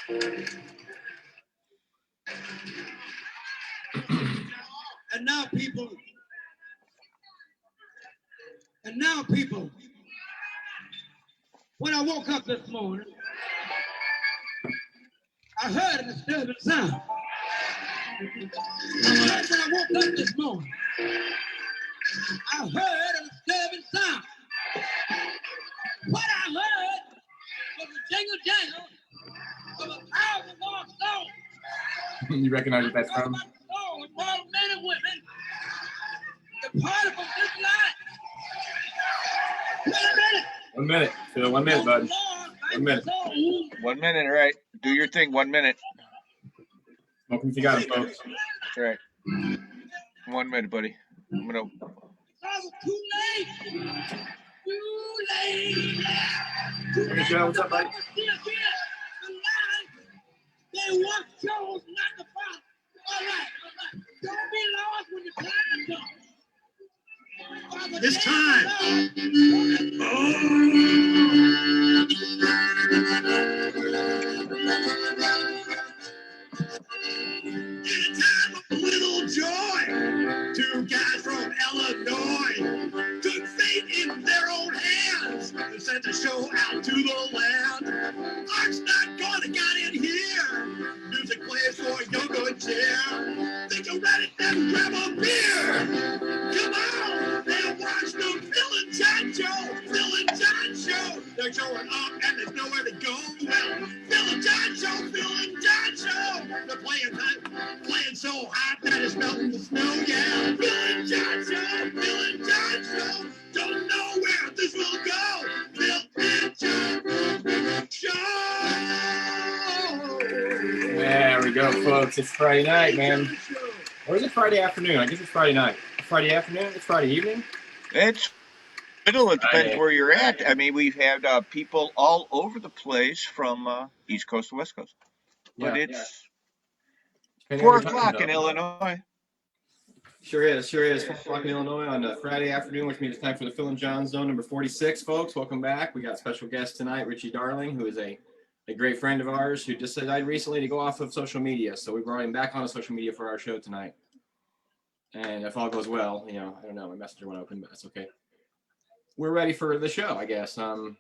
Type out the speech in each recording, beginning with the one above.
And now, people, when I woke up this morning, I heard a disturbing sound. When I woke up this morning, I heard a disturbing sound. What I heard was a jingle jangle of a powerful walk song. You recognize what that's from? Oh, of all men and women, departed from this life. Wait a minute. 1 minute. Phil, 1 minute, bud. 1 minute. 1 minute, all right. Do your thing, 1 minute. Welcome if you got it, folks. All right. 1 minute, buddy. I'm gonna. Too late. Too late. Hey, Joe, what's up, buddy? They want shows, not the father. All right. Don't be lost when the time comes. It's time. It's a time of little joy. Two guys from Illinois took fate in their own hands and sent the show out to the land. Art's not gonna get in here. Music plays for your good cheer. Think you're ready, then grab a beer. Come on, and watch the Phil and John show. Phil and John show. They're showing up and there's nowhere to go. Well, Phil and John show. Phil and John show. They're playing so hot that it's melting the snow. Yeah, Phil and John show. Phil and John show. Don't know where this will go. Phil and John show. There we go, folks. It's Friday night, man. Or is it Friday afternoon? I guess it's Friday night. Friday afternoon? It's Friday evening? It's middle. It depends where you're at. I mean, we've had people all over the place from East Coast to West Coast. But it's 4 o'clock in Illinois. Sure is. 4 o'clock in Illinois on a Friday afternoon, which means it's time for the Phil and Jon Zone number 46, folks. Welcome back. We got special guest tonight, Richie Darling, who is a great friend of ours who just decided recently to go off of social media. So we brought him back on social media for our show tonight. And if all goes well, I don't know, my messenger went open, but that's okay. We're ready for the show, I guess. So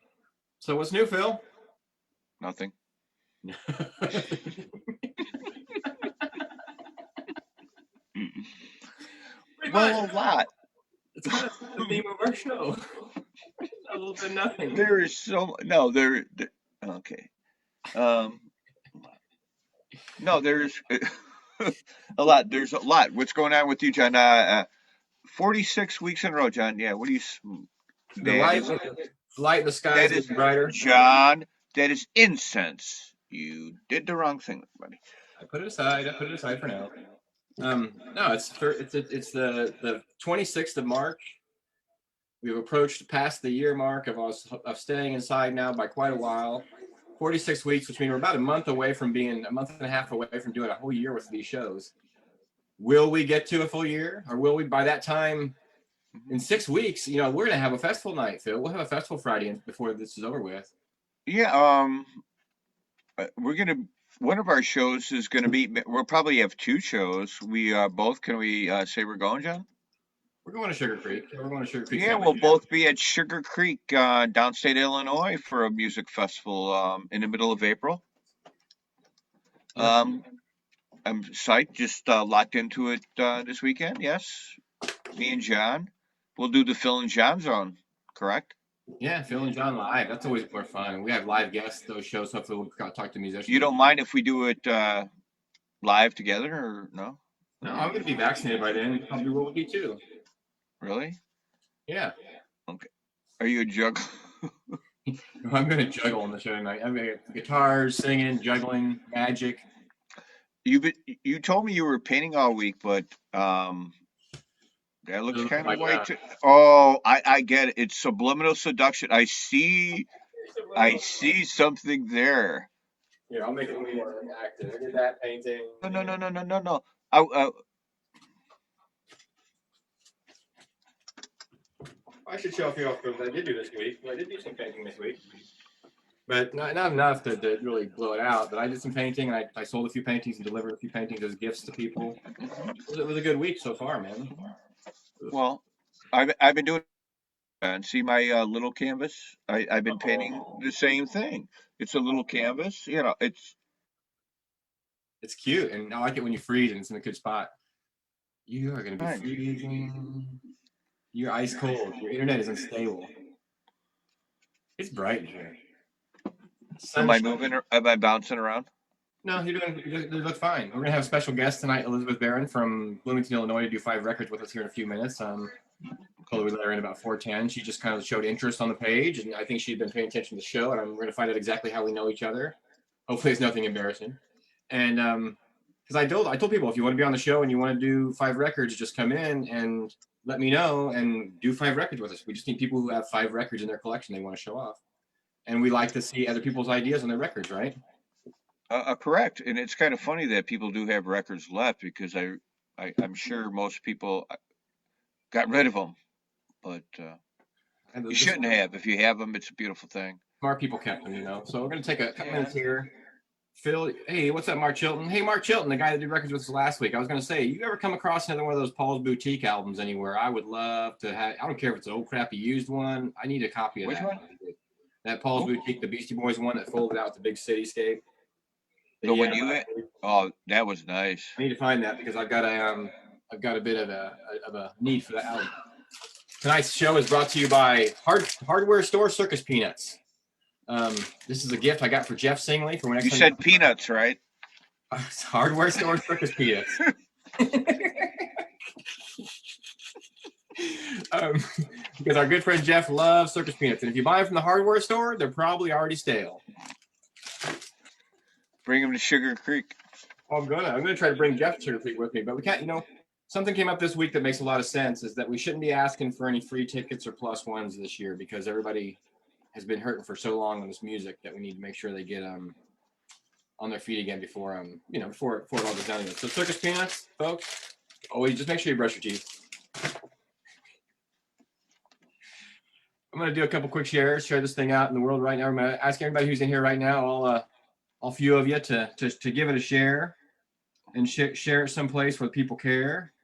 what's new, Phil? Nothing. Well, a lot. It's kind of the theme of our show. A little bit nothing. There is so no there. Okay. No, there's a lot. There's a lot. What's going on with you, John? 46 weeks in a row, John. Yeah. What do you? The light in the sky is brighter. John, that is incense. You did the wrong thing, buddy. I put it aside for now. No, it's the 26th of March. We've approached past the year mark of staying inside now by quite a while. 46 weeks, which means we're about a month and a half away from doing a whole year with these shows. Will we get to a full year, or will we by that time? In 6 weeks, we're gonna have a festival night, Phil. We'll have a festival Friday before this is over with. Yeah. One of our shows is gonna be. We'll probably have 2 shows. We both. Can we say we're going, John? We're going to Sugar Creek. Yeah, we'll both be at Sugar Creek, downstate Illinois, for a music festival in the middle of April. I'm psyched. Just locked into it this weekend. Yes, me and John. We'll do the Phil and Jon Zone, correct? Yeah, Phil and John live. That's always more fun. We have live guests those shows. Hopefully we'll talk to musicians. You don't mind if we do it live together, or no? No, I'm going to be vaccinated by then. And probably will be too. Really? Yeah. Okay. Are you a juggler? I'm going to juggle on the show tonight. I mean, guitars, singing, juggling, magic. You told me you were painting all week, but that looks kind of white. Oh, I get it. It's subliminal seduction. I see something there. Here, I'll make it more active. I did that painting. No. I should show you off because I did do this week. I did do some painting this week. but not enough to really blow it out. But I did some painting, and I sold a few paintings and delivered a few paintings as gifts to people. It was a good week so far, man. Well, I've been doing and see my little canvas. I've been painting the same thing. It's a little canvas, you know. It's cute, and I like it when you freeze and it's in a good spot. You are going to be freezing. You're ice cold. Your internet is unstable. It's bright in here. Am I moving? Or am I bouncing around? No, you look fine. We're gonna have a special guest tonight, Elizabeth Barron from Bloomington, Illinois, to do 5 records with us here in a few minutes. Told her we let her in about 4:10. She just kind of showed interest on the page, and I think she'd been paying attention to the show. And we're gonna find out exactly how we know each other. Hopefully, it's nothing embarrassing. And because I told people, if you want to be on the show and you want to do 5 records, just come in and let me know and do 5 records with us. We just need people who have 5 records in their collection they want to show off, and we like to see other people's ideas on their records, right? Correct, and it's kind of funny that people do have records left because I'm sure most people got rid of them, but you shouldn't have. If you have them, it's a beautiful thing. Smart people kept them, So we're gonna take a couple minutes here. Phil, hey, what's up, Mark Chilton? Hey, Mark Chilton, the guy that did records with us last week. I was gonna say, you ever come across another one of those Paul's Boutique albums anywhere? I would love to have. I don't care if it's an old crappy used one. I need a copy of Which that. One? That Paul's Boutique, the Beastie Boys one that folded out the big cityscape. The one you went? Oh, that was nice. I need to find that because I've got a bit of a need for that album. Tonight's show is brought to you by Hardware Store Circus Peanuts. This is a gift I got for Jeff Singley for when you said peanuts, right? Hardware Store Circus Peanuts. Because our good friend Jeff loves circus peanuts, and if you buy them from the hardware store, they're probably already stale. Bring them to Sugar Creek. Oh, I'm gonna try to bring Jeff to Sugar Creek with me, but we can't. Something came up this week that makes a lot of sense is that we shouldn't be asking for any free tickets or plus ones this year because everybody has been hurting for so long on this music that we need to make sure they get on their feet again before before it all goes down. So circus peanuts, folks, always just make sure you brush your teeth. I'm going to do a couple quick shares, share this thing out in the world right now. I'm going to ask everybody who's in here right now, all few of you, to give it a share and share it someplace where people care.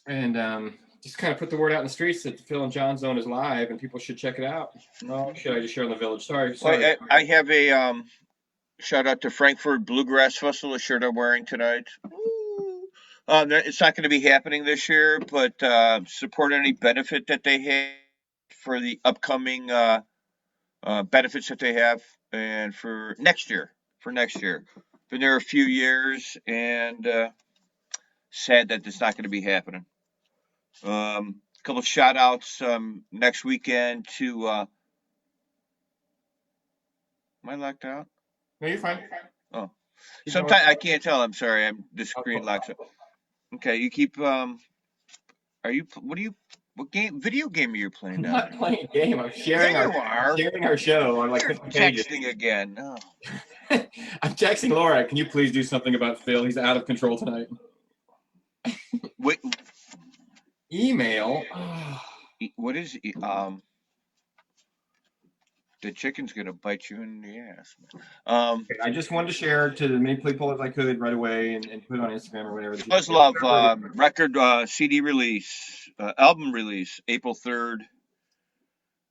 And just kind of put the word out in the streets that the Phil and Jon Zone is live and people should check it out. No, should I just share on the village? Sorry. Well, I have a shout out to Frankfurt Bluegrass Festival, the shirt I'm wearing tonight. It's not going to be happening this year, but support any benefit that they have for the upcoming benefits that they have, and for next year. Been there a few years, and sad that it's not going to be happening. A couple of shout outs next weekend to. Am I locked out? No, you're fine. Oh, sometimes I can't tell. I'm sorry. The screen locks up. Okay, you keep. What video game are you playing now? I'm not playing a game. I'm sharing our show on like 50 pages. Texting again. Oh. I'm texting Laura. Can you please do something about Phil? He's out of control tonight. Wait. Email. What is the chicken's gonna bite you in the ass. I just wanted to share to as many people as I could right away and put it on Instagram or whatever. Buzz Love record CD release, album release, April 3rd,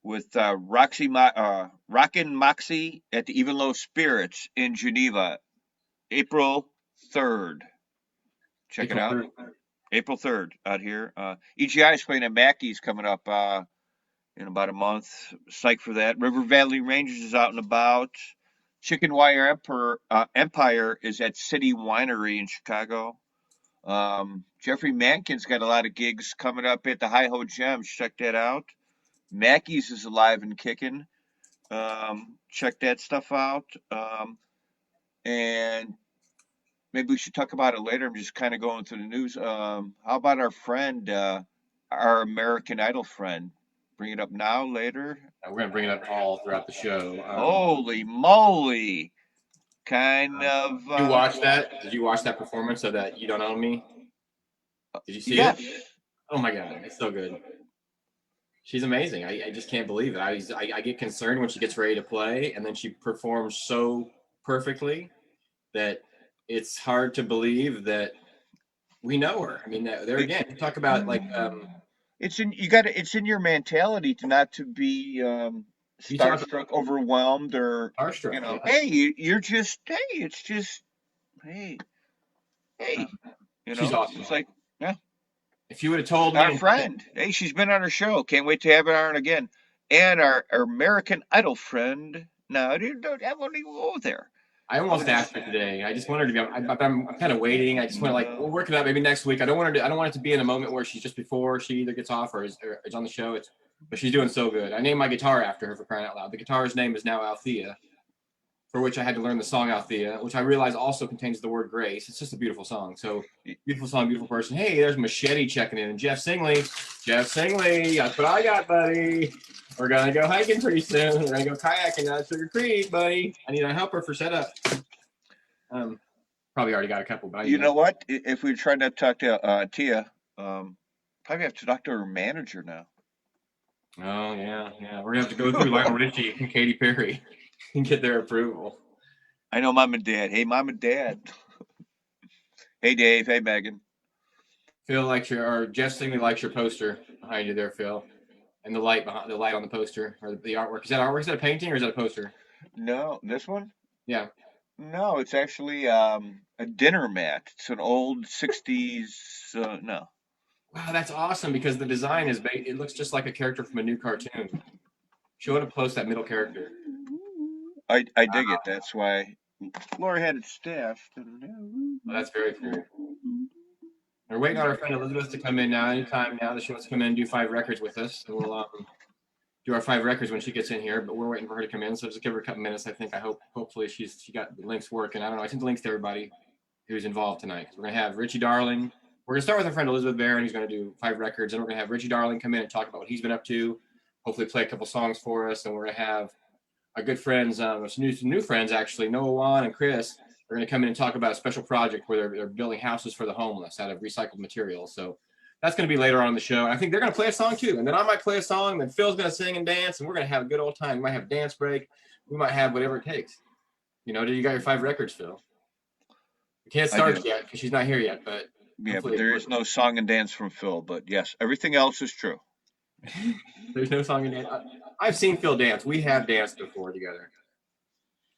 with Rockin' Moxie at the Even Low Spirits in Geneva, April 3rd. Check it out. April 3rd out here. EGI is playing at Mackey's coming up in about a month. Psych for that. River Valley Rangers is out and about. Chicken Wire Empire is at City Winery in Chicago. Jeffrey Mankin's got a lot of gigs coming up at the Hi-Ho Gems. Check that out. Mackey's is alive and kicking. Check that stuff out. And maybe we should talk about it later. I'm just kind of going through the news. How about our friend, our American Idol friend? Bring it up now, later? We're going to bring it up all throughout the show. Holy moly. Kind of. Did you watch that? Did you watch that performance of that You Don't Own Me? Did you see it? Oh, my God. It's so good. She's amazing. I just can't believe it. I get concerned when she gets ready to play, and then she performs so perfectly that it's hard to believe that we know her. I mean, there again, you talk about like it's in it's in your mentality to be starstruck, overwhelmed, or starstruck. Yeah. hey, you're just it's just hey, She's awesome. It's like yeah. If you would have told me, Our friend, hey, she's been on our show. Can't wait to have her on again. And our American Idol friend. No, I won't even go there. I almost asked her today. I just wanted to be. I'm kind of waiting. I just want to like we'll work it out maybe next week. I don't want it to be in a moment where she's just before she either gets off or is on the show. But she's doing so good. I named my guitar after her, for crying out loud. The guitar's name is now Althea, for which I had to learn the song Althea, which I realize also contains the word grace. It's just a beautiful song. So beautiful song, beautiful person. Hey, there's Machete checking in, and Jeff Singley, that's what I got, buddy. We're gonna go hiking pretty soon. We're gonna go kayaking down Sugar Creek, buddy. I need a helper for setup. Probably already got a couple, but you know what? If we try to talk to Tia, probably have to talk to her manager now. Oh yeah. We're gonna have to go through Lionel Richie and Katy Perry and get their approval. I know Mom and Dad. Hey, Mom and Dad. Hey, Dave. Hey, Megan. Phil likes Jeff Singley likes your poster behind you there, Phil. And the light on the poster or the artwork. Is that artwork? Is that a painting or is that a poster? No, this one? Yeah. No, it's actually a dinner mat. It's an old 60s, no. Wow, that's awesome because the design it looks just like a character from a new cartoon. Show it up close, that middle character. I dig it. That's why Laura had it staffed. Oh, that's very cool. We're waiting on our friend Elizabeth to come in now. Anytime now that she wants to come in and do 5 records with us. So we'll do our 5 records when she gets in here, but we're waiting for her to come in. So just give her a couple minutes. Hopefully she got the links working. I don't know. I sent the links to everybody who's involved tonight. Because we're gonna have Richie Darling. We're gonna start with our friend Elizabeth Barron, who's gonna do 5 records, and we're gonna have Richie Darling come in and talk about what he's been up to. Hopefully play a couple songs for us, and we're gonna have our good friends, some new friends actually, Noah Wan and Chris. Are going to come in and talk about a special project where they're building houses for the homeless out of recycled materials. So that's going to be later on in the show. And I think they're going to play a song too. And then I might play a song. Then Phil's going to sing and dance. And we're going to have a good old time. We might have a dance break. We might have whatever it takes. You got your 5 records, Phil. We can't start yet because she's not here yet. But yeah, but there is no song and dance from Phil. But yes, everything else is true. There's no song and dance. I've seen Phil dance. We have danced before together.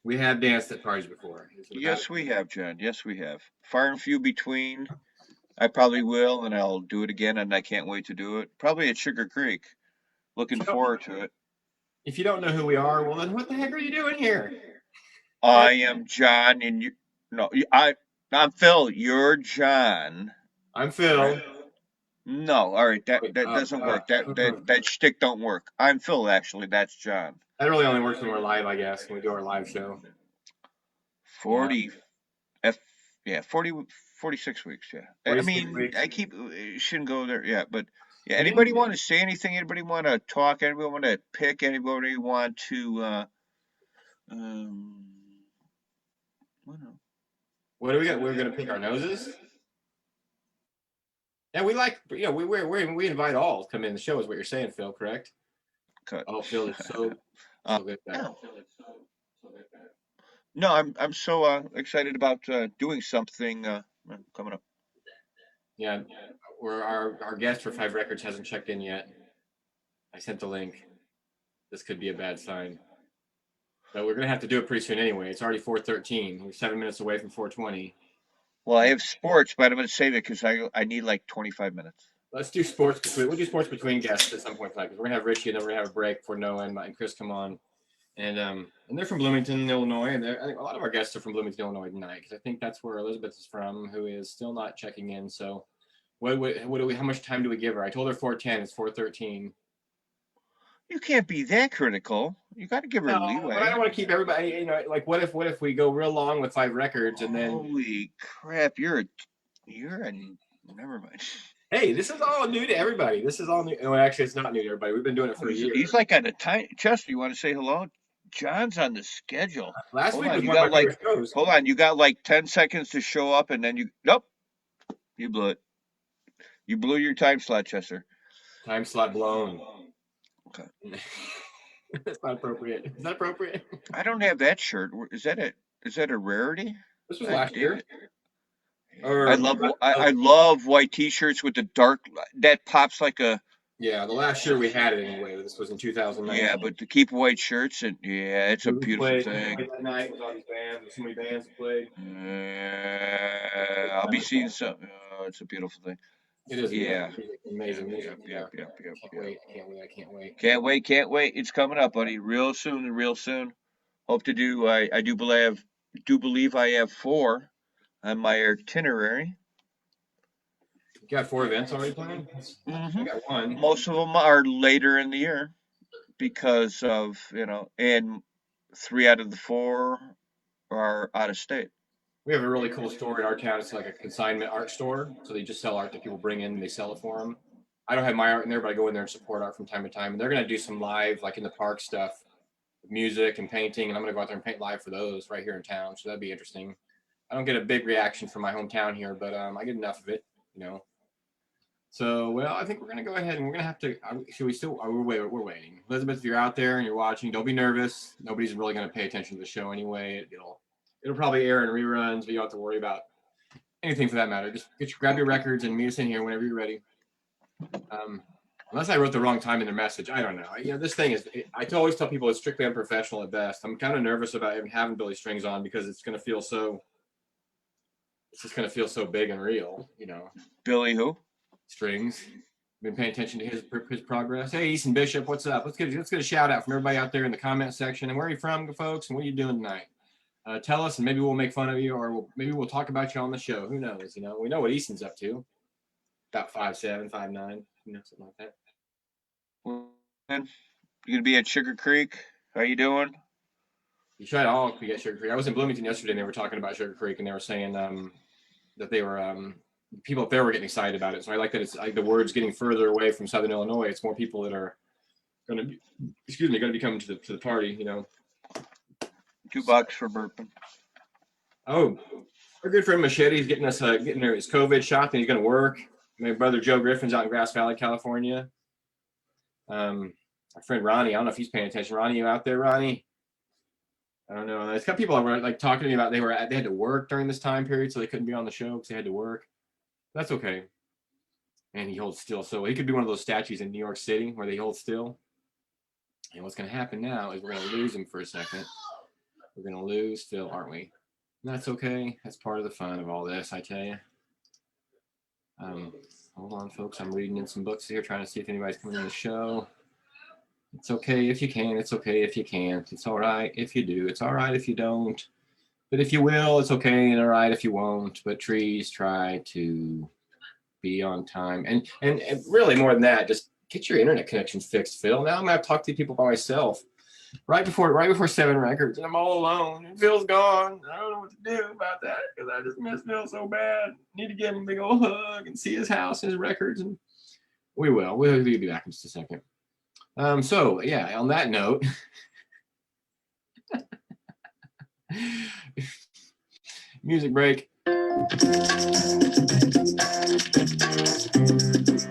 We have danced at parties before. Yes, we have, John. Yes, we have. Far and few between. I probably will, and I'll do it again, and I can't wait to do it. Probably at Sugar Creek. Looking forward to it. If you don't know who we are, well, then what the heck are you doing here? I am John, and you. No, I'm Phil. You're John. I'm Phil. No, all right, that doesn't work. That shtick don't work. I'm Phil, actually. That's John. That really only works when we're live, I guess, when we do our live show. 46 weeks, yeah. I mean, weeks. Shouldn't go there, yeah, but yeah. Anybody want to say anything? Anybody want to talk? Anybody want to pick? Anybody want to, what do we got? We're going to pick our noses? Yeah, we we invite all to come in the show is what you're saying, Phil, correct? Cut. Oh, Phil is so good. No, I'm so excited about doing something coming up. Yeah, our guest for 5 records hasn't checked in yet. I sent the link. This could be a bad sign. But we're gonna have to do it pretty soon anyway. It's already 4:13. We're 7 minutes away from 4:20. Well, I have sports, but I'm gonna save it because I need like 25 minutes. Let's do sports. We'll do sports between guests at some point tonight because we're gonna have Richie and then we're gonna have a break before Noah and Chris come on. And they're from Bloomington, Illinois, and I think a lot of our guests are from Bloomington, Illinois tonight because I think that's where Elizabeth is from, who is still not checking in. So, what do we? How much time do we give her? I told her 4:10. It's 4:13. You can't be that critical. You got to give her leeway. But I don't want to keep everybody. Like what if we go real long with 5 records and then? Holy crap! You're a never mind. Hey, this is all new to everybody. This is all new. No, actually, it's not new to everybody. We've been doing it for a year. He's like on a time. Chester, you want to say hello? John's on the schedule. Last week was one of my favorite shows. Hold on, you got like 10 seconds to show up, and then you blew it. You blew your time slot, Chester. Time slot blown. Okay. That's not appropriate. Is that appropriate? I don't have that shirt. Is that a rarity? This was last year. I love white T-shirts with the dark that pops like a. Yeah, the last year we had it anyway. This was in 2019. Yeah, but to keep white shirts and it's a beautiful thing. That night with all these bands, with so many bands that played. I'll be seeing some. It's a beautiful thing. It is. Yeah. Amazing music. Yep. Can't wait. Can't wait. It's coming up, buddy. Real soon. Hope to do. I do believe I have 4 on my itinerary. You got 4 events already planned? Mm-hmm. I got 1. Most of them are later in the year because of, and 3 out of the 4 are out of state. We have a really cool store in our town. It's like a consignment art store. So they just sell art that people bring in and they sell it for them. I don't have my art in there, but I go in there and support art from time to time. And they're going to do some live, like in the park stuff, music and painting. And I'm going to go out there and paint live for those right here in town. So that'd be interesting. I don't get a big reaction from my hometown here, but I get enough of it, So, well, I think we're going to go ahead and we're going to have to, we're waiting. Elizabeth, if you're out there and you're watching, don't be nervous. Nobody's really going to pay attention to the show anyway. It'll probably air in reruns, but you don't have to worry about anything for that matter. Just grab your records and meet us in here whenever you're ready. Unless I wrote the wrong time in their message, I don't know. This thing is, I always tell people it's strictly unprofessional at best. I'm kind of nervous about even having Billy Strings on because it's just going to feel so big and real, Billy who? Strings. Been paying attention to his progress. Hey, Easton Bishop, what's up? Let's get a shout out from everybody out there in the comment section. And where are you from, folks? And what are you doing tonight? Tell us, and maybe we'll make fun of you, or maybe we'll talk about you on the show. Who knows? We know what Easton's up to. About 5'7", 5'9", something like that. You gonna be at Sugar Creek? How you doing? You tried all to get Sugar Creek. I was in Bloomington yesterday, and they were talking about Sugar Creek, and they were saying that they were people up there were getting excited about it. So I like that it's like the word's getting further away from Southern Illinois. It's more people that are going to be coming to the party. $2 for burping. Oh, our good friend Machete's getting his COVID shot, and he's going to work. My brother Joe Griffin's out in Grass Valley, California. Our friend Ronnie, I don't know if he's paying attention. Ronnie, you out there, Ronnie? I don't know. There's a couple people that were like talking to me about they had to work during this time period, so they couldn't be on the show because they had to work. That's okay. And he holds still, so he could be one of those statues in New York City where they hold still. And what's going to happen now is we're going to lose him for a second. We're going to lose Phil, aren't we? And that's okay. That's part of the fun of all this, I tell you. Hold on, folks. I'm reading in some books here, trying to see if anybody's coming on the show. It's okay if you can. It's okay if you can't. It's all right if you do. It's all right if you don't. But if you will, it's okay and all right if you won't. But trees try to be on time. And really more than that, just get your internet connection fixed, Phil. Now I'm going to have to talk to people by myself. Right before 7 records, and I'm all alone, and Phil's gone. I don't know what to do about that because I just miss Phil so bad. Need to give him a big old hug and see his house and his records, and we will. We'll be back in just a second. So yeah, on that note, music break. We'll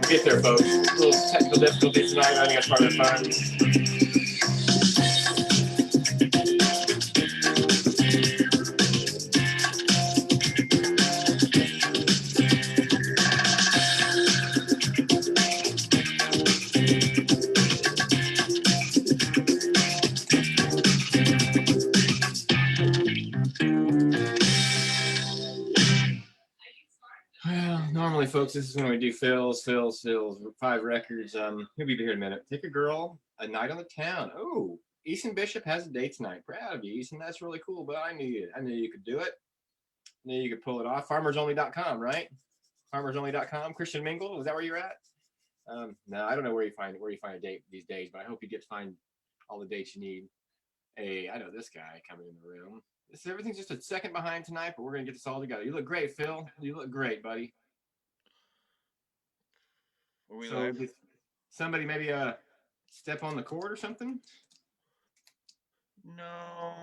get there, folks. A little technical difficulties tonight. I think that's part of the fun. Normally, folks, this is when we do Phil's 5 records. He'll be here in a minute. Take a girl, a night on the town. Oh, Easton Bishop has a date tonight. Proud of you, Easton. That's really cool. But I knew you could do it. I knew you could pull it off. FarmersOnly.com, right? FarmersOnly.com. Christian Mingle, is that where you're at? No, I don't know where you find a date these days, but I hope you get to find all the dates you need. Hey, I know this guy coming in the room. Everything's just a second behind tonight, but we're gonna get this all together. You look great, Phil. You look great, buddy. Somebody maybe step on the cord or something? No,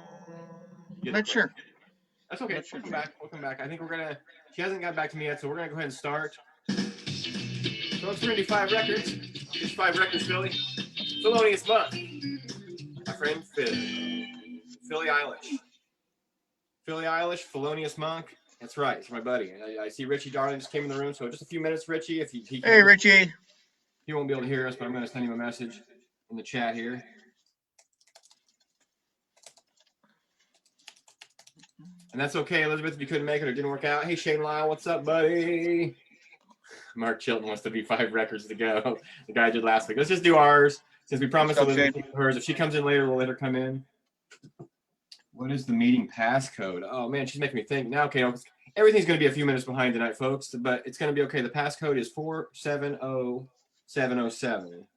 not sure. That's okay. We'll come back. I think she hasn't got back to me yet, so we're gonna go ahead and start. Folks, we're gonna do 5 records. Just 5 records, Philly. Felonious Monk. My friend Phil. Philly Eilish. Philly Eilish, Felonious Monk. That's right. It's my buddy. I see Richie Darling just came in the room, so just a few minutes, Richie. If he can, hey, Richie. He won't be able to hear us, but I'm going to send him a message in the chat here. And that's okay, Elizabeth, if you couldn't make it or didn't work out. Hey, Shane Lyle, what's up, buddy? Mark Chilton wants to be 5 records to go. The guy did last week. Let's just do ours, since we promised Elizabeth to do hers. If she comes in later, we'll let her come in. What is the meeting passcode? Oh, man, she's making me think. Now, okay, everything's going to be a few minutes behind tonight, folks, but it's going to be okay. The passcode is 470707.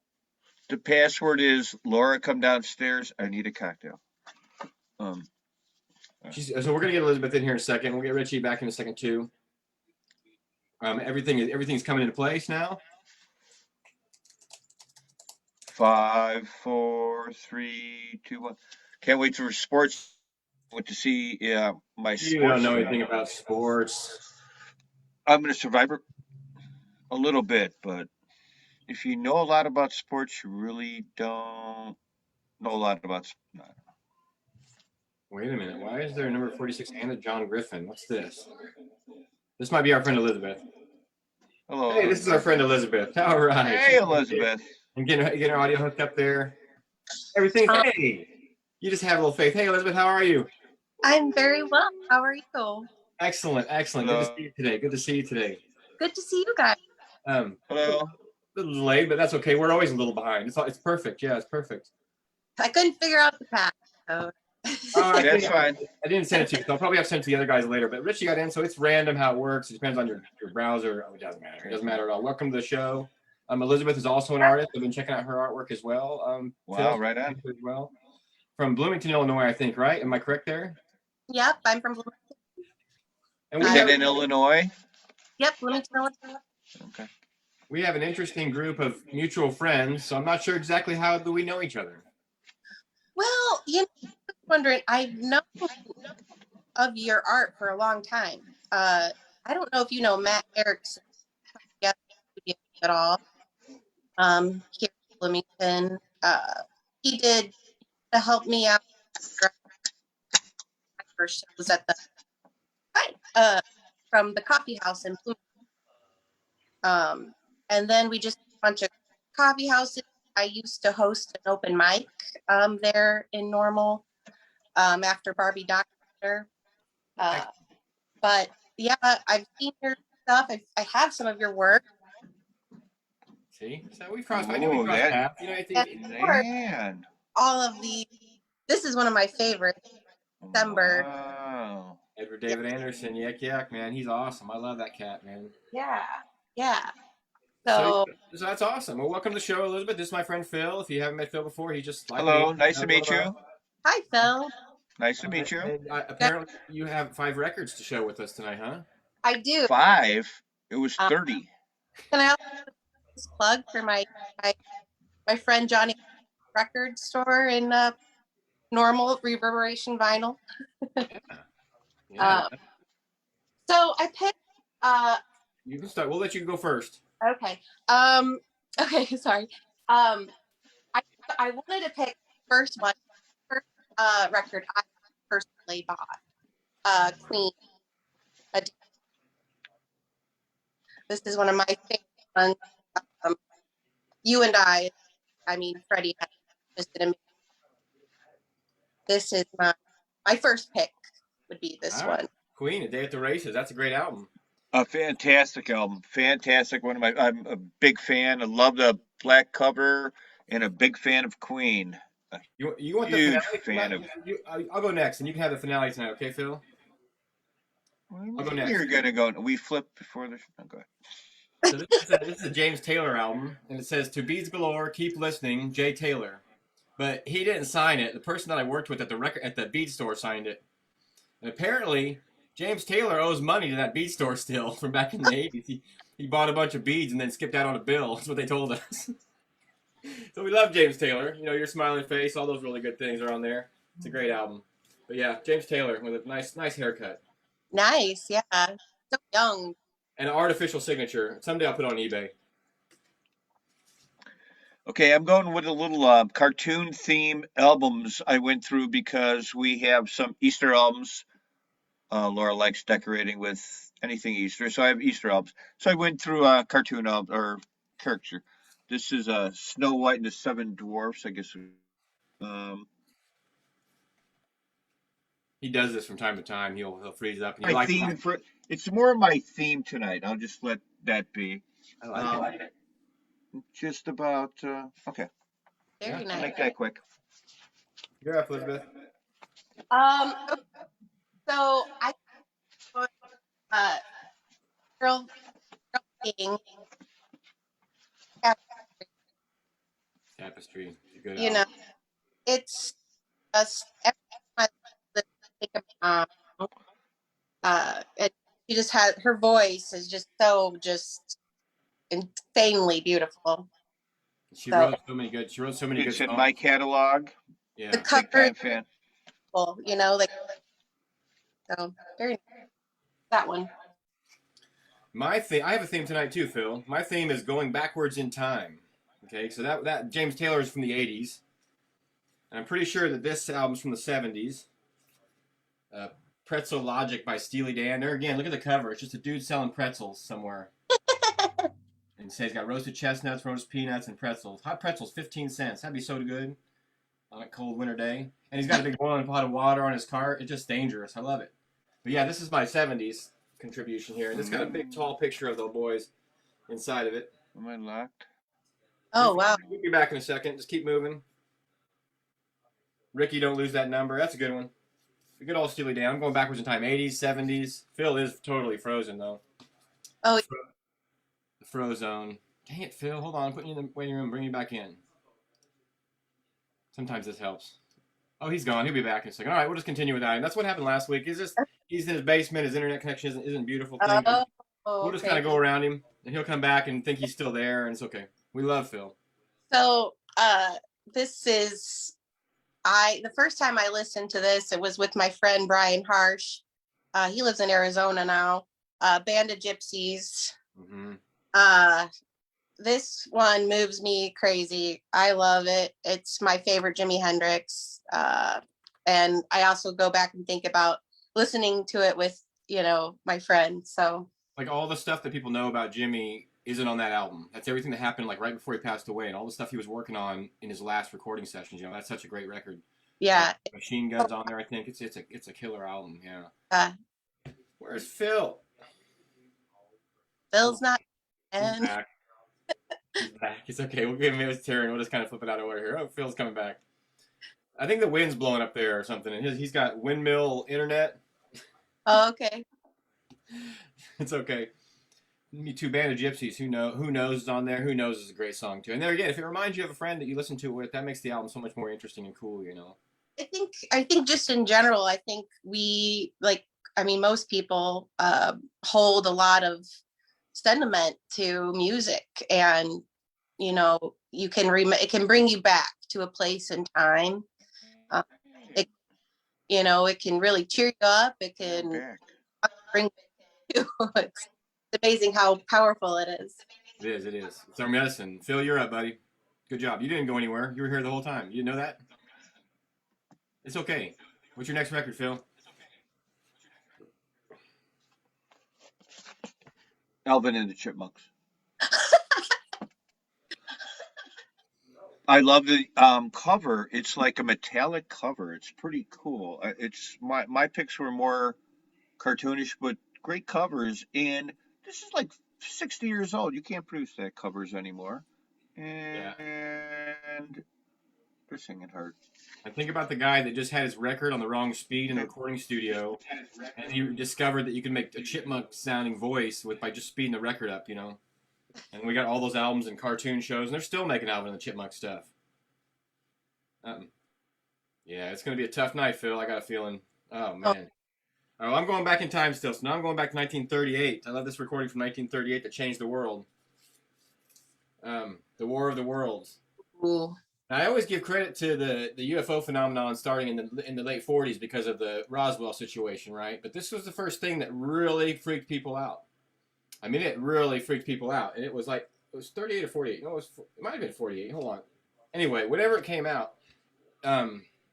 The password is Laura, come downstairs. I need a cocktail. So we're going to get Elizabeth in here in a second. We'll get Richie back in a second, too. Everything's coming into place now. 5, 4, 3, 2, 1. Can't wait for sports. Wait to see my sports. You don't know anything about sports. I'm going to Survivor a little bit, but if you know a lot about sports, you really don't know a lot about sports. Wait a minute. Why is there a number 46 and a John Griffin? What's this? This might be our friend Elizabeth. Hello. Hey, this is our friend Elizabeth. All right. Hey, Elizabeth. And getting our audio hooked up there. Everything's hey. You just have a little faith. Hey, Elizabeth, how are you? I'm very well. How are you? Excellent. Good to see you today. Good to see you guys. Hello. A little delayed, but that's okay. We're always a little behind. It's perfect. Yeah, it's perfect. I couldn't figure out the path. So. That's fine. I didn't send it to you, so I'll probably have to send it to the other guys later. But Richie got in, so it's random how it works. It depends on your browser. Oh, it doesn't matter. It doesn't matter at all. Welcome to the show. Elizabeth is also an artist. I've been checking out her artwork as well. Wow, right on. As well. From Bloomington, Illinois, I think, right? Am I correct there? Yep, I'm from Bloomington. And we in Illinois? Yep, Bloomington, Illinois. Okay. We have an interesting group of mutual friends, so I'm not sure exactly how do we know each other. Well, I'm wondering, I've known of your art for a long time. I don't know if you know Matt Erickson at all. Here in Bloomington. He did to help me out. My first show was at the from the coffee house in Bloomington. And then we just a bunch of coffee houses. I used to host an open mic there in Normal after Barbie Doctor. But yeah, I've seen your stuff. I have some of your work. See, so we crossed. I knew we crossed paths. You know, I think. Man. All of the. This is one of my favorites. December. Wow. Edward David Anderson, yak, man. He's awesome. I love that cat, man. Yeah. So that's awesome. Well, welcome to the show, Elizabeth. This is my friend Phil. If you haven't met Phil before, he just hello. Nice to meet you. Hi, Phil. Nice to meet you. And, apparently, you have 5 records to show with us tonight, huh? I do. 5. It was 30. Can I also plug for my friend Johnny record store in Normal Reverberation Vinyl? Yeah. So I picked. You can start. We'll let you go first. Okay. Okay. Sorry. I wanted to pick first record I personally bought. Queen. This is one of my favorite ones. You and I mean Freddie, just did this is my first pick would be this one. Queen, A Day at the Races. That's a great album. A fantastic album. Fantastic. I'm a big fan. I love the black cover and a big fan of Queen. You want huge the finale? I'll go next, and you can have the finale tonight, okay, Phil? I'll go next. You're gonna go. We flipped before this. Oh, go ahead. So this is a James Taylor album, and it says "To Beads Galore, Keep Listening, Jay Taylor." But he didn't sign it. The person that I worked with at the bead store signed it. And apparently, James Taylor owes money to that bead store still from back in the 80s. He bought a bunch of beads and then skipped out on a bill. That's what they told us. So we love James Taylor. You know, Your Smiling Face, all those really good things are on there. It's a great album. But yeah, James Taylor with a nice haircut. Nice, yeah. So young. And an artificial signature. Someday I'll put it on eBay. Okay, I'm going with a little cartoon theme albums I went through because we have some Easter albums. Laura likes decorating with anything Easter, so I have Easter albums. So I went through cartoon album or caricature. This is Snow White and the Seven Dwarfs, I guess. Um, He does this from time to time. He'll freeze up and you my like theme for it's more my theme tonight. I'll just let that be. I like it. Just about okay. Very Yeah. I'll nice. make that quick. You're up, Elizabeth. Okay, so I want uh girl king. Tapestry. It's a good You album. know, it's just every time I listen, I think of and she just had her voice is just so just insanely beautiful. She So wrote so many good. She wrote so many good It's in songs. my catalog. the Yeah. cover Big is time fan. cool, you know, like so very nice. That one. My theme. I have a theme tonight too, Phil. My theme is going backwards in time. Okay, so that James Taylor is from the '80s, and I'm pretty sure that this album's from the '70s. Pretzel Logic by Steely Dan. There again, look at the cover. It's just a dude selling pretzels somewhere. And it says he's got roasted chestnuts, roasted peanuts, and pretzels. Hot pretzels, 15 cents. That'd be so good on a cold winter day. And he's got a big boiling pot of water on his cart. It's just dangerous. I love it. But yeah, this is my '70s contribution here. And it's got a big, tall picture of the boys inside of it. Am I locked? Oh wow. We'll be back in a second. Just keep moving. Ricky, don't lose that number. That's a good one. A good old Steely Dan. I'm going backwards in time. '80s, '70s. Phil is totally frozen, though. Oh, The Frozone. Dang it, Phil. Hold on. I'm putting you in the waiting room. Bring you back in. Sometimes this helps. Oh, he's gone. He'll be back in a second. All right, we'll just continue with that. And that's what happened last week. Is just he's in his basement. His internet connection isn't beautiful thing. We'll just kind of go around him, and he'll come back and think he's still there, and it's okay. We love Phil. So this is the first time I listened to this, it was with my friend Brian Harsh. He lives in Arizona now. Band of Gypsies. Mm-hmm. This one moves me crazy. I love it. It's my favorite Jimi Hendrix. And I also go back and think about listening to it with, my friend. So like all the stuff that people know about Jimmy isn't on that album. That's everything that happened like right before he passed away, and all the stuff he was working on in his last recording sessions. That's such a great record. yeah. Machine Guns on there. I think it's a killer album. Yeah. Where's Phil? Phil's not. He's And back. He's back. It's okay. We'll give him his turn. We'll just kind of flip it out of order here. Oh, Phil's coming back. I think the wind's blowing up there or something, and he's got windmill internet. oh, okay. It's okay. Me Too, Band of Gypsies. Who knows is on there. Who knows is a great song too. And there again, if it reminds you of a friend that you listen to it with, that makes the album so much more interesting and cool. I think just in general, I think most people hold a lot of sentiment to music, and it can bring you back to a place and time. It can really cheer you up. It can bring you. It's amazing how powerful it is. It is. It's our medicine. Phil, you're up, buddy. Good job. You didn't go anywhere. You were here the whole time. You didn't know that? It's okay. What's your next record, Phil? Alvin and the Chipmunks. I love the cover. It's like a metallic cover. It's pretty cool. It's my picks were more cartoonish, but great covers. And this is like 60 years old. You can't produce that covers anymore. And they're singing hard. I think about the guy that just had his record on the wrong speed in the recording studio, and he discovered that you can make a chipmunk sounding voice by just speeding the record up. And we got all those albums and cartoon shows, and they're still making Alvin and the Chipmunk stuff. Yeah, it's going to be a tough night, Phil. I got a feeling. Oh, man. Oh, I'm going back in time still, so now I'm going back to 1938. I love this recording from 1938 that changed the world. The War of the Worlds. Ooh. Now, I always give credit to the UFO phenomenon starting in the late 40s because of the Roswell situation, right? But this was the first thing that really freaked people out. I mean, it really freaked people out. And it was like It was 38 or 48. No, it might have been 48. Hold on. Anyway, whenever it came out,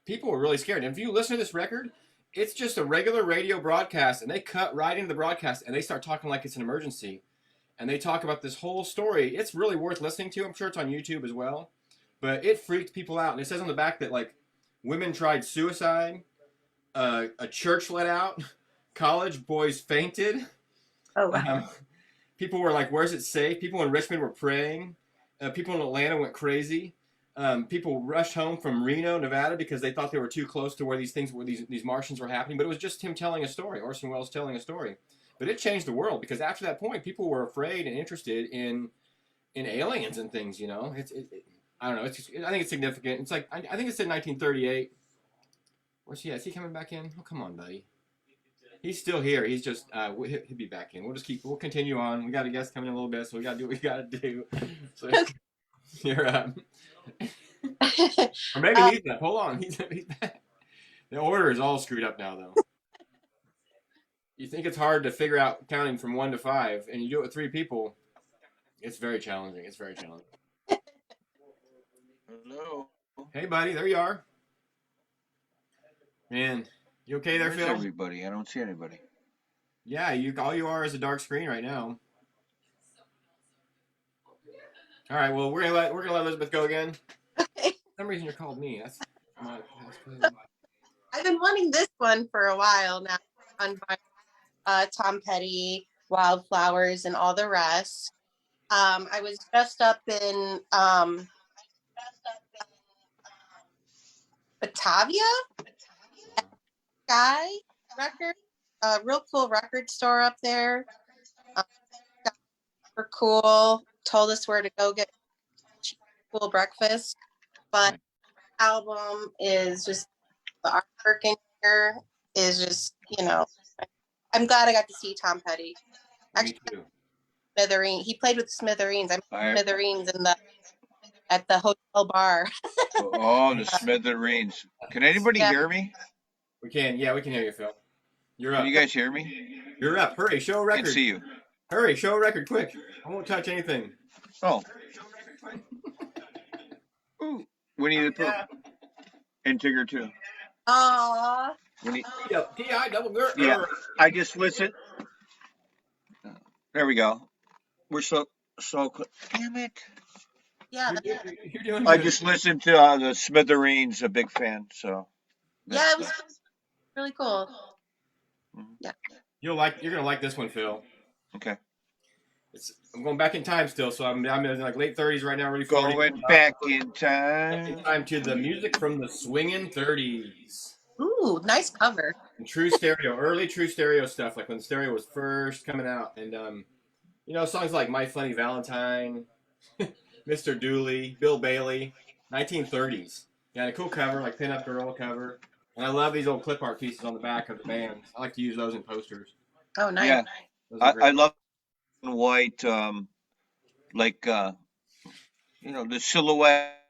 people were really scared. And if you listen to this record, it's just a regular radio broadcast, and they cut right into the broadcast, and they start talking like it's an emergency. And they talk about this whole story. It's really worth listening to. I'm sure it's on YouTube as well. But it freaked people out. And it says on the back that, like, women tried suicide, a church let out, college boys fainted. Oh, wow. People were like, where's it safe? People in Richmond were praying. People in Atlanta went crazy. People rushed home from Reno, Nevada, because they thought they were too close to where these Martians were happening. But it was just him telling a story, Orson Welles telling a story. But it changed the world, because after that point, people were afraid and interested in aliens and things. You know, I don't know. I think it's significant. It's like I think it's in 1938. Where's he at? Is he coming back in? Oh, come on, buddy. He's still here. He's just he'll be back in. We'll continue on. We got a guest coming in a little bit, so we got to do what we got to do. So you're or maybe he's back. Hold on, he's back. The order is all screwed up now, though. You think it's hard to figure out counting from 1 to 5, and you do it with 3 people. It's very challenging. It's very challenging. Hello. Hey, buddy, there you are. Man, you okay there, Where's Phil? everybody? I don't see anybody. Yeah, all you are is a dark screen right now. All right, well, we're gonna let Elizabeth go again. Okay. For some reason, you called me. That's I've been wanting this one for a while now. On Tom Petty, Wildflowers, and all the rest. I was dressed up in Batavia Sky record, a real cool record store up there. Super cool. Told us where to go get cool breakfast. But album is just the artwork in here is just, you know, I'm glad I got to see Tom Petty. Me too. Smithereen. He played with Smithereens. I'm Smithereens at the hotel bar. Oh, the Smithereens. Can anybody hear me? We can. Yeah, we can hear you, Phil. You're up. Can you guys hear me? You're up. Hurry, show a record. I can see you. Hurry, show a record, quick. I won't touch anything. Oh. Ooh, Winnie the Pooh. Yeah. And Tigger too. Aww. T.I. double girl. Yeah, I just listened. There we go. We're so damn it. Yeah. You're doing good. I just listened to the Smithereens, a big fan, so. Yeah, it was really cool. Yeah. You're gonna like this one, Phil. Okay. I'm going back in time still, so I'm in like late 30s right now, really 40. Going back in time. Time to the music from the swinging 30s. Ooh, nice cover. And true stereo, early true stereo stuff, like when stereo was first coming out, and you know, songs like My Funny Valentine, Mr. Dooley, Bill Bailey, 1930s. Yeah, and a cool cover, like Pin Up Girl cover. And I love these old clip art pieces on the back of the bands. I like to use those in posters. Oh, nice. Yeah, I love white, like you know, the silhouette,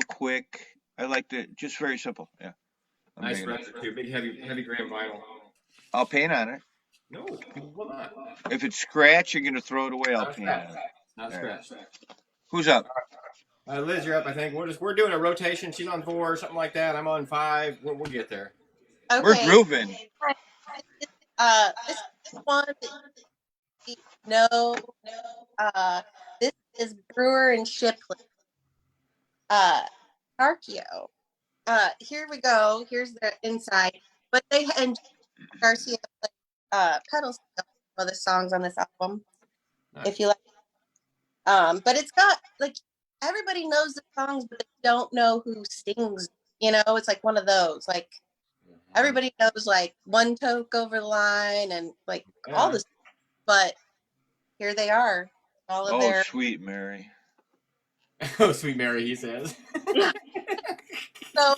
quick. I like it, just very simple. Yeah. Nice record too, big heavy gram vinyl. I'll paint on it. No, will not. If it's scratch, you're gonna throw it away. I'll paint on it. Not scratch. Who's up? Liz, you're up. I think we're doing a rotation. She's on 4 or something like that. I'm on 5. We'll get there. Okay. We're grooving. This one, no, this is Brewer and Shipley. Archeo. Here we go. Here's the inside. But they and Garcia played pedal steel for the songs on this album. Nice. If you like. But it's got like everybody knows the songs, but they don't know who sings. You know, it's like one of those. Like everybody knows like One Toke Over the Line and like all this, but here they are. All of their Sweet Mary. Oh, Sweet Mary, he says. So I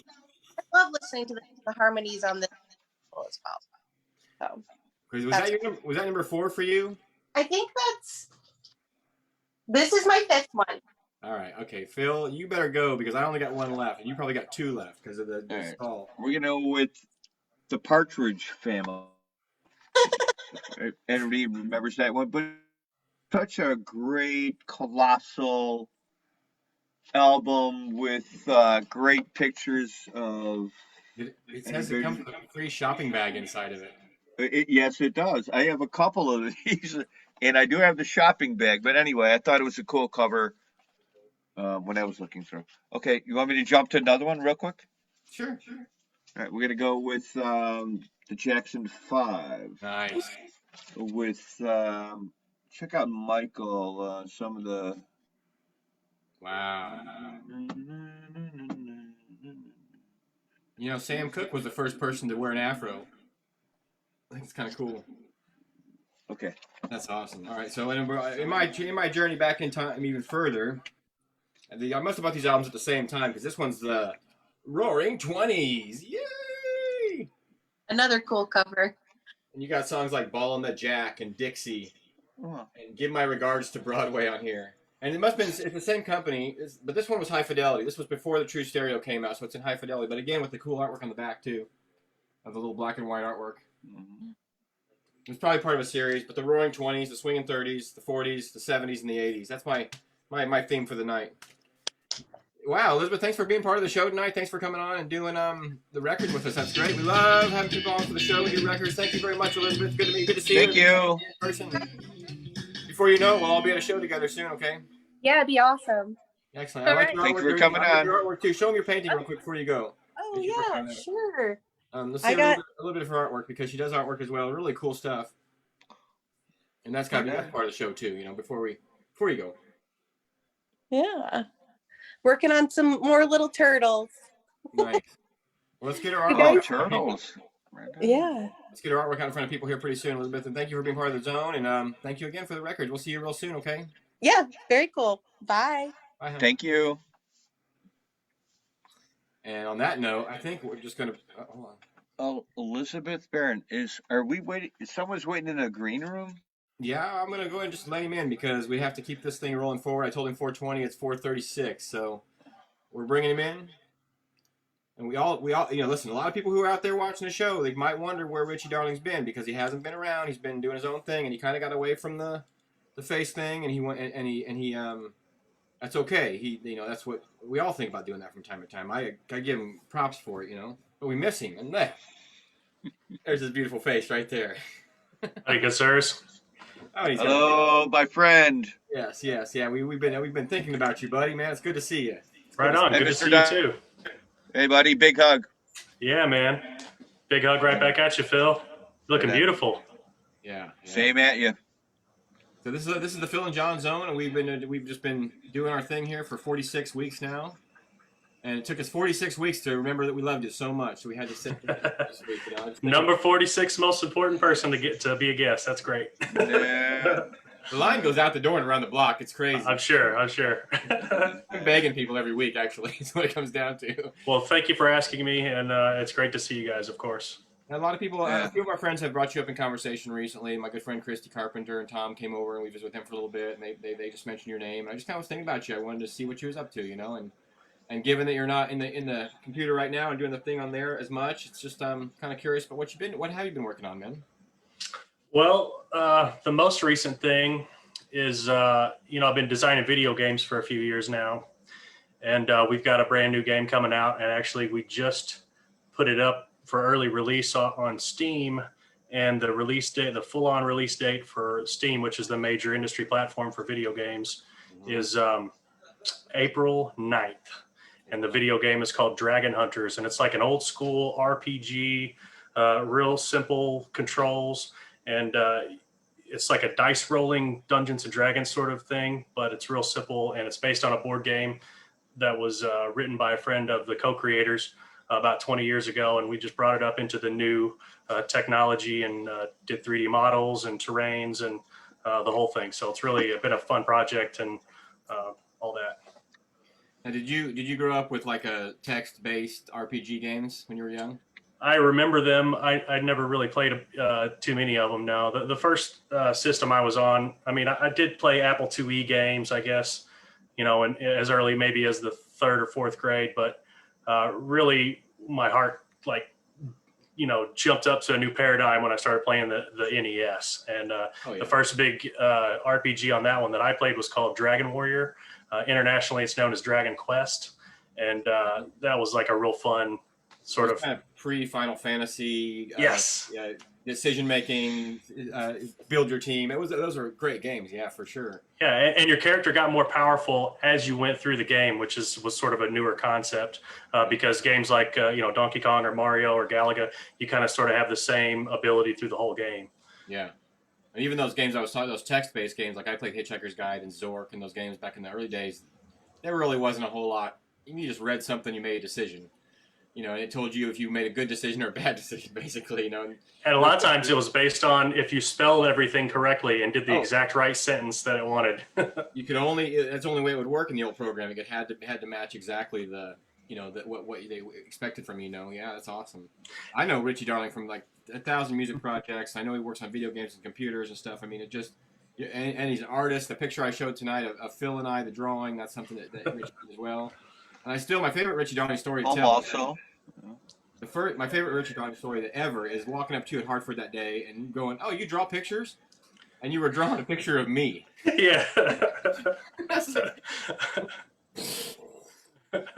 love listening to the harmonies on this as well. So was that number 4 for you? I think this is my 5th one. All right, okay, Phil, you better go because I only got 1 left, and you probably got 2 left because of the stall. We're gonna go with the Partridge Family. Everybody remembers that one, but such a great, colossal album with great pictures of It says it comes with a free shopping bag inside of it. Yes, it does. I have a couple of these, and I do have the shopping bag. But anyway, I thought it was a cool cover when I was looking through. Okay, you want me to jump to another one real quick? Sure. All right, we're gonna go with the Jackson 5. Nice. With check out Michael. Some of the. Wow. You know, Sam Cooke was the first person to wear an afro. I think it's kind of cool. Okay. That's awesome. All right, so in my journey back in time even further, I must have bought these albums at the same time because this one's the Roaring Twenties. Yay! Another cool cover. And you got songs like Ball on the Jack and Dixie, and Give My Regards to Broadway on here. And it must have been, it's the same company, but this one was High Fidelity. This was before the True Stereo came out, so it's in High Fidelity. But again, with the cool artwork on the back, too, of the little black and white artwork. Mm-hmm. It's probably part of a series, but the Roaring 20s, the Swinging 30s, the 40s, the 70s, and the 80s. That's my theme for the night. Wow, Elizabeth, thanks for being part of the show tonight. Thanks for coming on and doing the records with us. That's great. We love having people on for the show and do records. Thank you very much, Elizabeth. Good to meet you. Good to see you. Thank you. In person. Before you know it, we'll all be at a show together soon, okay? Yeah, it'd be awesome. Excellent. I like your artwork. Thanks for coming on. Your artwork too. Show them your painting real quick before you go. Oh, yeah, sure. Let's see a little bit of her artwork because she does artwork as well. Really cool stuff. And that's got to be part of the show too, you know, before you go. Yeah. Working on some more little turtles. Nice. Well, let's get her artwork. Oh, turtles. Yeah. Let's get her artwork out in front of people here pretty soon, Elizabeth. And thank you for being part of the zone. And thank you again for the record. We'll see you real soon, okay? Yeah, very cool. Bye. Bye, honey. Thank you. And on that note, I think we're just going to hold on. Oh, Elizabeth Barron, are we waiting? Someone's waiting in a green room? Yeah, I'm going to go ahead and just let him in because we have to keep this thing rolling forward. I told him 4:20, it's 4:36. So we're bringing him in. And we all, you know, listen, a lot of people who are out there watching the show, they might wonder where Richie Darling's been because he hasn't been around. He's been doing his own thing and he kind of got away from the face thing and he went and he that's okay. He, you know, that's what we all think about doing that from time to time. I give him props for it, you know, but we miss him. And there's his beautiful face right there. Hey, good sirs. Oh, hello, my friend. Yes. Yeah, we've been thinking about you, buddy. Man, it's good to see you. Right on. Good to see you too. Hey, buddy. Big hug. Yeah, man. Big hug right back at you, Phil. Looking beautiful. Yeah. Same at you. So this is the Phil and Jon Zone, and we've just been doing our thing here for 46 weeks now, and it took us 46 weeks to remember that we loved you so much. So we had to sit down this week. You know, Number 46 most important person to get to be a guest. That's great. Yeah. The line goes out the door and around the block. It's crazy. I'm sure. I'm begging people every week, actually. Is what it comes down to. Well, thank you for asking me, and it's great to see you guys, of course. And a lot of people, a few of our friends have brought you up in conversation recently. My good friend Christy Carpenter and Tom came over, and we visited with them for a little bit, and they just mentioned your name. And I just kind of was thinking about you. I wanted to see what you was up to, you know, and given that you're not in the computer right now and doing the thing on there as much, it's just kind of curious about what have you been working on, man? Well, the most recent thing is, you know, I've been designing video games for a few years now, and we've got a brand new game coming out, and actually we just put it up for early release on Steam, and the release date, the full-on release date for Steam, which is the major industry platform for video games, is April 9th. And the video game is called Dragon Hunters, and it's like an old school RPG, real simple controls, and it's like a dice rolling Dungeons and Dragons sort of thing, but it's real simple, and it's based on a board game that was written by a friend of the co-creators about 20 years ago, and we just brought it up into the new technology and did 3D models and terrains and the whole thing. So it's really been a fun project and all that. Now, did you grow up with like a text-based RPG games when you were young? I remember them. I never really played too many of them. No, the first system I was on, I mean, I did play Apple IIe games, I guess, you know, and as early maybe as the 3rd or 4th grade, but really my heart like jumped up to a new paradigm when I started playing the NES. And the first big RPG on that one that I played was called Dragon Warrior. Internationally, it's known as Dragon Quest. And that was like a real fun sort of kind of pre-Final Fantasy. Yes. Decision making, build your team. Those are great games, yeah, for sure. Yeah, and your character got more powerful as you went through the game, which was sort of a newer concept because games like Donkey Kong or Mario or Galaga, you kind of sort of have the same ability through the whole game. Yeah, and even those games I was talking, those text-based games, like I played Hitchhiker's Guide and Zork and those games back in the early days. There really wasn't a whole lot. You just read something, you made a decision. It told you if you made a good decision or a bad decision, basically. And a lot of times it was based on if you spelled everything correctly and did the exact right sentence that it wanted. You could that's the only way it would work in the old programming. It had to match exactly what they expected from you. Yeah, that's awesome. I know Richie Darling from like 1,000 music projects. I know he works on video games and computers and stuff. I mean, and he's an artist. The picture I showed tonight of Phil and I, the drawing, that's something that Richie did as well. And my favorite Richie Darling story to tell. Also. My favorite Richie Darling story ever is walking up to you at Hartford that day and going, "Oh, you draw pictures?" And you were drawing a picture of me. Yeah.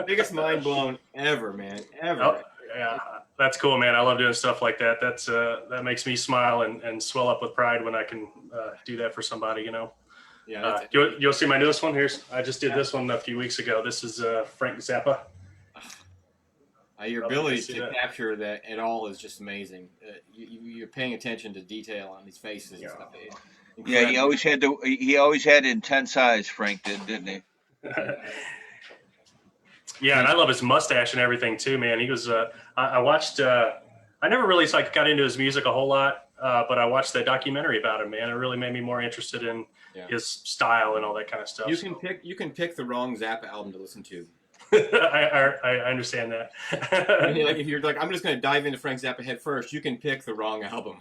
Biggest mind blown ever, man. Ever. Oh, yeah, that's cool, man. I love doing stuff like that. That makes me smile and swell up with pride when I can do that for somebody, Yeah. You'll see my newest one. I just did this one a few weeks ago. This is Frank Zappa. Your ability to capture that at all is just amazing. You're paying attention to detail on these faces and stuff. Yeah, he always had intense eyes, Frank did, didn't he? Yeah, and I love his mustache and everything too, man. He was. I watched. I never really got into his music a whole lot, but I watched that documentary about him, man. It really made me more interested in his style and all that kind of stuff. You can pick the wrong Zappa album to listen to. I understand that. If you're like, I'm just going to dive into Frank Zappa head first, you can pick the wrong album.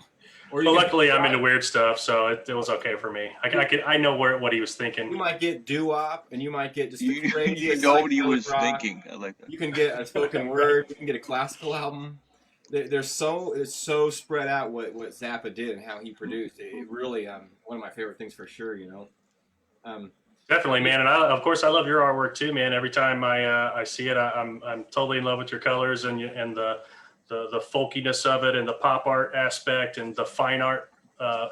Luckily, I'm into weird stuff, so it was okay for me. I know what he was thinking. You might get doo-wop, and you might get just you know what he was thinking. I like that. You can get a spoken word. You can get a classical album. It's so spread out what Zappa did and how he produced. It really one of my favorite things for sure. Definitely, man, and of course I love your artwork too, man. Every time I see it, I'm totally in love with your colors and the folkiness of it, and the pop art aspect, and the fine art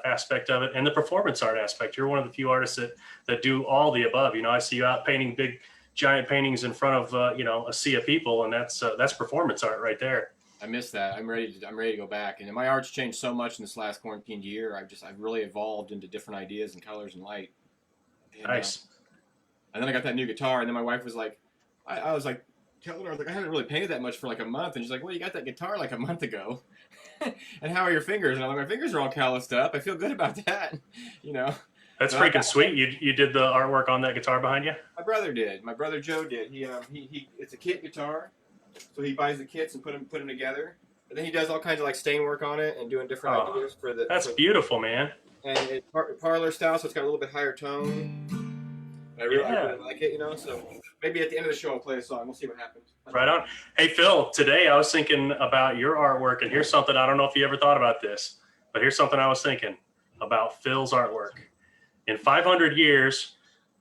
aspect of it, and the performance art aspect. You're one of the few artists that do all the above. I see you out painting big, giant paintings in front of a sea of people, and that's performance art right there. I miss that. I'm ready to go back, and my art's changed so much in this last quarantined year. I've really evolved into different ideas and colors and light. And, nice. And then I got that new guitar, and then my wife was like, I was like, telling her, I haven't really painted that much for like a month, and she's like, well, you got that guitar like a month ago, and how are your fingers? And I'm like, my fingers are all calloused up. I feel good about that, That's freaking sweet. You did the artwork on that guitar behind you? My brother did. My brother Joe did. He it's a kit guitar, so he buys the kits and put them together, and then he does all kinds of like stain work on it and doing different ideas for the. That's beautiful, man. And it's parlor style, so it's got a little bit higher tone. I really like it, so maybe at the end of the show I'll play a song. We'll see what happens. Right on. Hey, Phil, today I was thinking about your artwork, and here's something, I don't know if you ever thought about this, but here's something I was thinking about Phil's artwork. In 500 years,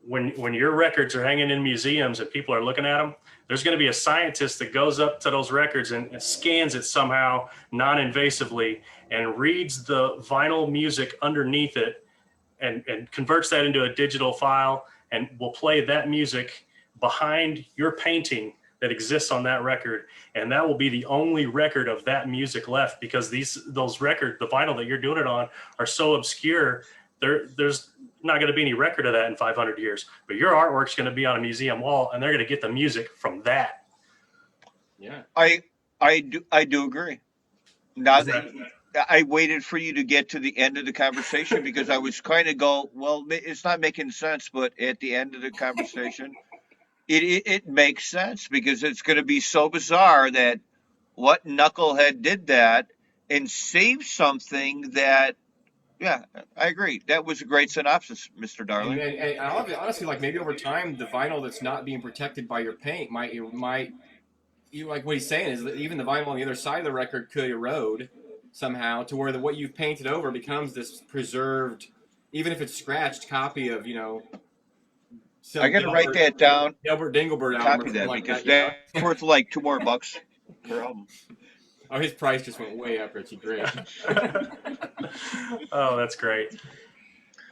when your records are hanging in museums and people are looking at them, there's going to be a scientist that goes up to those records and scans it somehow non-invasively and reads the vinyl music underneath it and converts that into a digital file, and will play that music behind your painting that exists on that record. And that will be the only record of that music left, because those records, the vinyl that you're doing it on, are so obscure. There's not going to be any record of that in 500 years, but your artwork's going to be on a museum wall, and they're going to get the music from that. Yeah. I do agree. Now I waited for you to get to the end of the conversation because I was kind of well, it's not making sense, but at the end of the conversation, it makes sense, because it's going to be so bizarre that what knucklehead did that and saved something that, yeah, I agree. That was a great synopsis, Mr. Darling. And honestly, like maybe over time, the vinyl that's not being protected by your paint might like what he's saying is that even the vinyl on the other side of the record could erode somehow to where what you've painted over becomes this preserved, even if it's scratched copy of, I got to write that down. Albert Dingelbert album Copy or something that like because that. that's worth like $2 more per album. Oh, his price just went way up, Richie. Great. Oh, that's great.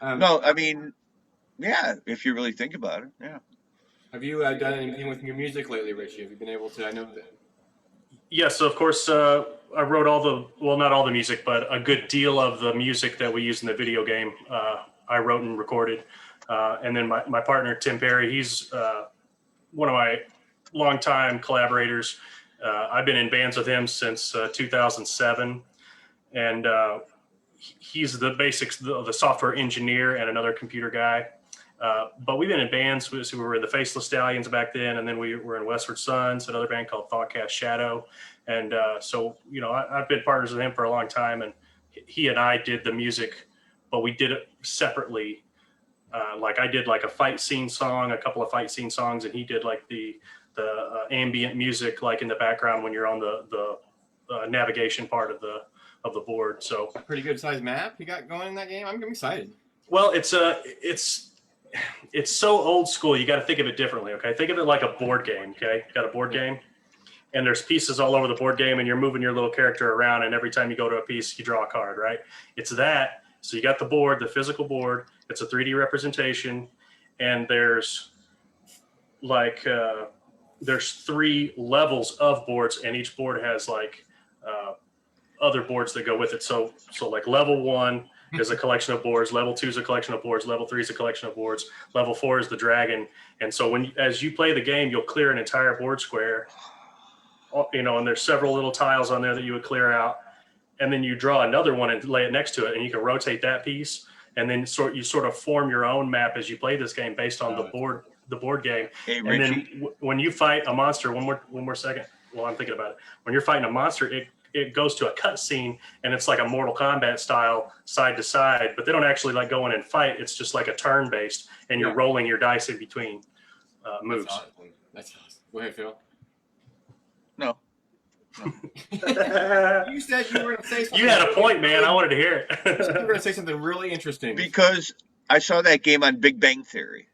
No, I mean, yeah, if you really think about it, yeah. Have you done anything with your music lately, Richie? Have you been able to? I know that. Yeah, so of course, I wrote not all the music, but a good deal of the music that we use in the video game. I wrote and recorded. And then my partner, Tim Perry, he's one of my longtime collaborators. I've been in bands with him since 2007. And he's the basics, the software engineer and another computer guy. But we've been in bands. So we were in the Faceless Stallions back then, and then we were in Westward Suns, another band called Thoughtcast Shadow. And so, I've been partners with him for a long time, and he and I did the music, but we did it separately. Like I did like a fight scene song, a couple of fight scene songs, and he did like the ambient music, like in the background when you're on the navigation part of the board. So a pretty good sized map you got going in that game. I'm excited. Well, it's so old school. You got to think of it differently. Okay, think of it like a board game. Okay, you got a board game, and there's pieces all over the board game, and you're moving your little character around, and every time you go to a piece, you draw a card. Right? It's that. So you got the board, the physical board. It's a 3D representation, and there's like there's 3 levels of boards, and each board has like other boards that go with it. So like level 1 is a collection of boards. Level 2 is a collection of boards. Level 3 is a collection of boards. Level 4 is the dragon. And so as you play the game, you'll clear an entire board square, and there's several little tiles on there that you would clear out. And then you draw another one and lay it next to it, and you can rotate that piece. And then you sort of form your own map as you play this game based on the board game. Hey, and Richie. then when you fight a monster, one more second while I'm thinking about it. When you're fighting a monster, it goes to a cut scene, and it's like a Mortal Kombat style side to side, but they don't actually like go in and fight. It's just like a turn based, and you're rolling your dice in between moves. That's awesome. Go ahead, Phil. No. You said you were going to say something. You had a point, man. I wanted to hear You were it. going to say something really interesting. Because I saw that game on Big Bang Theory.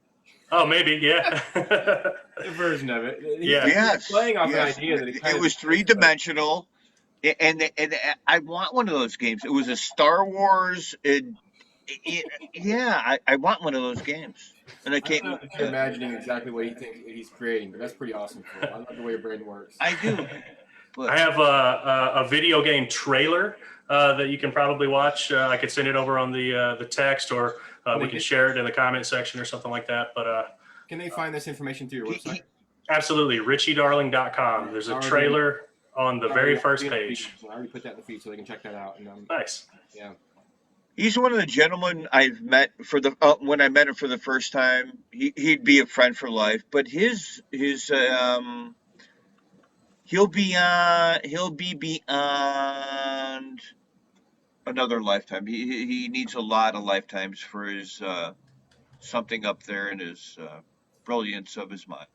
Oh, maybe, yeah. A version of it. Yeah. Yes. Playing off the idea that it was 3-dimensional, and I want one of those games. It was a Star Wars. I want one of those games. And I can't. I don't know if you're imagining exactly what he's creating, but that's pretty awesome. Phil. I love the way your brain works. I do. But I have a video game trailer that you can probably watch. I could send it over on the text, or we can share it in the comment section or something like that. But can they find this information through your website? Absolutely, richiedarling.com. There's a trailer on the very first page. I already put that in the feed so they can check that out. And, Nice. Yeah. he's one of the gentlemen I've met when I met him for the first time. He'd be a friend for life. But he'll be beyond another lifetime. He needs a lot of lifetimes for his something up there in his brilliance of his mind.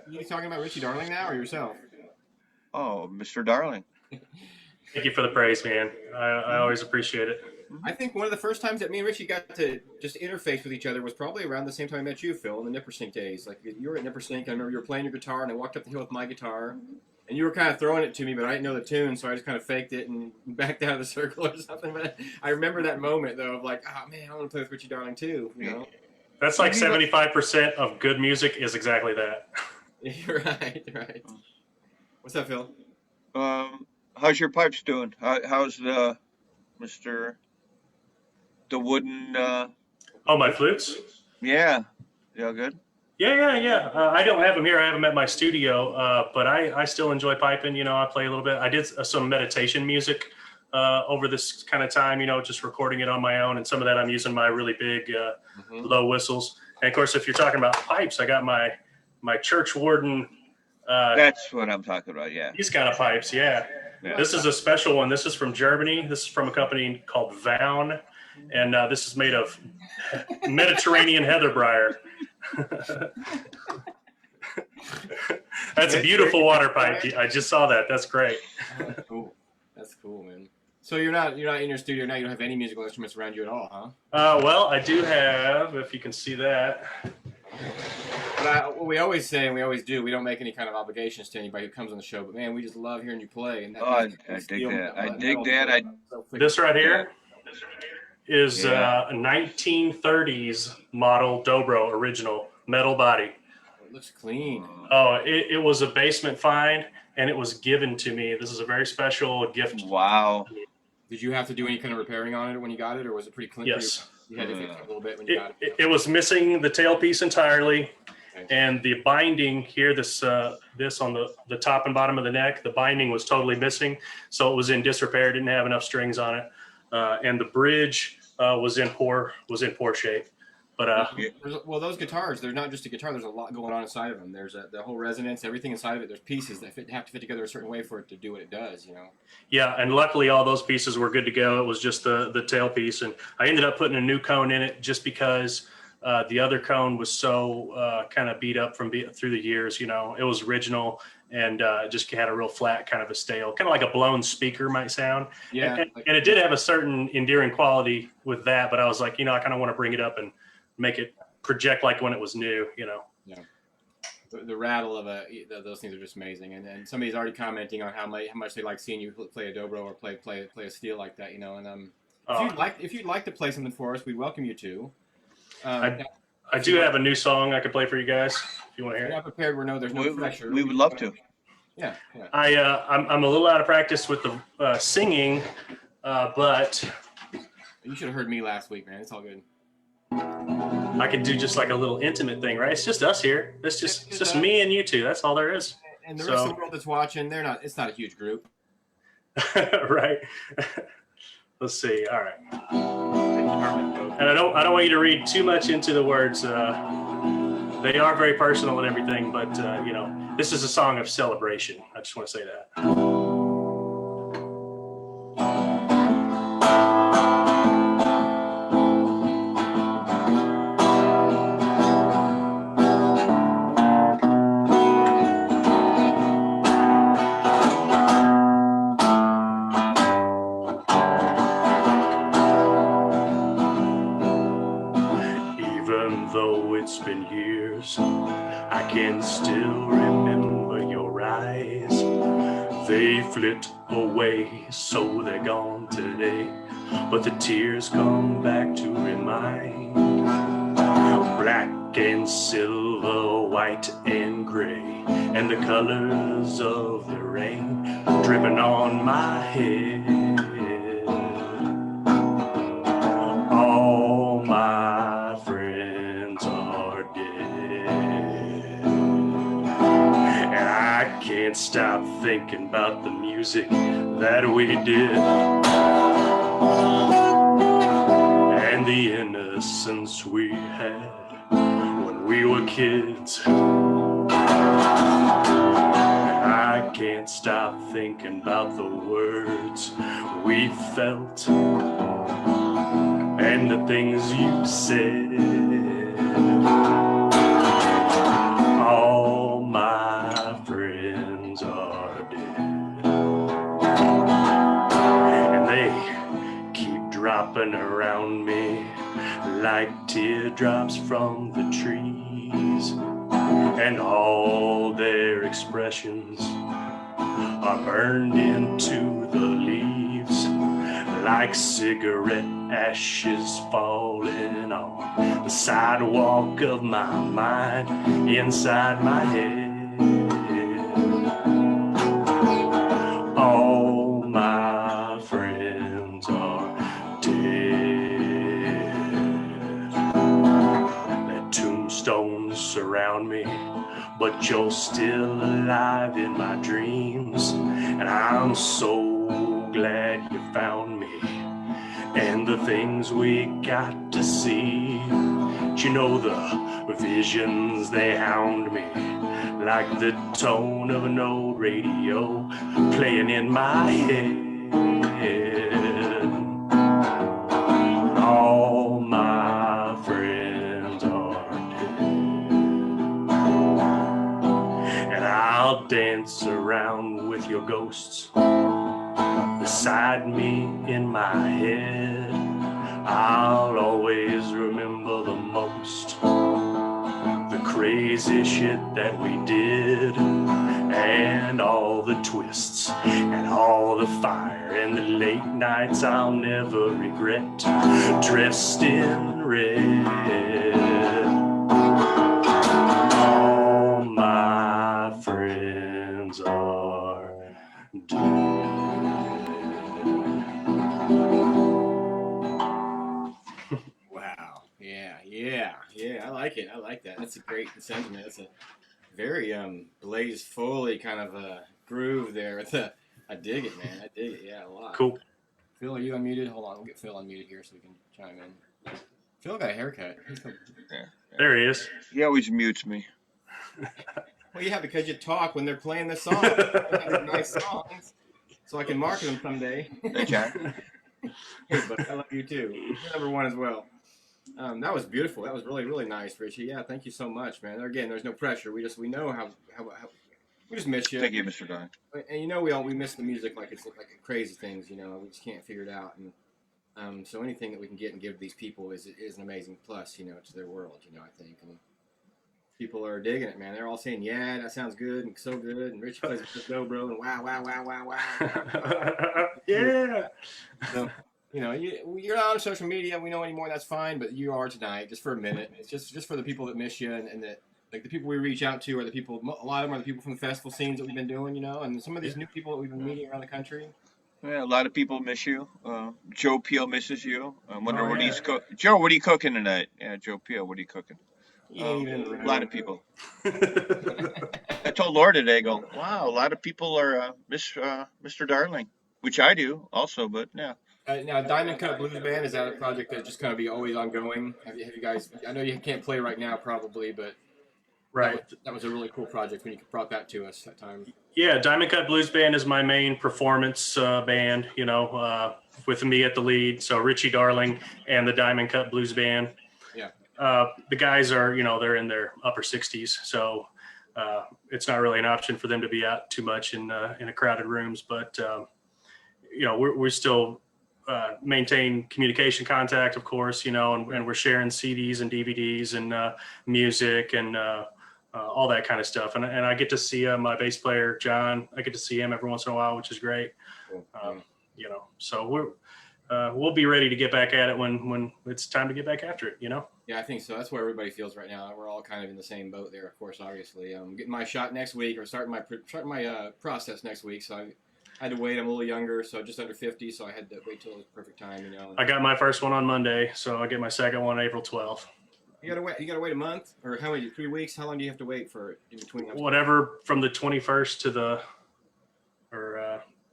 You talking about Richie Darling now, or yourself? Oh, Mr. Darling. Thank you for the praise, man. I always appreciate it. I think one of the first times that me and Richie got to just interface with each other was probably around the same time I met you, Phil, in the Nippersync days. Like, you were at Nippersync. I remember you were playing your guitar, and I walked up the hill with my guitar, and you were kind of throwing it to me, but I didn't know the tune, so I just kind of faked it and backed out of the circle or something. But I remember that moment, though, of like, oh, man, I want to play with Richie Darling, too, you know? That's like 75% of good music is exactly that. Right. What's up, Phil? How's your pipes doing? How's the wooden? Oh, my flutes? Yeah, good. Yeah. I don't have them here. I have them at my studio, but I still enjoy piping. I play a little bit. I did some meditation music over this kind of time, just recording it on my own. And some of that I'm using my really big low whistles. And of course, if you're talking about pipes, I got my church warden. That's what I'm talking about, yeah. These kind of pipes, yeah. This is a special one. This is from Germany. This is from a company called Vaun. And this is made of Mediterranean heatherbriar. That's a beautiful water pipe. I just saw that. That's great. Cool. That's cool, man. So you're not in your studio now. You don't have any musical instruments around you at all, huh? Well, I do have, if you can see that. But what we always say, and we always do, we don't make any kind of obligations to anybody who comes on the show. But man, we just love hearing you play. And I dig that. I dig that. This right here is a 1930s model Dobro original metal body. It looks clean. Oh, it was a basement find, and it was given to me. This is a very special gift. Wow. Did you have to do any kind of repairing on it when you got it, or was it pretty clean? Yes. You had to fix it a little bit when you got it. It was missing the tailpiece entirely, and the binding here, this on the top and bottom of the neck, the binding was totally missing, so it was in disrepair. Didn't have enough strings on it, and the bridge was in poor shape. But well, those guitars, they're not just a guitar. There's a lot going on inside of them. There's the whole resonance, everything inside of it. There's pieces that have to fit together a certain way for it to do what it does, you know. Yeah, and luckily all those pieces were good to go. It was just the tail piece, and I ended up putting a new cone in it just because the other cone was so kind of beat up through the years. You know, it was original and just had a real flat kind of a stale, kind of like a blown speaker might sound. Yeah, and it did have a certain endearing quality with that, but I was like, you know, I kind of want to bring it up and make it project like when it was new, you know. Yeah. The rattle of those things are just amazing, and somebody's already commenting on how much they like seeing you play a dobro or play a steel like that, you know. And if you'd like to play something for us, we'd welcome you to. I do have a new song I could play for you guys if you want to hear it. Not prepared. There's no pressure. We would love to. Yeah. I'm a little out of practice with the singing, but you should have heard me last week, man. It's all good. I could do just like a little intimate thing, right? It's just us here. It's just me and you two. That's all there is. And the rest of the world that's watching, it's not a huge group. Right. Let's see. All right. And I don't want you to read too much into the words. They are very personal and everything, but you know, this is a song of celebration. I just want to say that. It's been years, I can still remember your eyes. They flit away, so they're gone today, but the tears come back to remind. Black and silver, white and gray, and the colors of the rain dripping on my head. All my friends are dead, and I can't stop thinking about the music that we did, and the innocence we had when we were kids. I can't stop thinking about the words we felt and the things you said. All my friends are dead, and they keep dropping around me like teardrops from the trees, and all their expressions are burned into the leaves like cigarette ashes falling on the sidewalk of my mind inside my head. All my friends are dead. Their tombstones surround me, but you're still alive in my dreams, and I'm so glad you found me and the things we got to see. But you know the visions, they hound me like the tone of an old radio playing in my head. All my friends are dead, dance around with your ghosts beside me in my head. I'll always remember the most the crazy shit that we did, and all the twists and all the fire and the late nights I'll never regret, dressed in red. All my friends are dead. Wow. Yeah. I like it. I like that. That's a great sentiment. That's a very Blaze Foley kind of a groove there. I dig it, man. I dig it. Yeah, a lot. Cool. Phil, are you unmuted? Hold on, we'll get Phil unmuted here so we can chime in. Phil got a haircut. There he is. He always mutes me. Well, yeah, because you talk when they're playing the song. These nice songs, so I can market them someday. Hey, John. Hey, but I love you too. You're number one as well. That was beautiful. That was really, really nice, Richie. Yeah, thank you so much, man. Again, there's no pressure. We know how we just miss you. Thank you, Mr. Darling. And we miss the music like it's like crazy things. We just can't figure it out. And so anything that we can get and give these people is an amazing plus. To their world. I think. And people are digging it, man. They're all saying, "Yeah, that sounds good and so good." And Richie plays with the dobro and wow. Yeah. So, you're not on social media. We know anymore. That's fine. But you are tonight, just for a minute. It's just for the people that miss you and that. Like the people we reach out to are the people. A lot of them are the people from the festival scenes that we've been doing, and some of these new people that we've been meeting around the country. Yeah, a lot of people miss you. Joe Peel misses you. I wonder what yeah. he's cooking. Joe, what are you cooking tonight? Yeah, Joe Peel, what are you cooking? A lot of people. I told Laura today, I go, wow, a lot of people are miss Mr. Darling, which I do also, but yeah. Now, Diamond Cut Blues Band, is that a project that just kind of be always ongoing? Have you guys? I know you can't play right now, probably, but. Right. That was a really cool project when you brought that to us that time. Yeah, Diamond Cut Blues Band is my main performance band, with me at the lead. So Richie Darling and the Diamond Cut Blues Band. Yeah. The guys are, they're in their upper 60s. So it's not really an option for them to be out too much in a crowded rooms. But, we're still maintain communication contact, of course, and we're sharing CDs and DVDs and music and all that kind of stuff. And I get to see my bass player, John. I get to see him every once in a while, which is great. Cool. So we'll be ready to get back at it when it's time to get back after it, Yeah, I think so. That's where everybody feels right now. We're all kind of in the same boat there, of course, obviously. Getting my shot next week or starting my process next week. So I had to wait. I'm a little younger, so just under 50. So I had to wait till the perfect time, I got my first one on Monday, so I'll get my second one April 12th. You gotta wait a month, or how many? 3 weeks? How long do you have to wait for in between? Whatever from the 21st to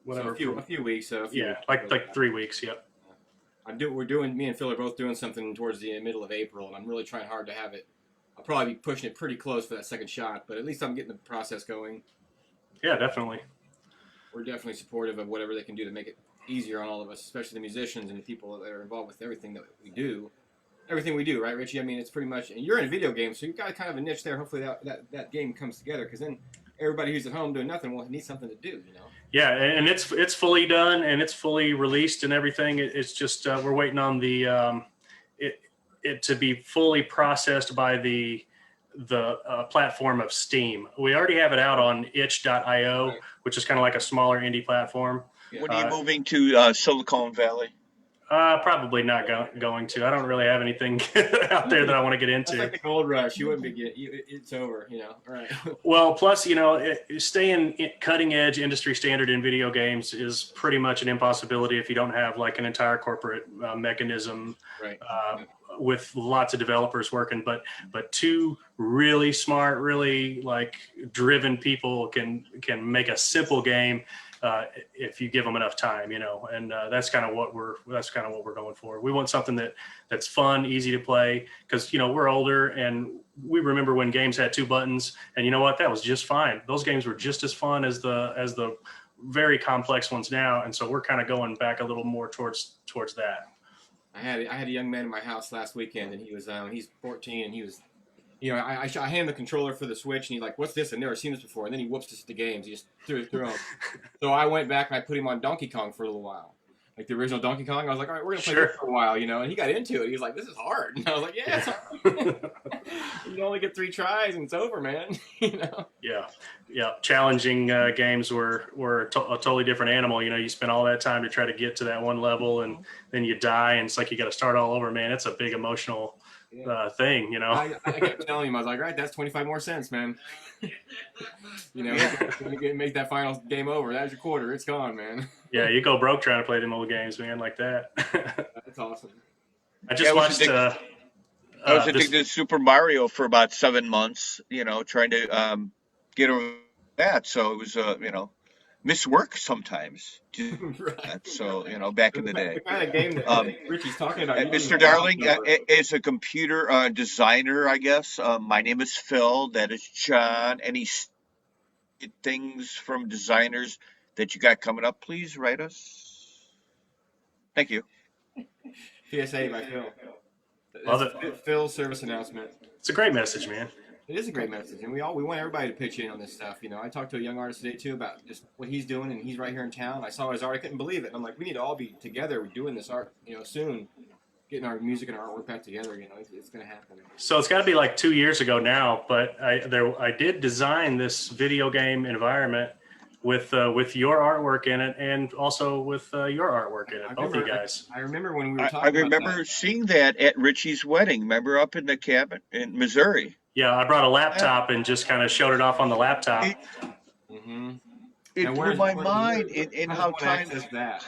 whatever. So a few weeks. So like 3 weeks. Yep. Me and Phil are both doing something towards the middle of April, and I'm really trying hard to have it. I'll probably be pushing it pretty close for that second shot, but at least I'm getting the process going. Yeah, definitely. We're definitely supportive of whatever they can do to make it easier on all of us, especially the musicians and the people that are involved with everything that we do. Everything we do, right, Richie? I mean, it's pretty much, and you're in video games, so you've got kind of a niche there. Hopefully that game comes together, because then everybody who's at home doing nothing will need something to do, Yeah, and it's fully done and it's fully released and everything. It's just we're waiting on the it to be fully processed by the platform of Steam. We already have it out on itch.io, which is kind of like a smaller indie platform. When are you moving to Silicon Valley? Probably not going to. I don't really have anything out there that I want to get into. It's like the gold rush. You wouldn't be it's over, All right. Well, plus, staying cutting edge industry standard in video games is pretty much an impossibility if you don't have like an entire corporate mechanism, right. With lots of developers working. But two really smart, really like driven people can make a simple game. If you give them enough time, and that's kind of what we're going for. We want something that's fun, easy to play, because we're older and we remember when games had 2 buttons, and you know what, that was just fine. Those games were just as fun as the very complex ones now, and so we're kind of going back a little more towards that. I had a young man in my house last weekend, and he was he's 14, and he was you know, I hand him the controller for the Switch, and he's like, "What's this? I've never seen this before." And then he whoops us at the games. He just threw him. So I went back and I put him on Donkey Kong for a little while, like the original Donkey Kong. I was like, "All right, we're gonna play this for a while," you know. And he got into it. He was like, "This is hard." And I was like, "Yeah, it's hard." You only get 3 tries and it's over, man. You know. Yeah. Challenging games were a totally different animal. You know, you spend all that time to try to get to that one level, and then you die, and it's like you got to start all over, man. It's a big emotional thing, you know. I kept telling him, I was like, "Right, that's 25 more cents, man." You know, make that final game over. That's your quarter. It's gone, man. Yeah, you go broke trying to play them old games, man, like that. That's awesome. I just watched. I was addicted to Super Mario for about 7 months. You know, trying to get over that. So it was, you know, miss work sometimes. Right. So, you know, back in the day. The kind of game that Richie's talking about. Mr. Darling is a computer designer, I guess. My name is Phil. That is John. Any things from designers that you got coming up, please write us. Thank you. PSA by Phil. Love it. Phil's service announcement. It's a great message, man. It is a great message, and we want everybody to pitch in on this stuff. You know, I talked to a young artist today too about just what he's doing, and he's right here in town. I saw his art, I couldn't believe it. And I'm like, we need to all be together doing this art, you know, soon, getting our music and our artwork back together. You know, it's going to happen. So it's got to be like 2 years ago now, but I did design this video game environment with your artwork in it, and also with your artwork in it, both you guys. I remember when we were talking. I remember seeing that at Richie's wedding. Remember up in the cabin in Missouri. Yeah, I brought a laptop and just kind of showed it off on the laptop. It blew my mind in how time. That.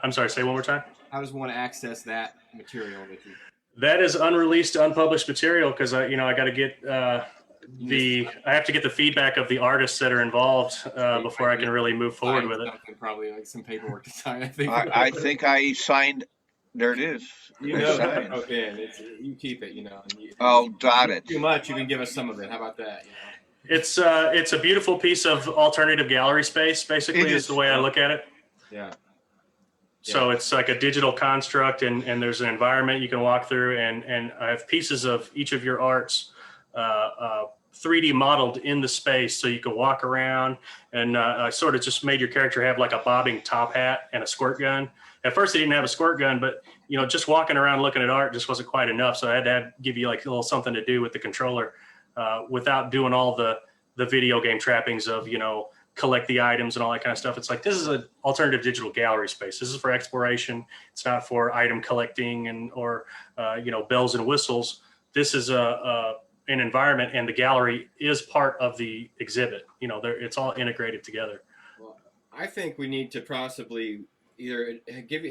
I'm sorry. Say it one more time. How does one access that material, Richie? That is unreleased, unpublished material because I got to get I have to get the feedback of the artists that are involved before I can really move forward with it. Probably like some paperwork to sign. I think. I think I signed. There it is. You know that. Okay, you keep it. You know. I'll dot it. Too much, you can give us some of it. How about that? You know? It's a beautiful piece of alternative gallery space. Basically, is the way I look at it. Yeah. So it's like a digital construct, and there's an environment you can walk through, and I have pieces of each of your arts 3D modeled in the space, so you can walk around. And I sort of just made your character have like a bobbing top hat and a squirt gun. At first, he didn't have a squirt gun, but just walking around looking at art just wasn't quite enough. So I had to give you like a little something to do with the controller without doing all the video game trappings of collect the items and all that kind of stuff. It's like, this is an alternative digital gallery space. This is for exploration. It's not for item collecting or bells and whistles. This is an environment, and the gallery is part of the exhibit. It's all integrated together. Well, I think we need to possibly either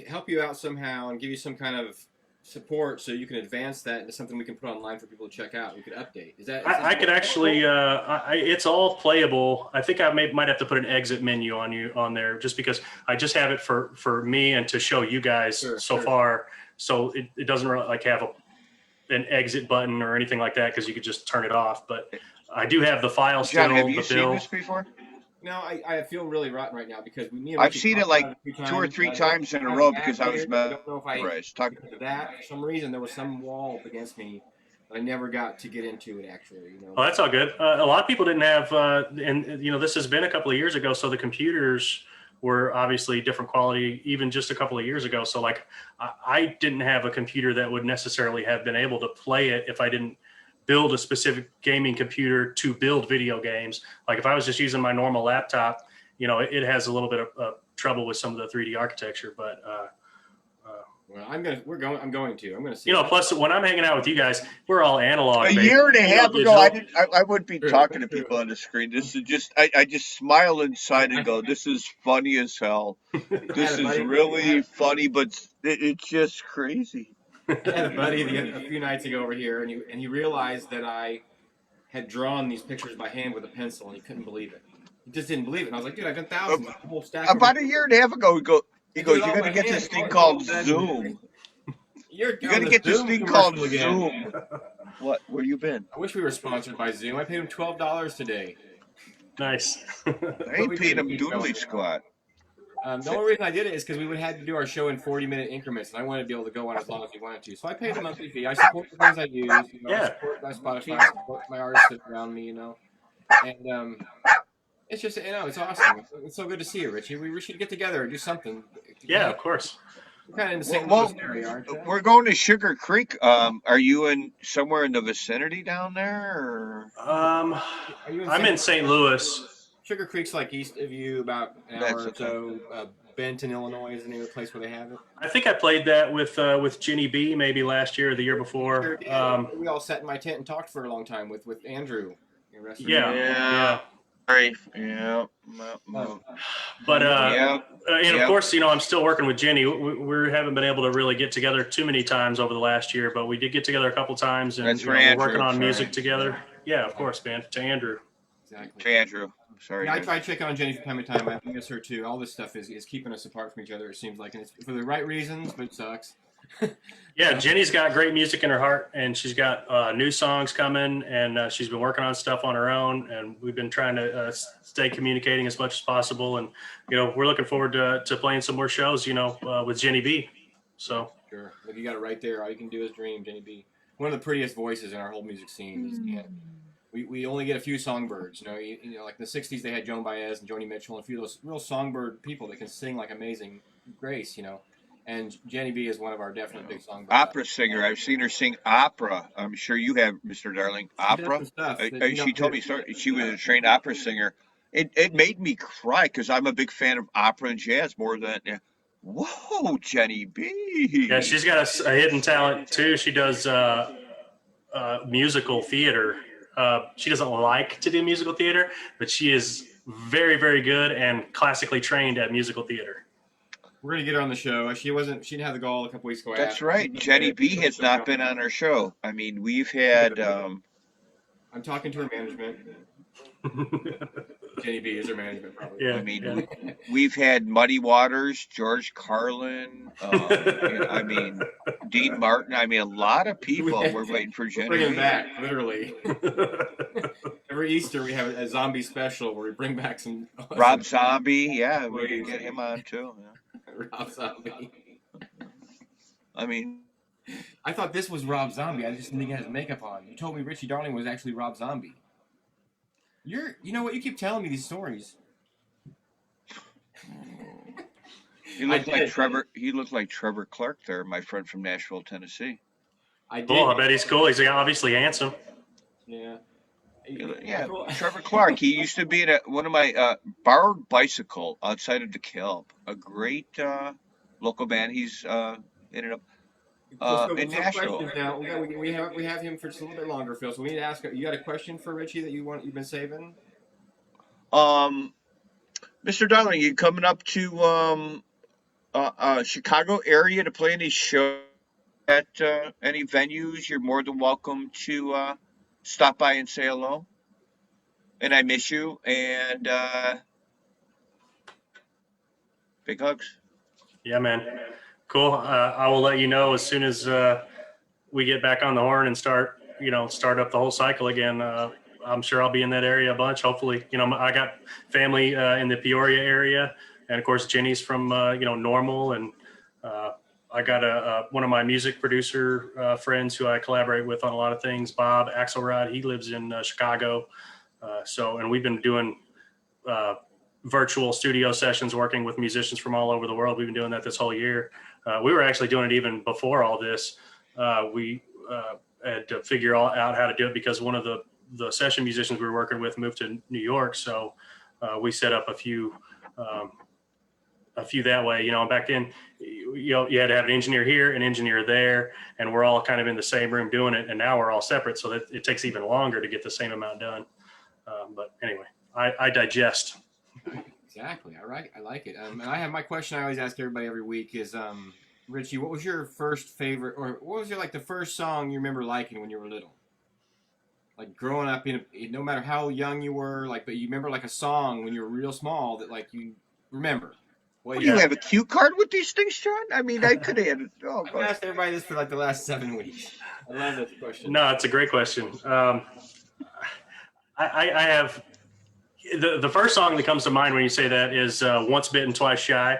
help you out somehow and give you some kind of support so you can advance that into something we can put online for people to check out. We could update. I could actually. It's all playable. I think I might have to put an exit menu on there, just because I just have it for me and to show you guys so far. So it doesn't really like have an exit button or anything like that, because you could just turn it off. But I do have the file still. John, have you seen this before? No, I feel really rotten right now because I've seen it like 2 or 3 times in a row because I was mesmerized. That for some reason there was some wall up against me that I never got to get into it actually. Well, that's all good. A lot of people didn't have, and this has been a couple of years ago, so the computers were obviously different quality even just a couple of years ago. So like I didn't have a computer that would necessarily have been able to play it if I didn't build a specific gaming computer to build video games. Like if I was just using my normal laptop, it has a little bit of trouble with some of the 3D architecture, but well, I'm going to see. Plus when I'm hanging out with you guys, we're all analog. A year and a half ago, I wouldn't be talking to people on the screen. This is just, I just smile inside and go, this is funny as hell. This is really funny, but it's just crazy. I had a buddy a few nights ago over here, and he realized that I had drawn these pictures by hand with a pencil, and he couldn't believe it. He just didn't believe it. And I was like, dude, I've done thousands. A whole stack. About a year and a half ago, he goes, you're going to get this thing called Zoom. You're going to get this thing called Zoom. What? Where you been? I wish we were sponsored by Zoom. I paid him $12 today. Nice. I ain't paid him doodly squat. The only reason I did it is because we would have to do our show in 40-minute increments, and I wanted to be able to go on as long as we wanted to. So I paid a monthly fee. I support the things I use. I Yeah. support my Spotify. I support my artists that are around me. And it's just it's awesome. It's so good to see you, Richie. We should get together and do something. Yeah, of course. We're kind of in the same area, aren't you? We're going to Sugar Creek. Are you somewhere in the vicinity down there? Or? Are you I'm in St. Louis. Sugar Creek's like east of you, about an hour or so. Benton, Illinois is the name of the place where they have it. I think I played that with Jenny B maybe last year or the year before. We all sat in my tent and talked for a long time with Andrew. Yeah. Sorry. Yeah. But and of course, I'm still working with Jenny. We haven't been able to really get together too many times over the last year, but we did get together a couple times, and we're working on music together. Yeah, of course, man. To Andrew. Exactly. To Andrew. Sorry. Yeah, I try to check on Jenny from time to time. I miss her too. All this stuff is keeping us apart from each other. It seems like, and it's for the right reasons, but it sucks. Yeah, Jenny's got great music in her heart, and she's got new songs coming, and she's been working on stuff on her own, and we've been trying to stay communicating as much as possible, and we're looking forward to playing some more shows, with Jenny B. So sure, look, you got it right there. All you can do is dream, Jenny B. One of the prettiest voices in our whole music scene. We only get a few songbirds, like in the '60s they had Joan Baez and Joni Mitchell, and a few of those real songbird people that can sing like Amazing Grace, And Jenny B is one of our definite big songbirds. Opera singer. I've seen her sing opera. I'm sure you have, Mr. Darling. Opera. She told me she was a trained opera singer. It made me cry because I'm a big fan of opera and jazz more than. Whoa, Jenny B. Yeah, she's got a hidden talent too. She does musical theater. She doesn't like to do musical theater, but she is very, very good and classically trained at musical theater. We're gonna get her on the show. She didn't have the gall a couple weeks ago. That's right. Jenny B has not been on our show. I mean, we've had. I'm talking to her management. Jenny B is her management, probably. Yeah. I mean, we've had Muddy Waters, George Carlin. I mean, Dean Martin. I mean, a lot of people. We're waiting for Jenny. Bring him back, literally. Every Easter we have a zombie special where we bring back some. Rob Zombie. Yeah, we can get him on too. Yeah. Rob Zombie. I mean, I thought this was Rob Zombie. I just didn't think he had his makeup on. You told me Richie Darling was actually Rob Zombie. You know what? You keep telling me these stories. He looked like Trevor. He looked like Trevor Clark there, my friend from Nashville, Tennessee. I did. Cool. I bet he's cool. He's obviously handsome. Yeah. Yeah, Trevor Clark. He used to be at one of my borrowed bicycle outside of DeKalb. A great local band. He's ended up in Nashville. Now we have him for just a little bit longer, Phil. So we need to ask. You got a question for Richie that you've been saving? Mr. Darling, you coming up to Chicago area to play any show at any venues? You're more than welcome to stop by and say hello. And I miss you. And big hugs. Yeah, man. Cool. I will let you know as soon as we get back on the horn and start up the whole cycle again. I'm sure I'll be in that area a bunch. Hopefully, I got family in the Peoria area, and of course Jenny's from Normal, and I got one of my music producer friends who I collaborate with on a lot of things, Bob Axelrod. He lives in Chicago, and we've been doing virtual studio sessions, working with musicians from all over the world. We've been doing that this whole year. We were actually doing it even before all this. We had to figure out how to do it because one of the session musicians we were working with moved to New York. So we set up a few that way, and back then, you had to have an engineer here, an engineer there, and we're all kind of in the same room doing it. And now we're all separate. So that it takes even longer to get the same amount done. But anyway, I digest. Exactly. I like it. And I have my question I always ask everybody every week is, Richie, what was your first favorite, or what was the first song you remember liking when you were little? Like growing up no matter how young you were, but you remember a song when you were real small that you remember. Well, you have a cue card with these things, John? I mean, I could have. I've asked everybody this for the last 7 weeks. I love that question. No, it's a great question. I have. The first song that comes to mind when you say that is "Once Bitten, Twice Shy"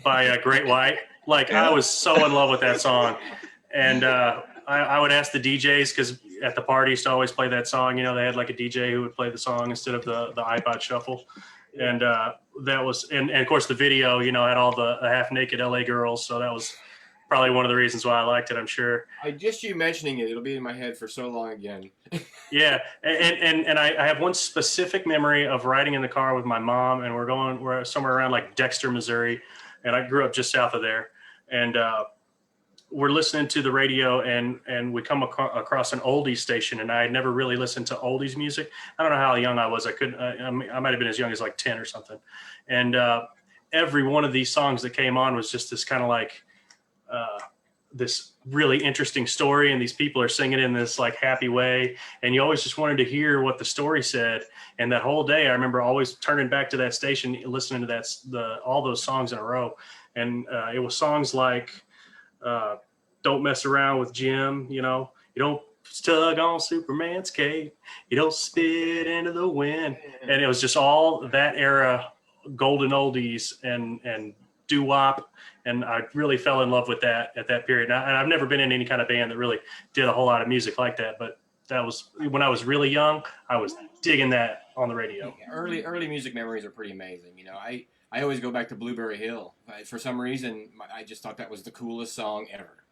by Great White. Like, I was so in love with that song, and I would ask the DJs, because at the party used to always play that song. You know, they had like a DJ who would play the song instead of the iPod Shuffle, and that was and of course the video, you know, had all the half naked LA girls, so that was probably one of the reasons why I liked it, I'm sure. Just you mentioning it, it'll be in my head for so long again. Yeah, and I have one specific memory of riding in the car with my mom, and we're somewhere around like Dexter, Missouri, and I grew up just south of there, and we're listening to the radio, and we come across an oldies station, and I had never really listened to oldies music. I don't know how young I was. I might have been as young as like 10 or something, and every one of these songs that came on was just this kind of like this really interesting story, and these people are singing in this like happy way, and you always just wanted to hear what the story said. And that whole day I remember always turning back to that station, listening to all those songs in a row, and it was songs like "Don't Mess Around with Jim," you know, "You don't tug on Superman's cape, you don't spit into the wind," and it was just all that era golden oldies and doo-wop. And I really fell in love with that at that period. And I've never been in any kind of band that really did a whole lot of music like that. But that was when I was really young. I was digging that on the radio. Early music memories are pretty amazing. You know, I always go back to Blueberry Hill. For some reason, I just thought that was the coolest song ever.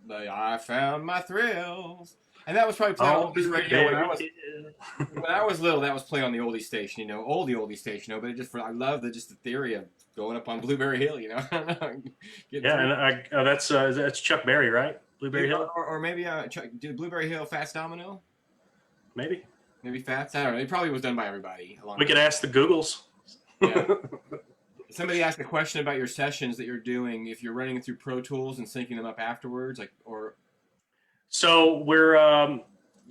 But I found my thrills. And that was probably played on the radio when I was little. That was played on the oldie station, you know, oldie station. You know, but I love the theory of going up on Blueberry Hill, you know. Yeah, and that's Chuck Berry, right? Blueberry Hill, or maybe did Blueberry Hill Fats Domino? Maybe Fats. I don't know. It probably was done by everybody. We could ask the Googles. Yeah. Somebody asked a question about your sessions that you're doing. If you're running through Pro Tools and syncing them up afterwards, So we're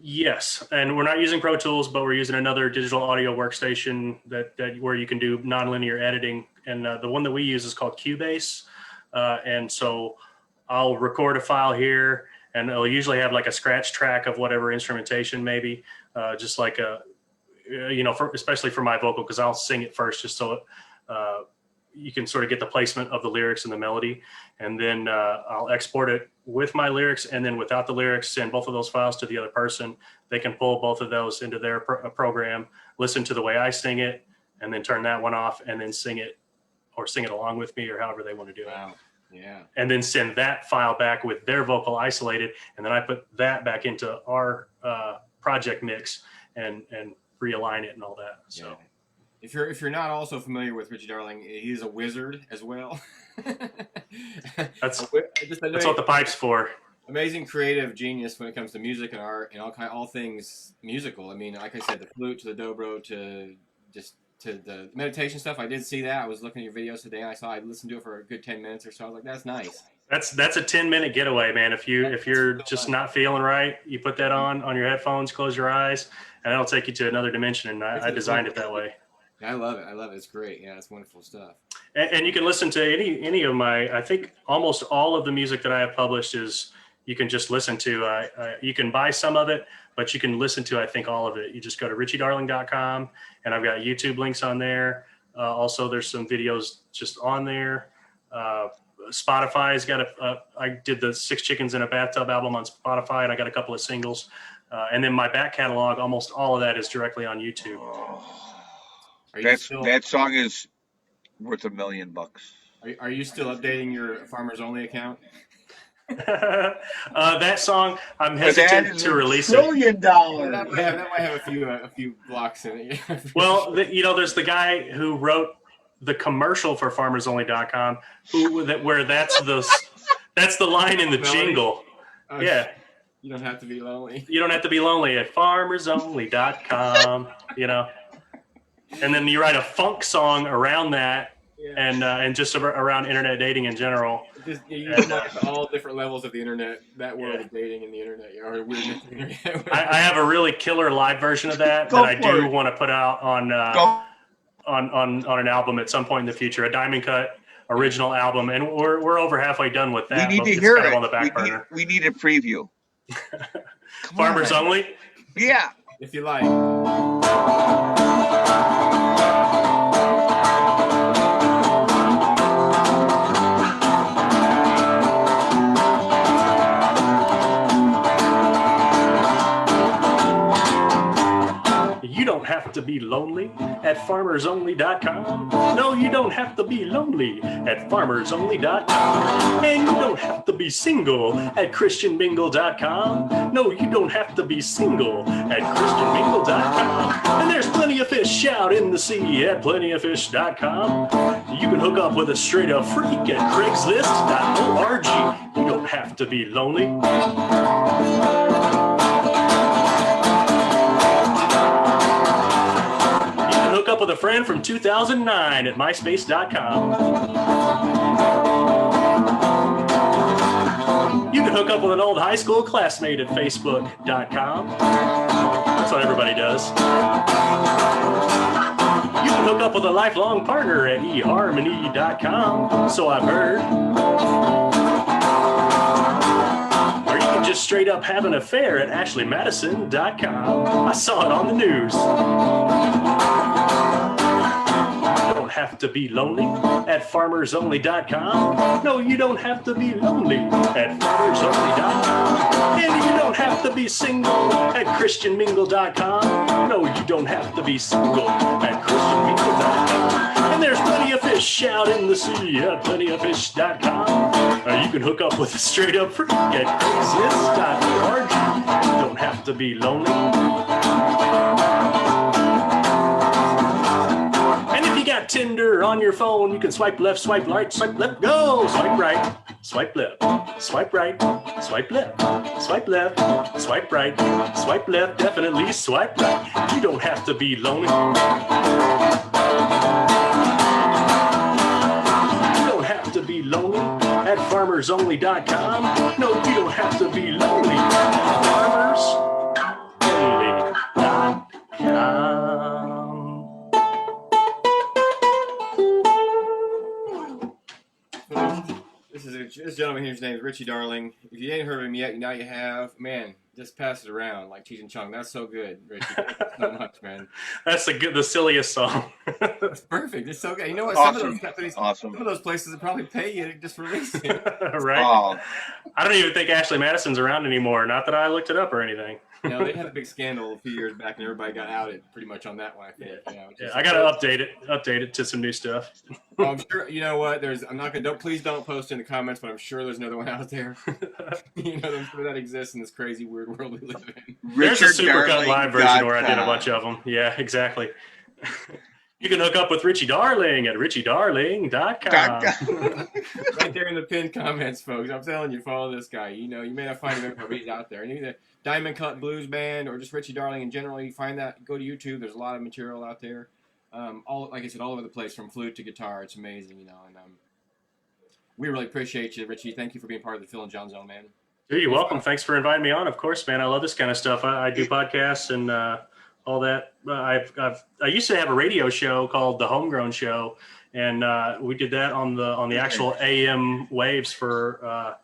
yes, and we're not using Pro Tools, but we're using another digital audio workstation that where you can do nonlinear editing, and the one that we use is called Cubase, and so I'll record a file here, and it'll usually have like a scratch track of whatever instrumentation, maybe just like especially for my vocal, because I'll sing it first just so you can sort of get the placement of the lyrics and the melody, and then I'll export it with my lyrics, and then without the lyrics, send both of those files to the other person. They can pull both of those into their program, listen to the way I sing it, and then turn that one off, and then sing it along with me, or however they want to do it. Yeah. And then send that file back with their vocal isolated, and then I put that back into our project mix and realign it and all that. So. Yeah. If you're not also familiar with Richie Darling, he's a wizard as well. That's what the pipe's for. Amazing creative genius when it comes to music and art and all things musical. I mean, like I said, the flute to the dobro to the meditation stuff. I did see that. I was looking at your videos today, and I listened to it for a good 10 minutes or so. I was like, that's nice. That's a 10-minute getaway, man. If you're just not feeling right, you put that on your headphones, close your eyes, and that'll take you to another dimension. And I designed it that way. I love it. It's great. Yeah, it's wonderful stuff. And you can listen to any of my, I think almost all of the music that I have published you can just listen to. You can buy some of it, but you can listen to, I think, all of it. You just go to richiedarling.com, and I've got YouTube links on there. Also, there's some videos just on there. Spotify's got I did the 6 Chickens in a Bathtub album on Spotify, and I got a couple of singles. And then my back catalog, almost all of that is directly on YouTube. That song is worth $1 million. Are you still updating your Farmers Only account? That song, I'm hesitant to release $1 trillion. That might have a few blocks in it. Well, there's the guy who wrote the commercial for FarmersOnly.com, where that's the line in the jingle. Yeah. You don't have to be lonely. You don't have to be lonely at FarmersOnly.com. You know. And then you write a funk song around that, and just around internet dating in general. You like all different levels of the internet, that world of dating and the internet, or weirdness of the internet. I have a really killer live version of that I do want to put out on an album at some point in the future, a diamond cut original album, and we're over halfway done with that. We need to hear it. On the back burner. We need a preview. Farmers Only? Yeah. If you like. be lonely at farmersonly.com. No, you don't have to be lonely at farmersonly.com. And you don't have to be single at christianmingle.com. No, you don't have to be single at christianmingle.com. And there's plenty of fish out in the sea at plentyoffish.com. You can hook up with a straight up freak at craigslist.org. You don't have to be lonely. You can hook up with a friend from 2009 at myspace.com. You can hook up with an old high school classmate at facebook.com. That's what everybody does. You can hook up with a lifelong partner at eharmony.com, so I've heard. Or you can just straight up have an affair at ashleymadison.com. I saw it on the news. You don't have to be lonely at farmersonly.com. No, you don't have to be lonely at farmersonly.com. And you don't have to be single at christianmingle.com. No, you don't have to be single at christianmingle.com. And there's plenty of fish out in the sea at plentyoffish.com. You can hook up with a straight up freak at craigslist.org. You don't have to be lonely. And if you got Tinder on your phone, you can swipe left, swipe right, swipe left, go! Swipe right, swipe left, swipe right, swipe left, swipe left, swipe right, swipe left, definitely swipe right. You don't have to be lonely. You don't have to be lonely at farmersonly.com. No, you don't have to be lonely at farmersonly.com. This gentleman here's name is Richie Darling. If you ain't heard of him yet, now you have. Man, just pass it around like Cheech and Chong. That's so good, Richie. Thank you so much, man. That's the silliest song. It's perfect. It's so good. You know what? Awesome. Some of those places would probably pay you to just release it. Right? Oh, I don't even think Ashley Madison's around anymore. Not that I looked it up or anything. You know, they had a big scandal a few years back, and everybody got outed pretty much on that one. I think. You know, Yeah, I gotta update it to some new stuff. Well, I'm sure. You know what? I'm not gonna. Please don't post in the comments, but I'm sure there's another one out there. You know, I'm sure that exists in this crazy weird world we live in. There's a Supercut live version where I did a RichardDarling.com. bunch of them. Yeah, exactly. You can hook up with Richie Darling at richiedarling.com. Right there in the pinned comments, folks. I'm telling you, follow this guy. You know, you may not find him everywhere, but he's out there. And either Diamond Cut Blues Band or just Richie Darling in general, you find that. Go to YouTube. There's a lot of material out there. All like I said, all over the place from flute to guitar. It's amazing, you know. And we really appreciate you, Richie. Thank you for being part of the Phil and Jon Zone, man. Dude, you're welcome. Thanks for inviting me on. Of course, man. I love this kind of stuff. I do podcasts and all that. I used to have a radio show called The Homegrown Show, and we did that on the actual AM waves for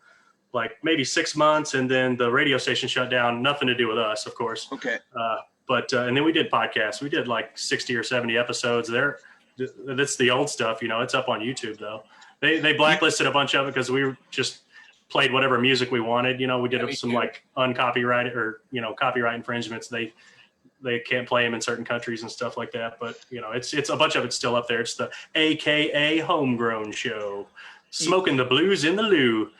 like maybe 6 months, and then the radio station shut down. Nothing to do with us, of course. Okay. But and then we did podcasts. We did like 60 or 70 episodes there. That's the old stuff, you know. It's up on YouTube though. They blacklisted a bunch of it because we just played whatever music we wanted. You know, we did some like uncopyrighted or, you know, copyright infringements. They can't play them in certain countries and stuff like that. But, you know, it's a bunch of it's still up there. It's the AKA Homegrown Show. Smoking the blues in the loo.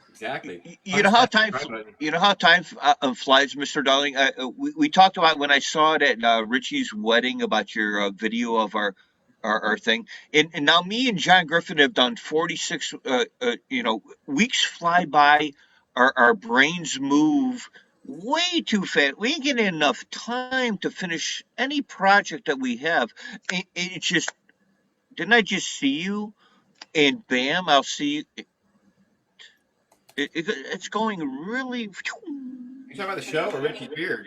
Exactly. You know how time flies, Mr. Darling. We talked about when I saw it at Richie's wedding about your video of our thing, and now me and John Griffin have done 46. Weeks fly by, our brains move way too fast. We ain't getting enough time to finish any project that we have. It's just, didn't I just see you? And bam, I'll see you. It's going really. You talking about the show or Richie's beard?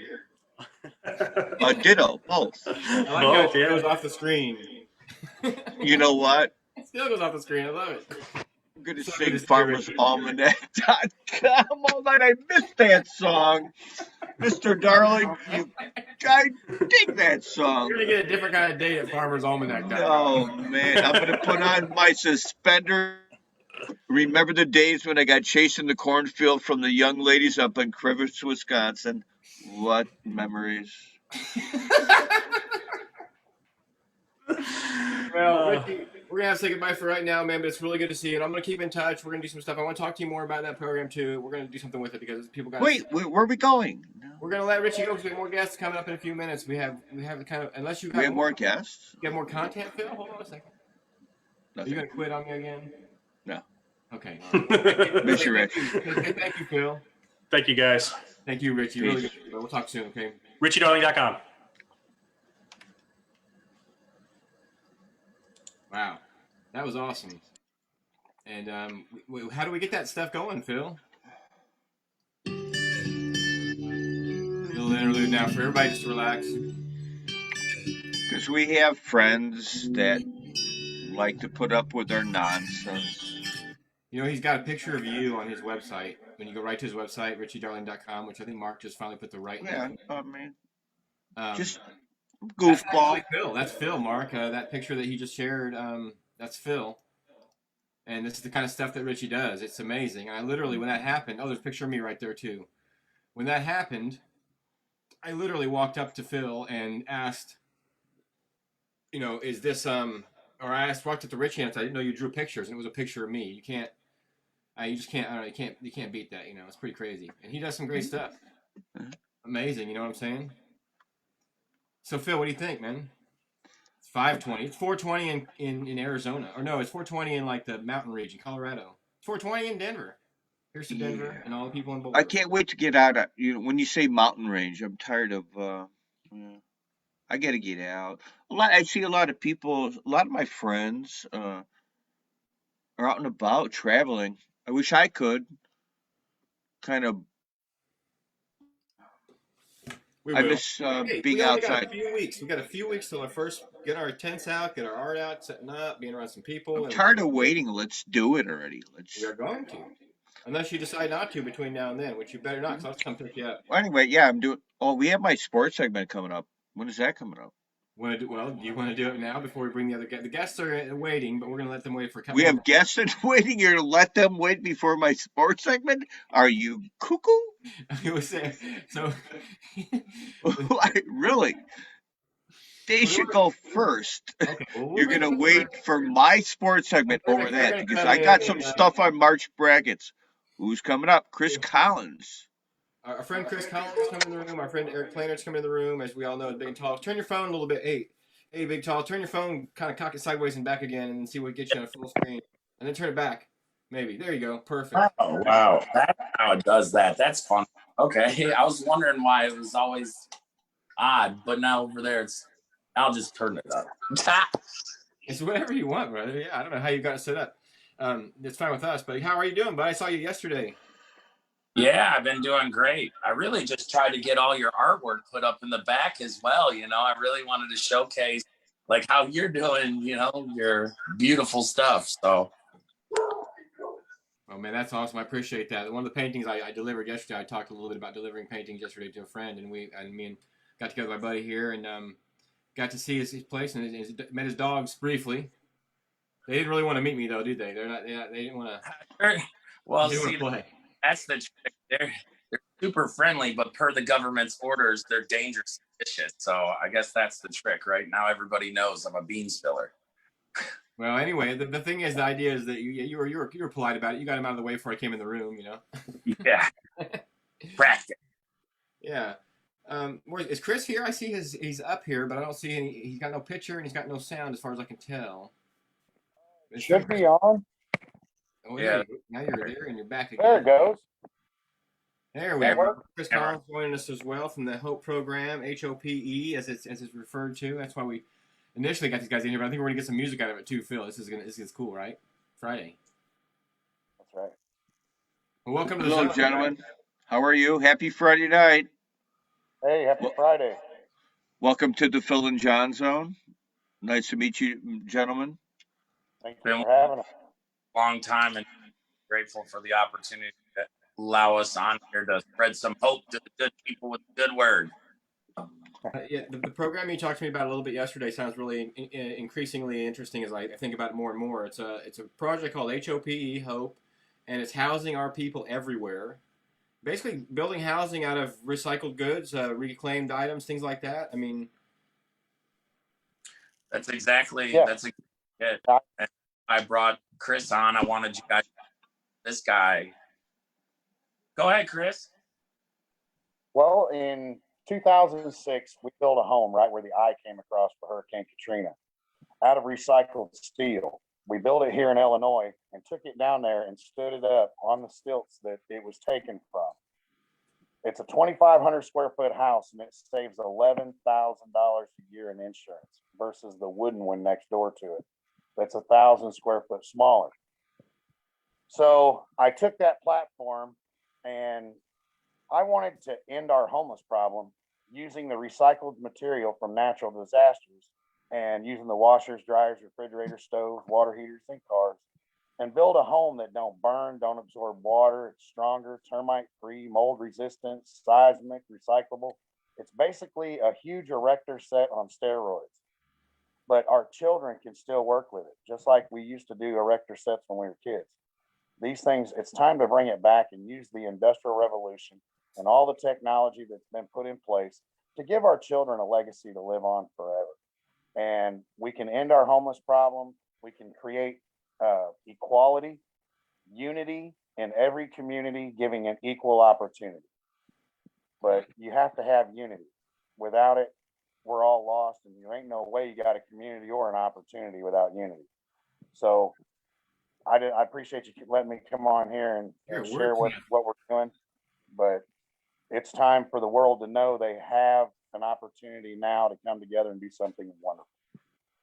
Ditto, both. I like how it goes off the screen. You know what? It still goes off the screen. I love it. I'm going to sing farmersalmanac.com all night. I missed that song. Mr. Darling, I dig that song. You're going to get a different kind of date at farmersalmanac.com. Oh, man. I'm going to put on my suspender. Remember the days when I got chased in the cornfield from the young ladies up in Crivers, Wisconsin? What memories. Well, Richie, we're gonna have to say goodbye for right now, man. But it's really good to see you. And I'm gonna keep in touch. We're gonna do some stuff. I want to talk to you more about that program too. We're gonna do something with it because people got. Wait, where are we going? We're gonna let Richie go because we have more guests coming up in a few minutes. We have the kind of unless you We have more guests. You have more content, Phil. Hold on a second. Nothing. Are you gonna quit on me again? No. Okay. Miss you, Rich. Thank you, Phil. Thank you, guys. Thank you, Richie. Peace. Really good. We'll talk soon. Okay. RichieDarling.com. Wow, that was awesome. And how do we get that stuff going, Phil? Little interlude now for everybody just to relax. Because we have friends that like to put up with our nonsense. You know, he's got a picture of you on his website. When you go right to his website, richiedarling.com, which I think Mark just finally put the right Yeah, I mean, just That's goofball. Phil. That's Phil, Mark. That picture that he just shared, that's Phil. And this is the kind of stuff that Richie does. It's amazing. And I literally, when that happened, there's a picture of me right there too. When that happened, I literally walked up to Phil and asked, you know, is this or I walked up to Richie and I said, I didn't know you drew pictures, and it was a picture of me. You can't, you just can't. I don't know. You can't beat that. You know, it's pretty crazy. And he does some great stuff. Amazing. You know what I'm saying? So Phil, what do you think, man? It's 5:20. It's 4:20 in Arizona, or no, it's 4:20 in like the mountain region, Colorado. It's 4:20 in Denver. Here's to Denver and all the people in Boulder. I can't wait to get out of when you say mountain range. I'm tired of. I got to get out. I see a lot of people. A lot of my friends are out and about traveling. I wish I could. Kind of. I miss being we only outside. got a few weeks. We got a few weeks till our first get our tents out, get our art out, setting up, being around some people. I'm tired of waiting. Let's do it already. We are going to, unless you decide not to between now and then, which you better not, because I'll come pick you up. Well, anyway, yeah, I'm doing. Oh, we have my sports segment coming up. When is that coming up? Do you want to do it now before we bring the other guests? The guests are waiting, but we're going to let them wait for a couple. We have guests waiting. You're going to let them wait before my sports segment? Are you cuckoo? I was saying, so. Really? They should go first. Okay, well, You're going to wait for my sports segment over that because I got some stuff on March brackets. Who's coming up? Chris Collins. Our friend Chris Collins is coming in the room. Our friend Eric Planer's coming in the room. As we all know, Big and Tall. Turn your phone a little bit. Hey, Big Tall. Turn your phone, kind of cock it sideways and back again, and see what gets you on a full screen. And then turn it back. Maybe. There you go. Perfect. Oh, wow. That's how it does that. That's fun. Okay. I was wondering why it was always odd, but now over there, I'll just turn it up. It's whatever you want, brother. Yeah, I don't know how you got it set up. It's fine with us, but how are you doing, bud? I saw you yesterday. Yeah, I've been doing great. I really just tried to get all your artwork put up in the back as well. You know, I really wanted to showcase like how you're doing, you know, your beautiful stuff. So. Oh man, that's awesome. I appreciate that. One of the paintings I delivered yesterday, I talked a little bit about delivering paintings yesterday to a friend, and me and got together with my buddy here and got to see his place and met his dogs briefly. They didn't really want to meet me though, did they? They didn't want to. Well, see, that's the trick. They're super friendly, but per the government's orders, they're dangerous and vicious. So I guess that's the trick, right? Now everybody knows I'm a bean spiller. Well, anyway, the thing is, the idea is that you were polite about it. You got him out of the way before I came in the room, you know. Yeah. Practice. Yeah. Is Chris here? I see he's up here, but I don't see any. He's got no picture and he's got no sound, as far as I can tell. Should be on. Oh yeah. Now you're there and you're back again. There it goes. There we go. Chris Collins joining us as well from the HOPE program, HOPE, as it's referred to. That's why we initially got these guys in here, but I think we're gonna get some music out of it too, Phil. This is cool, right? Friday. That's right. Well, welcome to the show, gentlemen. How are you? Happy Friday night. Hey, happy Friday. Welcome to the Phil and Jon Zone. Nice to meet you, gentlemen. Thank you for having us. Long time, and grateful for the opportunity to allow us on here to spread some hope to the good people with a good word. Yeah, the program you talked to me about a little bit yesterday sounds really increasingly interesting as I think about it more and more. It's a project called HOPE, HOPE, and it's housing our people everywhere. Basically, building housing out of recycled goods, reclaimed items, things like that. I mean, That's exactly Yeah. that's it. And I brought Chris on. I wanted you guys. This guy. Go ahead, Chris. Well, in 2006, we built a home right where the eye came across for Hurricane Katrina out of recycled steel. We built it here in Illinois and took it down there and stood it up on the stilts that it was taken from. It's a 2,500 square foot house, and it saves $11,000 a year in insurance versus the wooden one next door to it. That's 1,000 square foot smaller. So I took that platform and I wanted to end our homeless problem using the recycled material from natural disasters and using the washers, dryers, refrigerators, stoves, water heaters, and cars, and build a home that don't burn, don't absorb water. It's stronger, termite free, mold resistant, seismic, recyclable. It's basically a huge erector set on steroids. But our children can still work with it, just like we used to do erector sets when we were kids. These things, it's time to bring it back and use the Industrial Revolution and all the technology that's been put in place to give our children a legacy to live on forever. And we can end our homeless problem. We can create equality, unity in every community, giving an equal opportunity. But you have to have unity. Without it, we're all lost, and there ain't no way you got a community or an opportunity without unity. So I appreciate you letting me come on here and share what we're doing. But it's time for the world to know they have an opportunity now to come together and do something wonderful.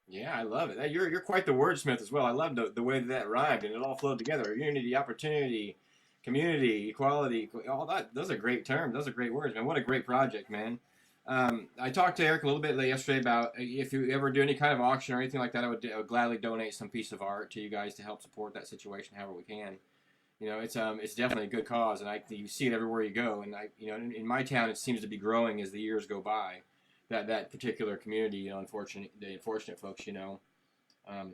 Yeah, I love it. You're quite the wordsmith as well. I love the way that rhymed and it all flowed together. Unity, opportunity, community, equality, all that. Those are great terms. Those are great words, man. What a great project, man. I talked to Eric a little bit yesterday about if you ever do any kind of auction or anything like that, I would gladly donate some piece of art to you guys to help support that situation however we can. You know, it's definitely a good cause, and you see it everywhere you go. And in my town, it seems to be growing as the years go by. That particular community, the unfortunate folks,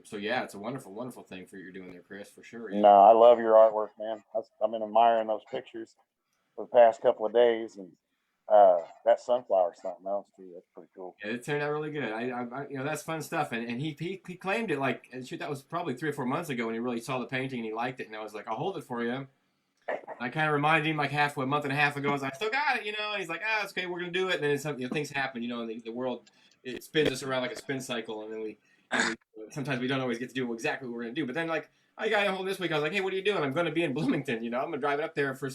So yeah, it's a wonderful, wonderful thing for what you're doing there, Chris, for sure. Yeah. No, I love your artwork, man. I've been admiring those pictures for the past couple of days, and that sunflower's something else too. That's pretty cool. Yeah, it turned out really good. That's fun stuff. And he claimed it like, shoot, that was probably 3 or 4 months ago when he really saw the painting and he liked it. And I was like, I'll hold it for you. I kind of reminded him like a month and a half ago. I was like, I still got it, And he's like, it's okay, we're gonna do it. And then things happen, and the world it spins us around like a spin cycle, and then we sometimes we don't always get to do exactly what we're gonna do. But then like I got home this week, I was like, hey, what are you doing? I'm gonna be in Bloomington, I'm gonna drive it up there for I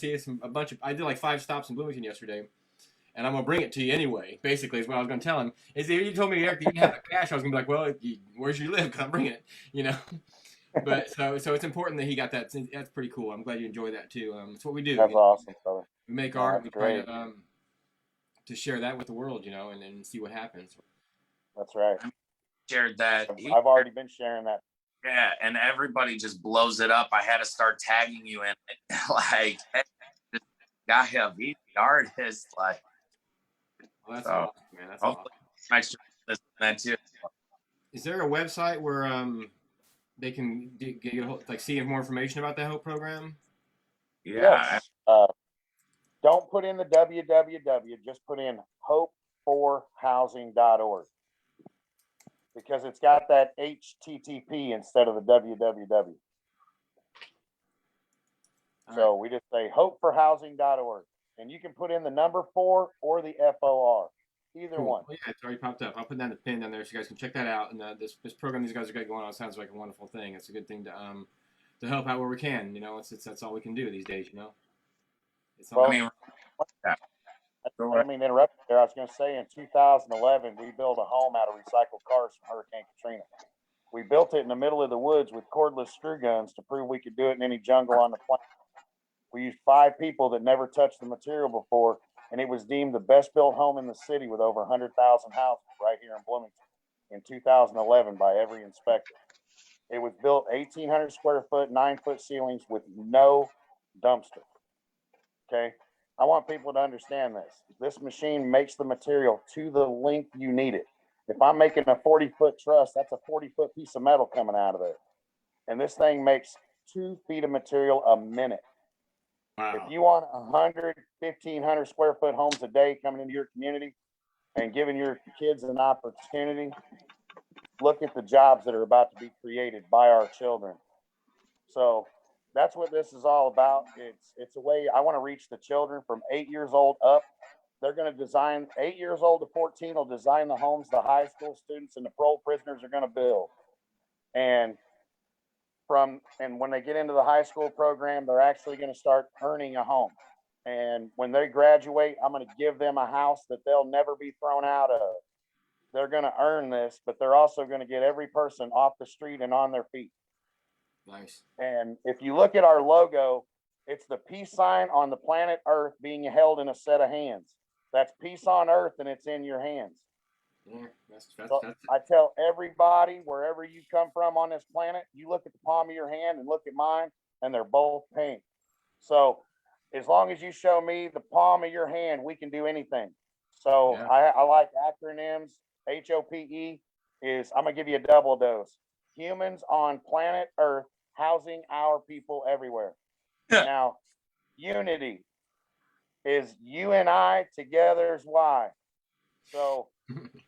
did like 5 stops in Bloomington yesterday. And I'm gonna bring it to you anyway. Basically, is what I was gonna tell him. Is if you told me, Eric, that you didn't have the cash, I was gonna be like, well, where's you live? Because I'm bringing it, But so it's important that he got that. That's pretty cool. I'm glad you enjoy that too. It's what we do. That's awesome, brother. We make art. We try to share that with the world, and see what happens. That's right. Shared that. I've already been sharing that. Yeah, and everybody just blows it up. I had to start tagging you in it. Like, hey, this guy, he's the artist. Like, well, that's awesome, man. That's awesome. That too. Is there a website where they can see more information about the Hope program? Yeah. Yes. Don't put in the www. Just put in hopeforhousing.org because it's got that HTTP instead of the www. So we just say hopeforhousing.org, and you can put in the number 4 or the FOR. Either one. Well, yeah, it's already popped up. I'll put down the pin down there so you guys can check that out. And this program these guys are going on sounds like a wonderful thing. It's a good thing to help out where we can. That's all we can do these days. It's all, I mean, interrupt there. I was going to say in 2011 we built a home out of recycled cars from Hurricane Katrina. We built it in the middle of the woods with cordless screw guns to prove we could do it in any jungle on the planet. We used 5 people that never touched the material before, and it was deemed the best built home in the city with over 100,000 houses right here in Bloomington in 2011 by every inspector. It was built 1,800 square foot, 9-foot ceilings with no dumpster. Okay. I want people to understand this. This machine makes the material to the length you need it. If I'm making a 40-foot truss, that's a 40-foot piece of metal coming out of there. And this thing makes 2 feet of material a minute. Wow. If you want 100, 1,500 square foot homes a day coming into your community and giving your kids an opportunity, look at the jobs that are about to be created by our children. So that's what this is all about. It's a way I want to reach the children from 8 years old up. They're going to design 8 years old to 14 will design the homes the high school students and the parole prisoners are going to build. And when they get into the high school program, they're actually going to start earning a home. And when they graduate, I'm going to give them a house that they'll never be thrown out of. They're going to earn this, but they're also going to get every person off the street and on their feet. Nice. And if you look at our logo, it's the peace sign on the planet Earth being held in a set of hands. That's peace on earth, and it's in your hands. Yeah, So I tell everybody, wherever you come from on this planet, you look at the palm of your hand and look at mine, and they're both pink. So as long as you show me the palm of your hand, we can do anything. So yeah. I like acronyms. HOPE is, I'm going to give you a double dose. Humans on planet Earth housing our people everywhere. Yeah. Now, unity is you and I together is why. So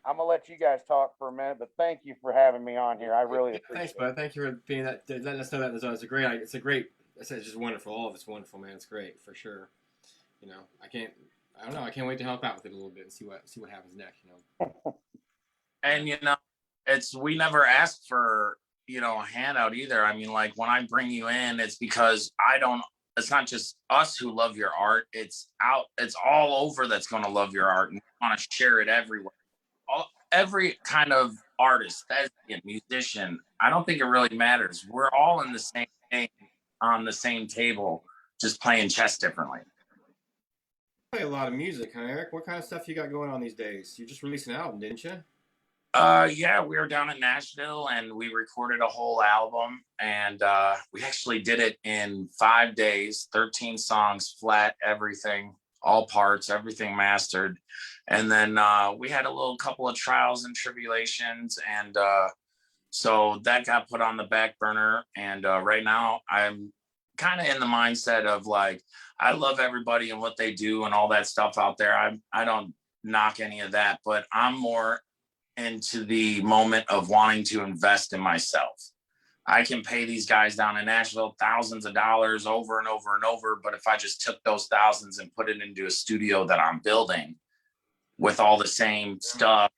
I'm gonna let you guys talk for a minute, but thank you for having me on here. I really appreciate Thanks, bud. Thank you for being that. Letting us know that it's a great. It's just wonderful. All of it's wonderful, man. It's great for sure. You know, I don't know. I can't wait to help out with it a little bit and see what happens next. You know. And we never asked for a handout either. I mean, like when I bring you in, it's because it's not just us who love your art. It's all over that's going to love your art and want to share it everywhere. Every kind of artist, thespian, musician, I don't think it really matters. We're all in the same game on the same table, just playing chess differently. You play a lot of music, huh, Eric? What kind of stuff you got going on these days? You just released an album, didn't you? Yeah, we were down in Nashville and we recorded a whole album, and we actually did it in 5 days, 13 songs, flat, everything, all parts, everything mastered. And then we had a couple of trials and tribulations, and so that got put on the back burner. And right now I'm kind of in the mindset of like, I love everybody and what they do and all that stuff out there. I don't knock any of that, but I'm more into the moment of wanting to invest in myself. I can pay these guys down in Nashville thousands of dollars over and over and over, but if I just took those thousands and put it into a studio that I'm building with all the same stuff,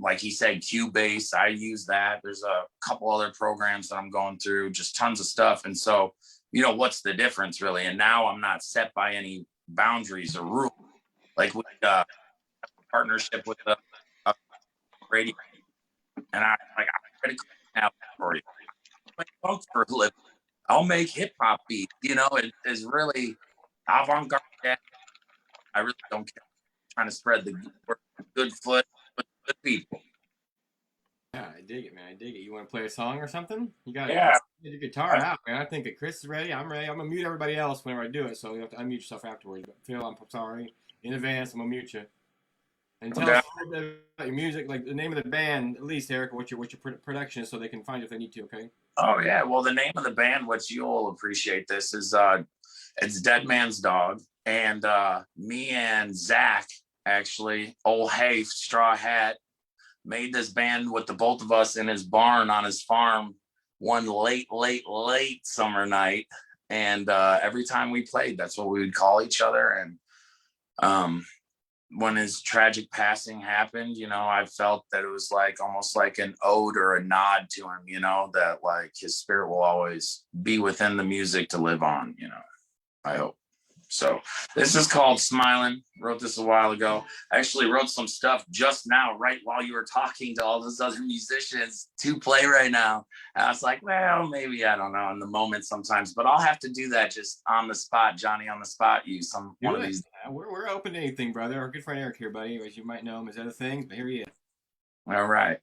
like he said, Cubase, I use that. There's a couple other programs that I'm going through, just tons of stuff. And so, what's the difference really? And now I'm not set by any boundaries or rules. Like we partnership with a radio, and I'm critical now for you. I make funk for a living. I'll make hip hop beats. It is really avant-garde. I really don't care. I'm trying to spread the good foot with good people. Yeah, I dig it, man. I dig it. You want to play a song or something? You got your guitar out, man. I think that Chris is ready. I'm ready. I'm gonna mute everybody else whenever I do it, so you have to unmute yourself afterwards. But Phil, I'm sorry in advance. I'm gonna mute you. And tell us a little bit about your music, like the name of the band, at least, Eric, what your production is, so they can find you if they need to, okay? Oh, yeah. Well, the name of the band, which you'll appreciate this, is it's Dead Man's Dog. And me and Zach, actually, old Hafe, Straw Hat, made this band with the both of us in his barn on his farm one late summer night. And every time we played, that's what we would call each other. And when his tragic passing happened, I felt that it was like almost like an ode or a nod to him, that like his spirit will always be within the music to live on, I hope. So this is called Smiling. Wrote this a while ago. I actually wrote some stuff just now, right while you were talking to all those other musicians to play right now. And I was like, well, maybe, I don't know, in the moment sometimes, but I'll have to do that just on the spot, Johnny on the spot, one of these. We're open to anything, brother. Our good friend Eric here, buddy. As you might know him as other things, but here he is. All right.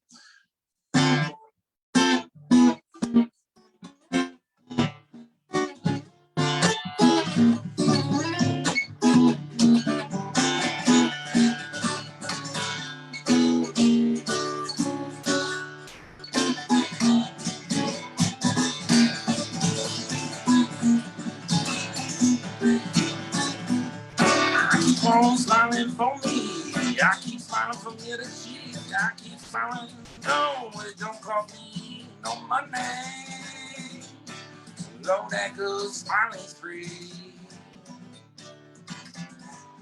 Smiling for me. I keep smiling from ear to cheek. I keep smiling. smiling. No, it don't cost me no money. Lord, that good smiling's free.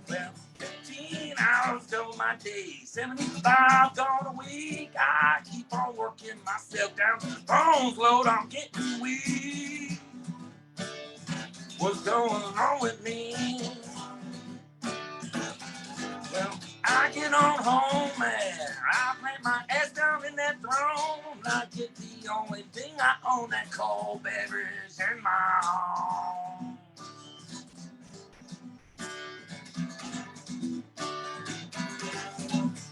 Well, 15 hours go my day, 75 gone a week. I keep on working myself down to the bones, Lord, I'm getting weak. What's going on with me? Well, I get on home, man. I plant my ass down in that throne. I get the only thing I own, that cold beverage in my home.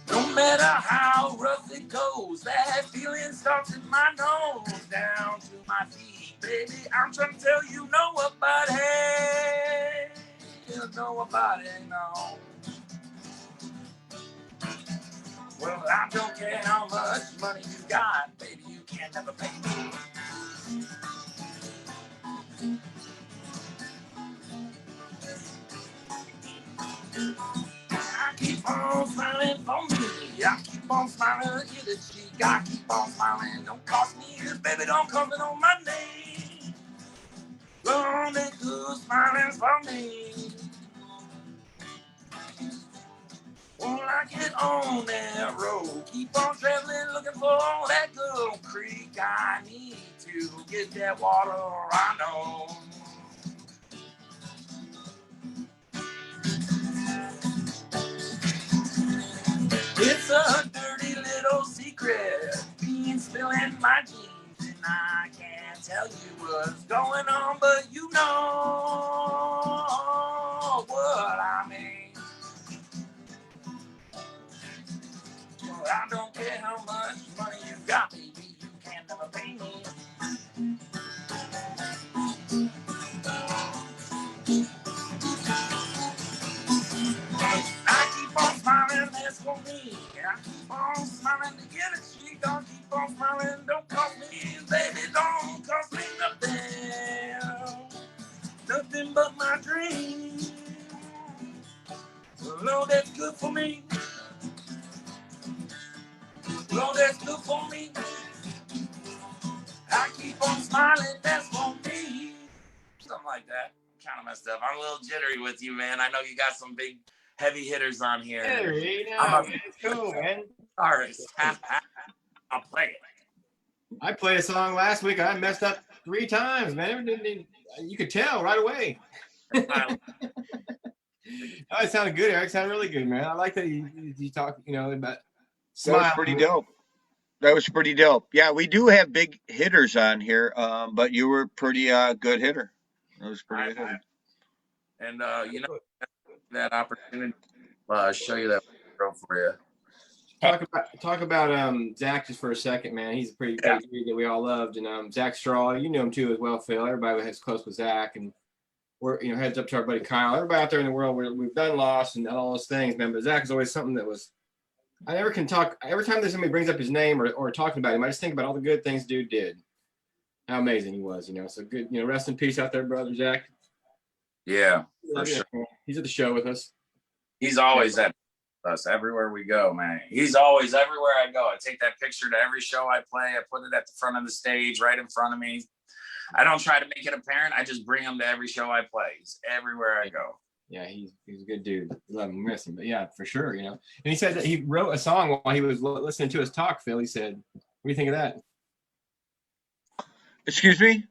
No matter how rough it goes, that feeling starts in my nose down to my feet. Baby, I'm trying to tell you, know about it. You know about it, no. Well, I don't care how much money you got, baby, you can't never pay me. I keep on smiling for me. I keep on smiling, get a cheek. I keep on smiling, don't cost me this, baby, don't cost me no money. Long and good smiling's for me. Well, I get on that road, keep on traveling, looking for that good old creek. I need to get that water, I know. It's a dirty little secret, being spilling my jeans, and I can't tell you what's going on, but you know what I mean. Well, I don't care how much money you got, baby, you can't never pay me. I keep on smiling, that's for me. I keep on smiling to get a cheek. Don't keep on smiling, don't cost me, baby, don't cost me nothing. Nothing but my dream. Lord, that's good for me. Lord, that's good for me. I keep on smiling, that's for me. Something like that. Kind of messed up. I'm a little jittery with you, man. I know you got some big heavy hitters on here. Hey, no, it's cool, man. Sorry. I'll play it. I played a song last week. I messed up 3 times, man. You could tell right away. Oh, it sounded good, Eric. It sounded really good, man. I like that you talk, about That was pretty dope. That was pretty dope. Yeah, we do have big hitters on here, but you were pretty good hitter. That was pretty good hitter. And that opportunity show you that girl for you. Talk about Zach just for a second, man. He's a pretty great dude that we all loved, and Zach Straw, you knew him too as well, Phil. Everybody was close with Zach, and we're heads up to our buddy Kyle. Everybody out there in the world, we've done lost and all those things, man. But Zach is always something that was. I never can talk. Every time that somebody brings up his name or talking about him, I just think about all the good things dude did. How amazing he was, So good, rest in peace out there, brother Zach. Yeah, for sure. He's at the show with us. He's always at us everywhere we go, man. He's always everywhere I go. I take that picture to every show I play. I put it at the front of the stage, right in front of me. I don't try to make it apparent. I just bring him to every show I play. He's everywhere I go. Yeah, he's a good dude. Love him, miss him, but yeah, for sure, And he said that he wrote a song while he was listening to us talk. Phil, he said, "What do you think of that?" Excuse me.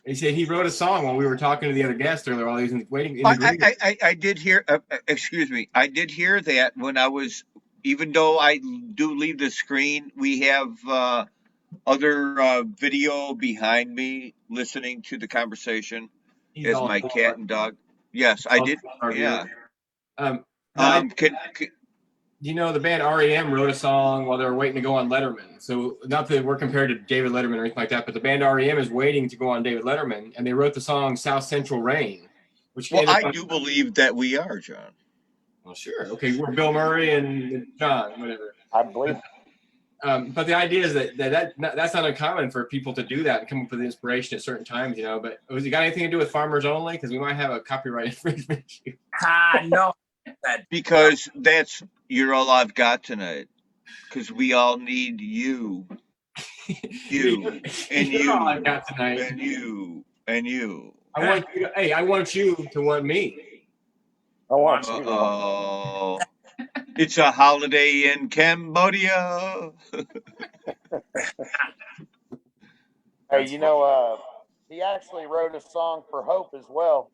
He said he wrote a song while we were talking to the other guest earlier while he was waiting. I did hear. Excuse me. I did hear that when I was. Even though I do leave the screen, we have other video behind me listening to the conversation. As my cat and dog. Yes, I did. Yeah. The band REM wrote a song while they were waiting to go on Letterman. So not that we're compared to David Letterman or anything like that, but the band REM is waiting to go on David Letterman, and they wrote the song South Central Rain. I do believe that we are, John. Well, sure. Okay, we're Bill Murray and John, whatever. I believe. But the idea is that's not uncommon for people to do that and come up with inspiration at certain times, But has it got anything to do with Farmers Only? Because we might have a copyright infringement issue. No. Because you're all I've got tonight. Because we all need you. You. And You're all I you. got tonight. And you. And you. I want you. Hey, I want you to want me. I want you to. Uh-oh. It's a holiday in Cambodia. Hey, you know, he actually wrote a song for Hope as well.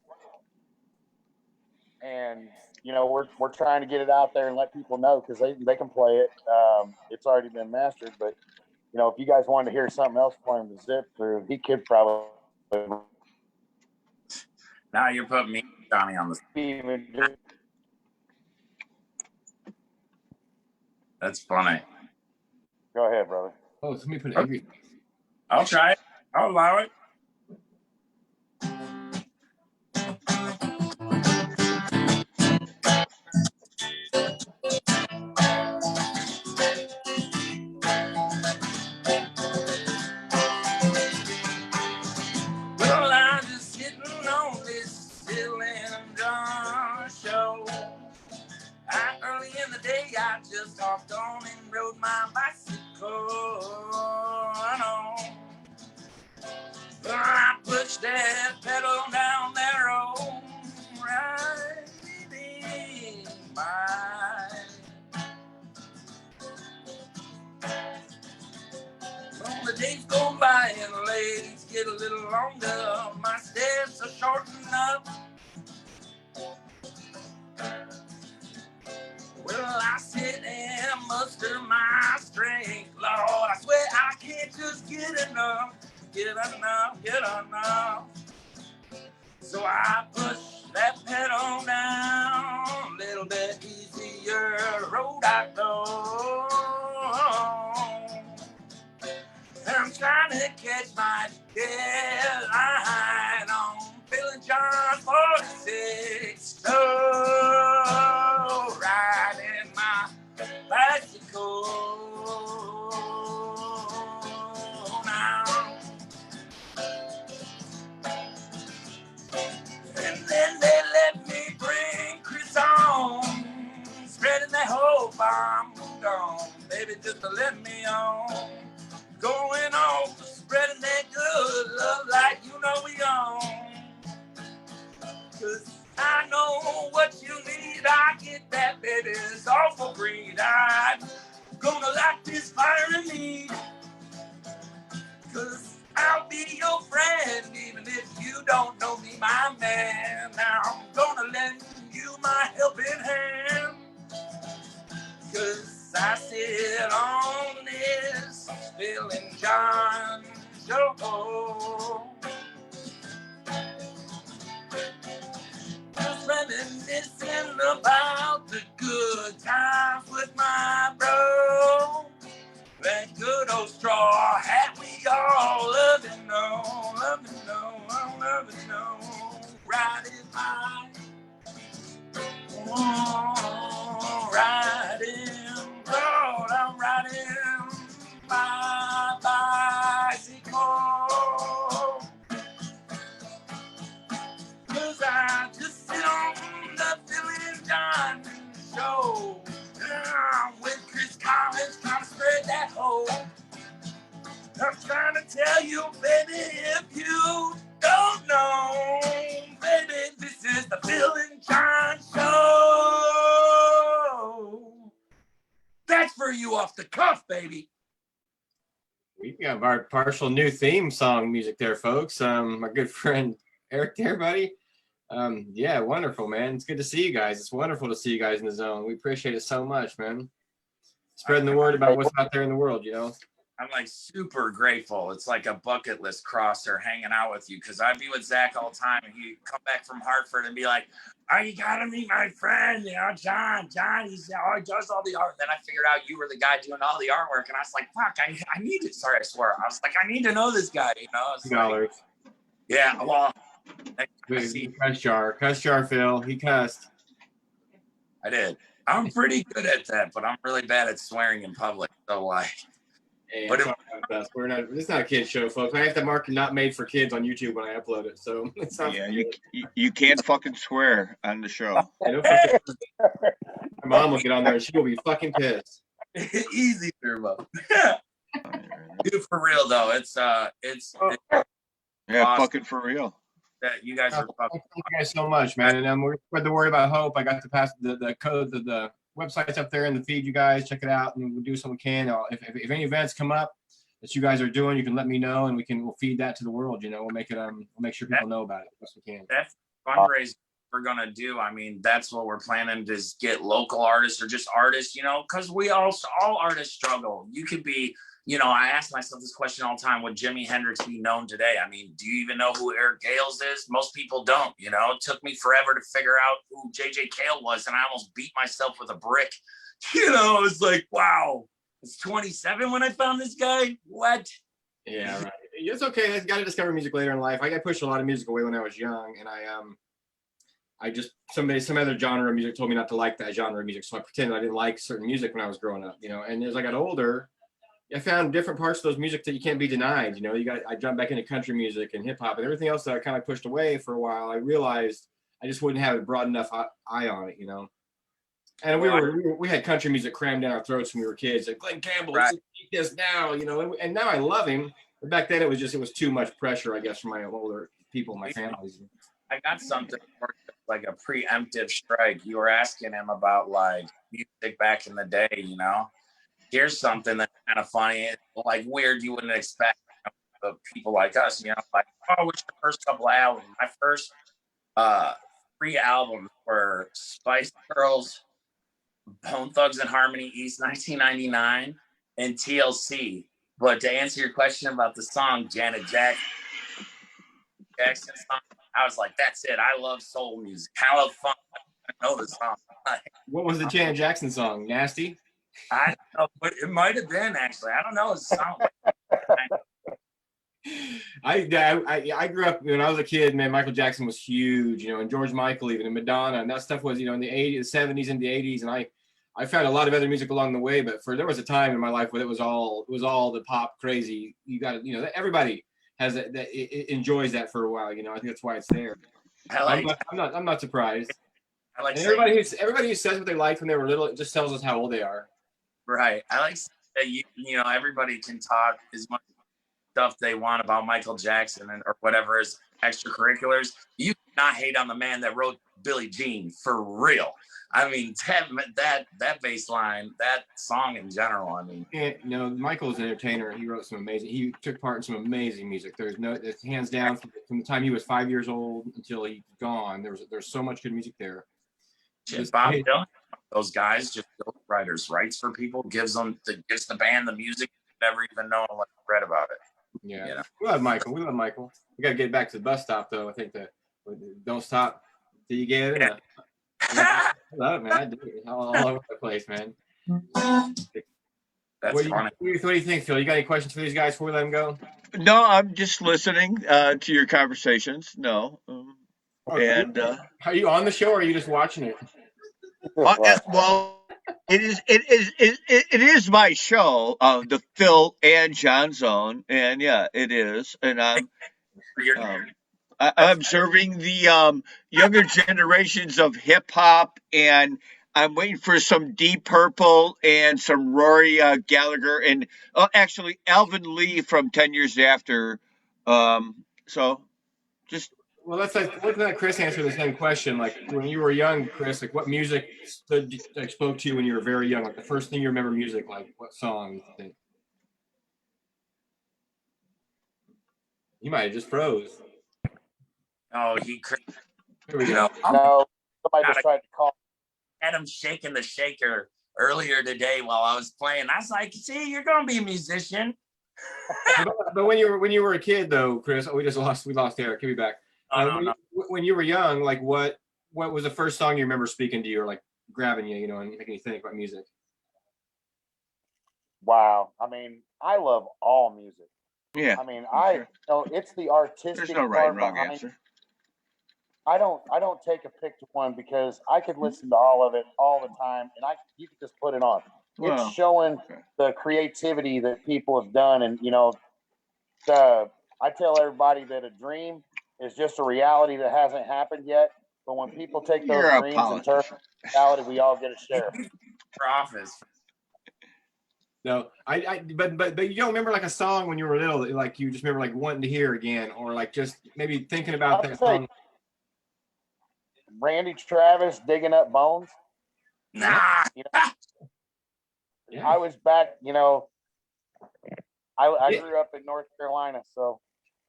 And, you know, we're trying to get it out there and let people know because they can play it. It's already been mastered. But, you know, if you guys wanted to hear something else for him to zip through, he could probably. Now you're putting me, Johnny, on the spot. That's funny. Go ahead, brother. Oh, let me put everything. I'll try it. I'll allow it. Well, I'm just sitting on this Bill and John show. Early in the day, I just hopped on and rode my bicycle. Well, I pushed that pedal down that road right in my. Well, the days go by and the ladies get a little longer. My steps are shortening up. Well, I sit and muster my strength, Lord. I swear I can't just get enough. So I push that pedal down, a little bit easier road I go. I'm trying to catch my deadline on Bill and John 46. Oh, riding my bicycle now. And then they let me bring Chris on, spreading that hope I'm gone. Baby, just to let me on. Going on, spreading that good love like you know we own. 'Cause I know what you need, I get that, baby, it's all for greed. I'm gonna light this fire in me. 'Cause I'll be your friend, even if you don't know me, my man. Now I'm gonna lend you my helping hand. 'Cause I sit on this Bill and John show. Just reminiscing about the good times with my bro. That good old straw hat we all love and know. Riding high. Oh, riding broad, I'm riding my bicycle. 'Cause I just sit on the Bill and John show. With Chris Collins trying to spread that hope. I'm trying to tell you, baby, if you don't know, baby, this is the Bill and John show. That's for you off the cuff, baby. We got our partial new theme song music there, folks. My good friend Eric there, buddy. Yeah, wonderful, man. It's good to see you guys. It's wonderful to see you guys in the zone. We appreciate it so much, man. Spreading the word about what's out there in the world, you know. I'm like super grateful. It's like a bucket list crosser hanging out with you, because I'd be with Zach all the time and he'd come back from Hartford and be like, oh, you gotta meet my friend, you know, John, he does all the art. And then I figured out you were the guy doing all the artwork, and I was like, fuck, I need to, sorry, I swear. I was like, I need to know this guy, you know. Like, yeah, well, cuss jar, Phil. He cussed. I did. I'm pretty good at that, but I'm really bad at swearing in public. So like, hey, but we're not. It's not a kid show, folks. I have to mark not made for kids on YouTube when I upload it. So it's not. Yeah, you can't fucking swear on the show. My mom will get on there and she will be fucking pissed. Easy turbo. Dude, for real though, it's yeah, awesome. fucking for real. That you guys are Thank you guys so much, man. And we're spread the word about hope. I got to pass the code, the website's up there in the feed. You guys check it out, and we'll do what we can. If any events come up that you guys are doing, you can let me know, and we'll feed that to the world. You know, we'll make it we'll make sure people know about it as best we can. That's fundraising we're gonna do. I mean, that's what we're planning to get local artists or just artists, you know, because we all artists struggle. You could be, you know, I ask myself this question all the time: would Jimi Hendrix be known today? I mean, do you even know who Eric Gales is? Most people don't. You know, it took me forever to figure out who JJ Cale was, and I almost beat myself with a brick. You know, it's like, wow, it's 27 when I found this guy. What? Yeah, right. It's okay. I got to discover music later in life. I got pushed a lot of music away when I was young, and I just some other genre of music told me not to like that genre of music, so I pretended I didn't like certain music when I was growing up, you know. And as I got older, I found different parts of those music that you can't be denied. You know, I jumped back into country music and hip hop and everything else that I kind of pushed away for a while. I realized I just wouldn't have a broad enough eye on it, you know. And we had country music crammed down our throats when we were kids. Like Glenn Campbell, right. Eat this now, you know. And now I love him, but back then it was too much pressure, I guess, for my older people, my families. I got something for like a preemptive strike. You were asking him about like music back in the day, you know. Here's something that's kind of funny, like weird. You wouldn't expect people like us, you know, like, oh, what's your first couple of albums? My first 3 albums were Spice Girls, Bone Thugs and Harmony East 1999, and TLC. But to answer your question about the song Janet Jackson song, I was like, that's it. I love soul music. I love funk. I know the song. What was the Janet Jackson song? Nasty? I don't know, but it might have been actually. I don't know. It sounds I grew up when I was a kid, man. Michael Jackson was huge, you know, and George Michael even, and Madonna, and that stuff was, you know, in the 80s, the 70s, and the 80s. And I found a lot of other music along the way, but there was a time in my life where it was all the pop crazy. You got to, you know, everybody has that it enjoys that for a while, you know. I think that's why it's there. I'm not surprised. I like everybody who says what they liked when they were little, it just tells us how old they are. Right. I like that you know, everybody can talk as much stuff they want about Michael Jackson or whatever his extracurriculars. You cannot hate on the man that wrote Billie Jean, for real. I mean, that bass line, that song in general. I mean, you know, Michael's an entertainer. He took part in some amazing music. There's hands down from the time he was 5 years old until he's gone. There's so much good music there. Bob Dylan, those guys, just ghostwriters, writes for people, gives the band the music, never even known unless you read about it. Yeah, you know? We love Michael. We got to get back to the bus stop, though. I think that don't stop till you get it. Yeah. I love it, man. I do it all over the place, man. What do you think, Phil? You got any questions for these guys before we let them go? No, I'm just listening to your conversations. No. Are you on the show or are you just watching it? Well, it is my show, the Phil and Jon Zone, and yeah, it is, and I'm observing the younger generations of hip hop, and I'm waiting for some Deep Purple and some Rory Gallagher, and actually Alvin Lee from 10 Years After. So just. Well, let's let Chris answer the same question. Like when you were young, Chris, like what music spoke to you when you were very young? Like the first thing you remember music, like what song you think? You might have just froze. Oh, Here we go. No, somebody just tried to call. Had him shaking the shaker earlier today while I was playing. I was like, see, you're gonna be a musician. But when you were a kid though, Chris, we lost Eric. He'll be back. When you were young, like what was the first song you remember speaking to you or like grabbing you, you know, and making you think about music? Wow. I mean, I love all music. Yeah. I mean, it's the artistic. There's no right and wrong answer. I don't take a pick to one because I could listen to all of it all the time, and you could just put it on. It's showing the creativity that people have done, and you know, I tell everybody that a dream is just a reality that hasn't happened yet. But when people take those dreams and turn reality, we all get a share. For office. No, but you don't remember like a song when you were little, that, like you just remember like wanting to hear again, or like just maybe thinking about that song. Randy Travis, Digging Up Bones. Nah. You know, yeah. I was back, you know, I grew up in North Carolina, so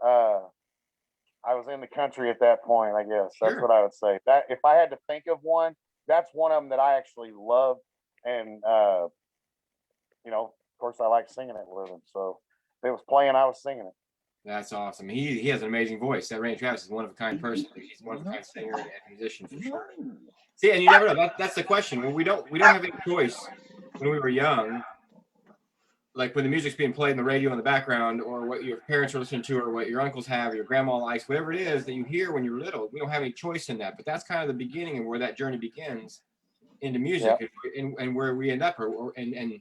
I was in the country at that point, I guess. That's what I would say. That if I had to think of one, that's one of them that I actually love. And you know, of course I like singing it with him. So if it was playing, I was singing it. That's awesome. He has an amazing voice. That Randy Travis is one of a kind person. He's one of a kind singer and musician for sure. See, and you never know. That's the question. When we don't have any choice when we were young, like when the music's being played in the radio in the background, or what your parents are listening to, or what your uncles have, or your grandma likes, whatever it is that you hear when you're little, we don't have any choice in that. But that's kind of the beginning of where that journey begins into music, and where we end up, and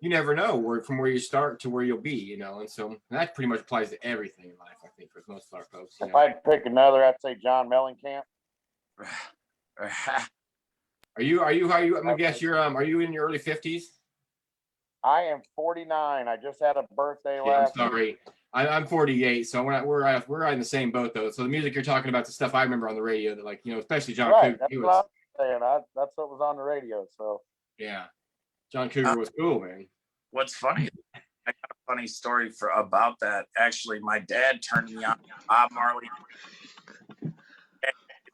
you never know from where you start to where you'll be, you know. And so that pretty much applies to everything in life, I think, for most of our folks. If I'd pick another, I'd say John Mellencamp. Are you? I'm gonna guess you're. Are you in your early 50s? I am 49. I just had a birthday last. I'm sorry. I'm 48, so we're in the same boat though. So the music you're talking about, the stuff I remember on the radio, that, like, you know, especially John Cougar. That's what I'm saying. That's what was on the radio. So yeah, John Cougar was cool, man. What's funny? I got a funny story about that. Actually, my dad turned me on to Bob Marley.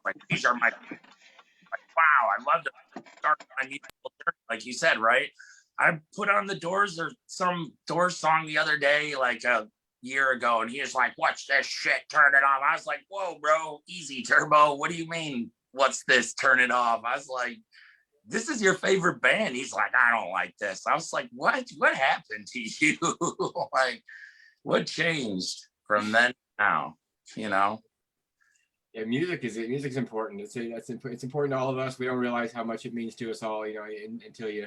Like, these are my. Wow, I love to start my musical journey, like you said, right? I put on the Doors or some Doors song the other day, like a year ago, and he was like, "What's this shit? Turn it off." I was like, "Whoa, bro, easy, Turbo. What do you mean? What's this? Turn it off." I was like, "This is your favorite band." He's like, "I don't like this." I was like, "What? What happened to you? Like, what changed from then to now? You know?" Yeah, music's important. It's important to all of us. We don't realize how much it means to us all, you know, until you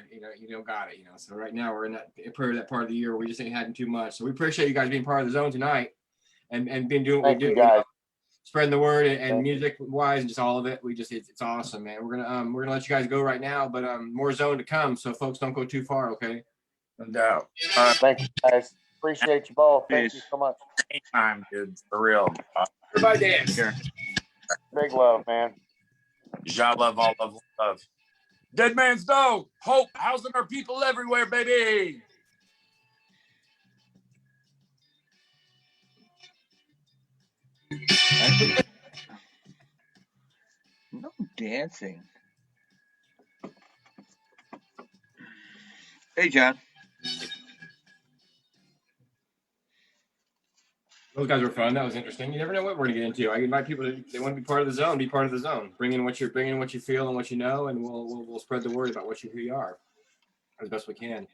don't got it, you know. So right now we're in that part of the year where we just ain't having too much. So we appreciate you guys being part of the zone tonight, and being doing what we do, you guys. Spreading the word, and music wise, and just all of it. It's awesome, man. We're gonna let you guys go right now, but more zone to come. So folks, don't go too far, okay? No doubt. Thank you guys. Appreciate you both. Thank you so much. Anytime, dude. For real. Goodbye, dance. Big love, man. Ja love, all love, love. Dead Man's Dog. Hope. Housing our people everywhere, baby. No dancing. Hey, John. Those guys were fun. That was interesting. You never know what we're gonna get into. I invite people to, they want to be part of the zone, be part of the zone. Bring in what you feel and what you know, and we'll spread the word about who you are as best we can.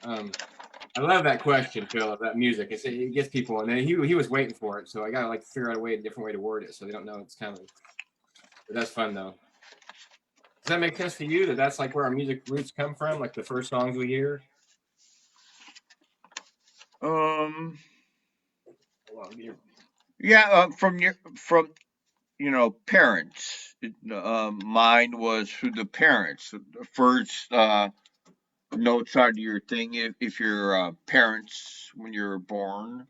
I love that question, Phil, of that music. It gets people, and then he was waiting for it, so I gotta like figure out a different way to word it, so they don't know it's coming. But that's fun though. Does that make sense to you? That's like where our music roots come from, like the first songs we hear? Yeah, from parents. Mine was through the parents. The first notes on your thing, if your parents, when you were born,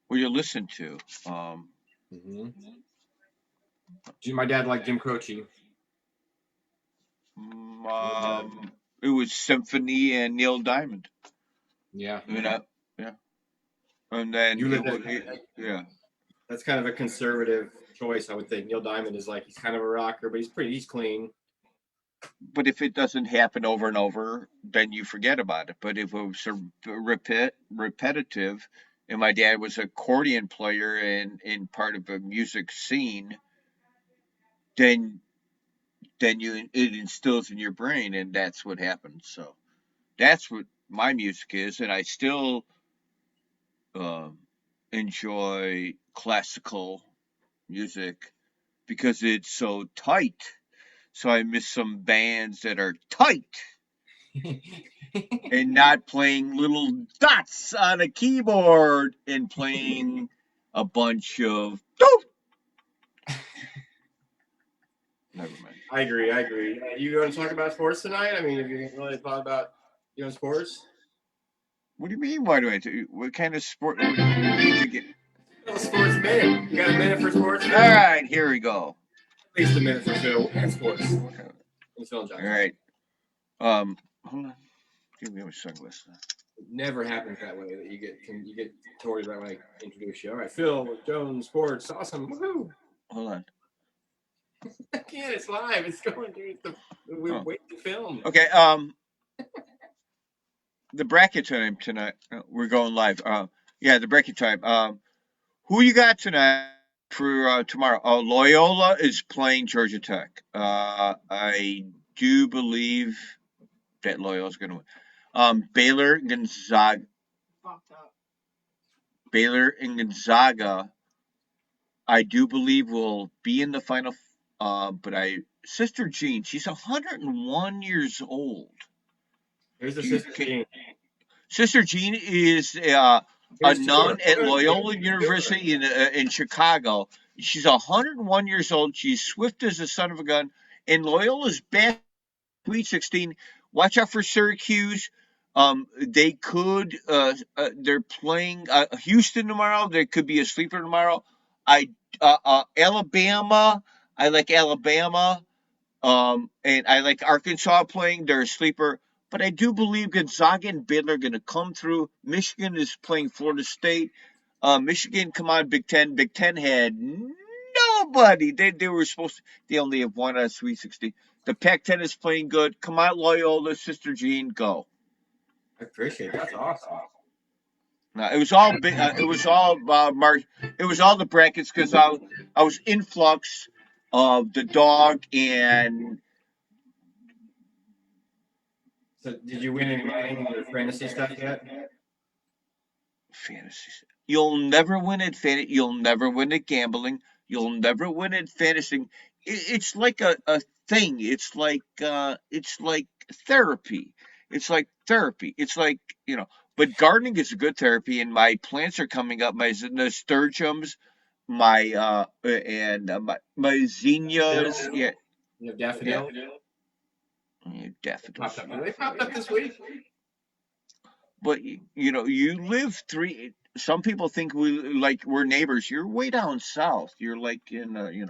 what you listen to. My dad liked Jim Croce. It was Symphony and Neil Diamond. Yeah. Yeah. And then yeah. That's kind of a conservative choice, I would think. Neil Diamond is like, he's kind of a rocker, but he's clean. But if it doesn't happen over and over, then you forget about it. But if it was repetitive, and my dad was an accordion player and in part of a music scene, then it instills in your brain, and that's what happens. So that's what my music is, and I still enjoy classical music because it's so tight. So I miss some bands that are tight and not playing little dots on a keyboard and playing a bunch of dope. Never mind. I agree. You want to talk about sports tonight? I mean, have you really thought about sports? What do you mean? Why do I do? What kind of sport? What did you get? Sports minute. You got a minute for sports? All right, here we go. At least a minute for Phil and sports. All right. Hold on. Give me my sunglasses. It never happens that way that you get told right when I introduce you. All right, Phil, Jones, sports, awesome. Woohoo! Hold on. I can't. It's live. It's going through. We're waiting to film. Okay. The bracket time tonight. We're going live. Yeah, the bracket time. Who you got tonight for tomorrow? Loyola is playing Georgia Tech. I do believe that Loyola's going to win. Baylor and Gonzaga, I do believe will be in the final. But Sister Jean, she's 101 years old. Here's the Sister Jean. Sister Jean is a nun at Loyola University in Chicago. She's 101 years old. She's swift as the son of a gun. And Loyola's back Sweet 16. Watch out for Syracuse. They could. They're playing Houston tomorrow. There could be a sleeper tomorrow. Alabama. I like Alabama. And I like Arkansas playing. They're a sleeper. But I do believe Gonzaga and Baylor are going to come through. Michigan is playing Florida State. Michigan, come on, Big Ten. Big Ten had nobody. They were supposed to. They only have one out of Sweet 16. The Pac-10 is playing good. Come on, Loyola, Sister Jean, go. I appreciate it. That's awesome. It was all big. It was all March. It was all the brackets because I was influx of the dog and. So, did you win any money in your fantasy stuff yet? Fantasy. You'll never win at fantasy. You'll never win at gambling. You'll never win at fantasy. It's like a thing. It's like therapy. It's like therapy. It's like, but gardening is a good therapy, and my plants are coming up. My nasturtiums, my zinnias. Yeah. You have daffodil? Yeah, daffodils. They popped up this week. But you live some people think we're neighbors. You're way down south. You're like in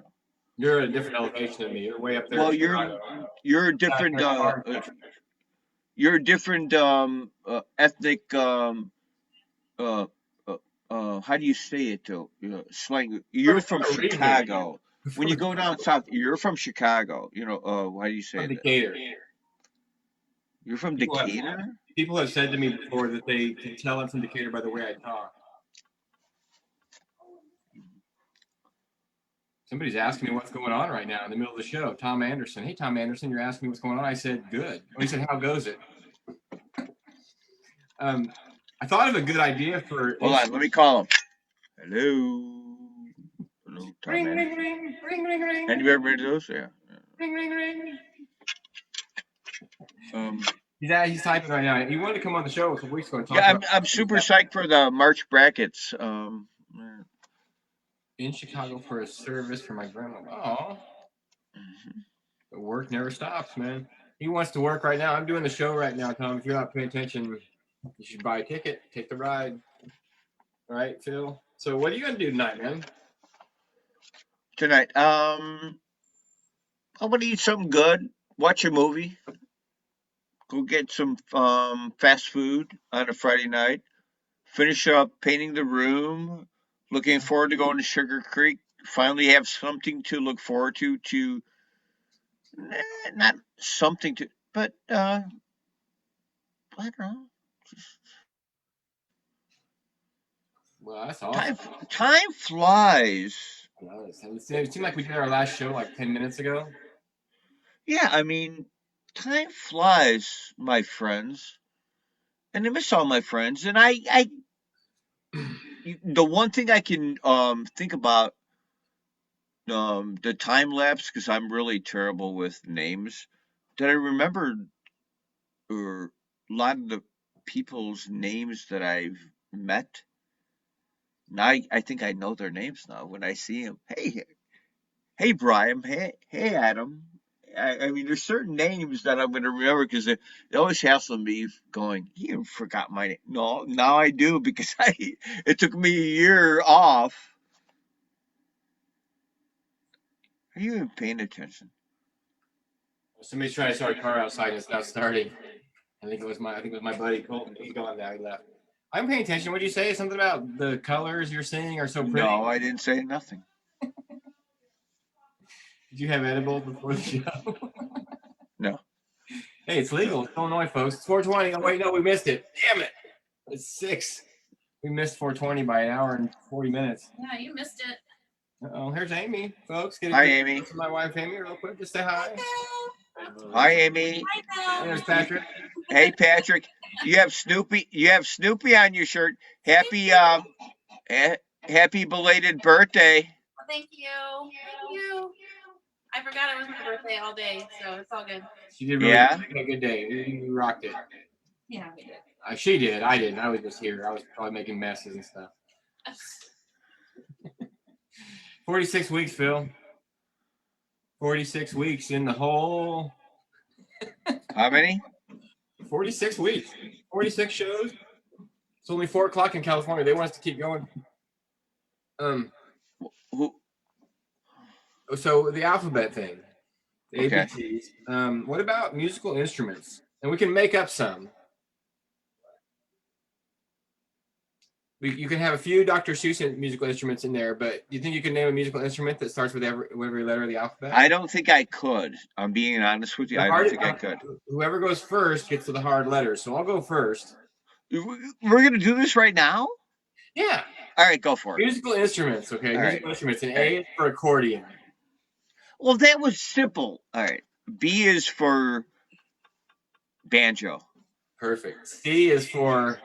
You're at a different elevation than me. You're way up there. Well, you're a different you're a different ethnic how do you say it though? Slang. You're from Chicago. When you go down south, you're from Chicago. How do you say it? Decatur. You're from Decatur? People have said to me before that they can tell I'm from Decatur by the way I talk. Somebody's asking me what's going on right now in the middle of the show. Tom Anderson. Hey, Tom Anderson, you're asking me what's going on. I said, good. He said, how goes it? I thought of a good idea for... Hold on, let me call him. Hello, Tom ring, Anderson. ring, ring. Have you ever heard of those? Yeah. Ring, ring, ring. He's typing right now. He wanted to come on the show a couple weeks ago and talk about... I'm super psyched for the March brackets. In Chicago for a service for my grandma. Oh, the work never stops, man. He wants to work right now. I'm doing the show right now, Tom. If you're not paying attention, you should buy a ticket, take the ride. All right, Phil. So what are you gonna do tonight, man? Tonight, I'm gonna eat something good, watch a movie, go get some fast food on a Friday night, finish up painting the room. Looking forward to going to Sugar Creek. Finally have something to look forward to not something to, but I don't know. Well, that's awesome. Time flies. It seemed like we did our last show like 10 minutes ago. Yeah, I mean, time flies, my friends. And I miss all my friends. And the one thing I can think about the time lapse, because I'm really terrible with names, that I remember a lot of the people's names that I've met. Now I think I know their names now when I see them. Hey Brian. Hey Adam. I mean, there's certain names that I'm going to remember because they always hassle me going, you forgot my name. No, now I do because it took me a year off. Are you even paying attention? Somebody's trying to start a car outside and it's not starting. I think it was my buddy Colton. He's gone now. He left. I'm paying attention. What did you say? Something about the colors you're seeing are so pretty? No, I didn't say nothing. Did you have edibles before the show? No. Hey, it's legal. It's Illinois, folks. It's 4:20. Oh, wait, no, we missed it. Damn it. It's 6. We missed 4:20 by an hour and 40 minutes. Yeah, you missed it. Uh-oh, here's Amy, folks. Hi, Amy. My wife, Amy, real quick. Just say hi. Hi, Amy. Hi, There's Patrick. Hey, Patrick. You have Snoopy. You have Snoopy on your shirt. Happy belated birthday. Thank you. Thank you. I forgot it was my birthday all day, so it's all good. She did really a good day. You rocked it. Yeah, we did. She did. I didn't. I was just here. I was probably making messes and stuff. 46 weeks, Phil. 46 weeks in the whole. How many? 46 weeks. 46 shows. It's only 4 o'clock in California. They want us to keep going. So the alphabet thing, the ABCs. What about musical instruments? And we can make up some. You can have a few Dr. Seuss musical instruments in there, but do you think you can name a musical instrument that starts with every letter of the alphabet? I don't think I could. I'm being honest with you. I don't think I could. Whoever goes first gets to the hard letters. So I'll go first. We're going to do this right now? Yeah. All right, go for it. Musical instruments, okay? All musical instruments. And A is for accordion. Well, that was simple. All right. B is for banjo. Perfect. C is for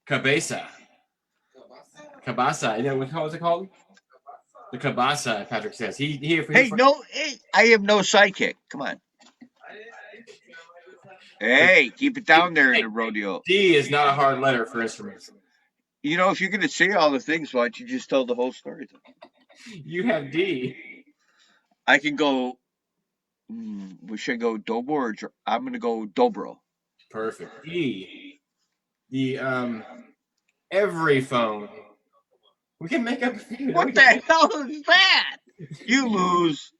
cabeza. Cabasa. You know what was it called? The cabasa, Patrick says. Hey, I have no sidekick. Come on. Hey, keep it down there in the rodeo. D is not a hard letter for instruments. You know, if you're going to say all the things, why don't you just tell the whole story? You have D. I can go. We should go dobro or I'm going to go dobro. Perfect. E. The every phone. We can make up a few. What the hell is that? You lose.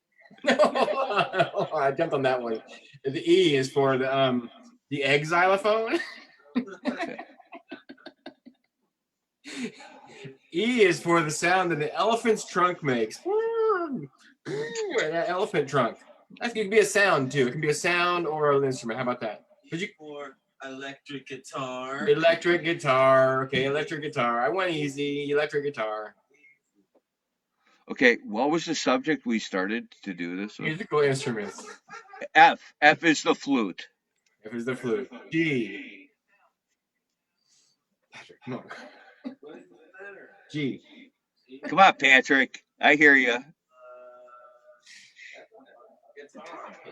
No, I jumped on that one. The E is for the egg xylophone. E is for the sound that the elephant's trunk makes. That elephant trunk. That can be a sound too. It can be a sound or an instrument. How about that? Or electric guitar. Electric guitar. Okay, electric guitar. I went easy. Electric guitar. Okay, what was the subject we started to do this with? Musical instruments. F. F is the flute. F is the flute. G. Patrick, come on. G. Come on, Patrick. I hear you.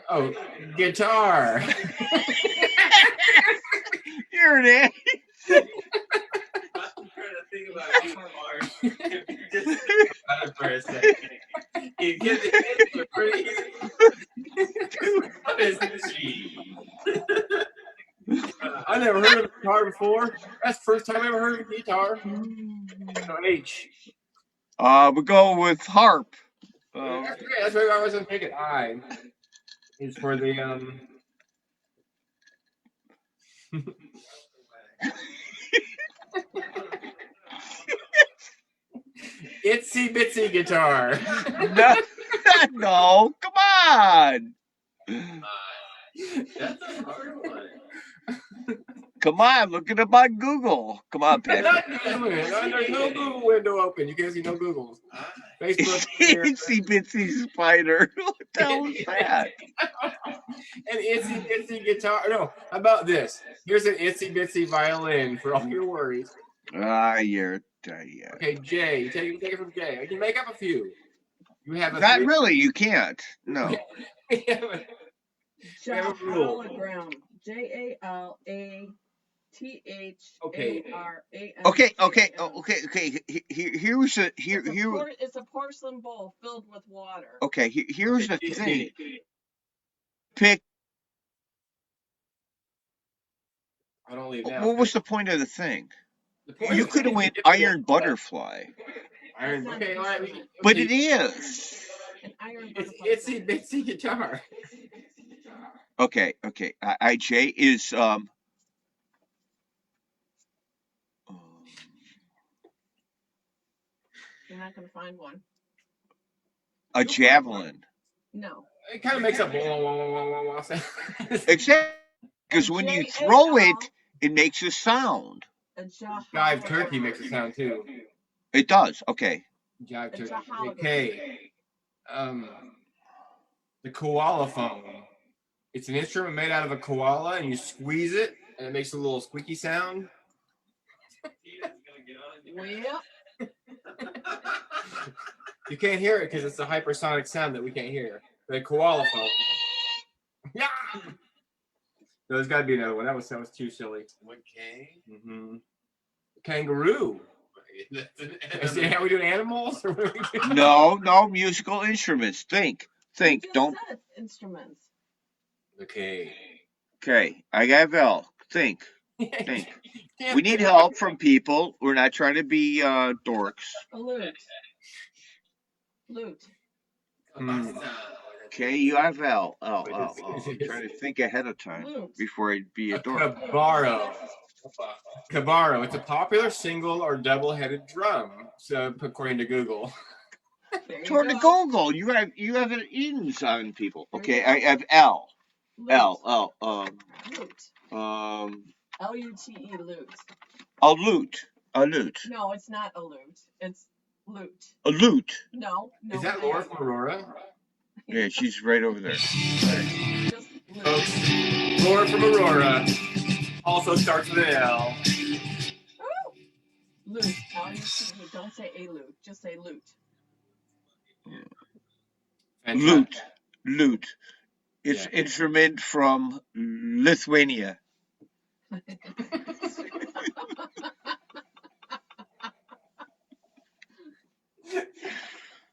Oh, guitar. You're an ass. I'm trying to think about just for a second. You get the answer pretty easy. What is the G? I never heard of a guitar before. That's the first time I ever heard of a guitar. No, H. We go with harp. That's why I wasn't thinking. I is for the itsy bitsy guitar. No, come on. That's a hard one. Come on, look it up on Google. Come on, Patrick. There's no Google window open. You can't see no Googles. Facebook. Itsy bitsy spider. What the hell is that? An itsy bitsy guitar. No, how about this? Here's an itsy bitsy violin for all your worries. Yeah. Okay, J. Take it from J. I can make up a few. You have a Not really. You can't. No. we have a rule. Brown. JALAT. THARAN. Okay. Here's It's a porcelain bowl filled with water. Okay, here's the thing. Pick. I don't leave now. What was the point of the thing? You could have went Iron Butterfly. Iron. Okay, all right. But it is. An iron It's butterfly. itsy bitsy guitar. Okay. IJ is You're not going to find one. a javelin. No. It kind of makes a wah, wah, wah, wah, wah, wah sound. Exactly. Because when you throw it, it makes a sound. Jive turkey makes a sound too. It does. Okay. Jive turkey. Okay. The koala phone. It's an instrument made out of a koala, and you squeeze it, and it makes a little squeaky sound. Well. You can't hear it because it's a hypersonic sound that we can't hear. The koala phone. Yeah. There's got to be another one. That was too silly. Okay. Mm-hmm. Kangaroo. Is it how we doing animals? Or what are we doing? No musical instruments. Think. Don't. Instruments. Okay. I got Val. Think. We need help from people. We're not trying to be dorks. A lute. Okay, you have Val. I'm trying to think ahead of time before I'd be a dork. Cabarro. It's a popular single or double-headed drum. So according to Google. According to Google, you have an ins on people. Okay, I have L. Lute. L-U-T-E, lute. A lute. No, it's not a lute. It's lute. A lute. No. Is that Laura from Aurora? Yeah, she's right over there. Just folks, Laura from Aurora also starts with an L. Lute. L-U-T-E. Don't say a lute. Just say lute. Lute. It's instrument from Lithuania.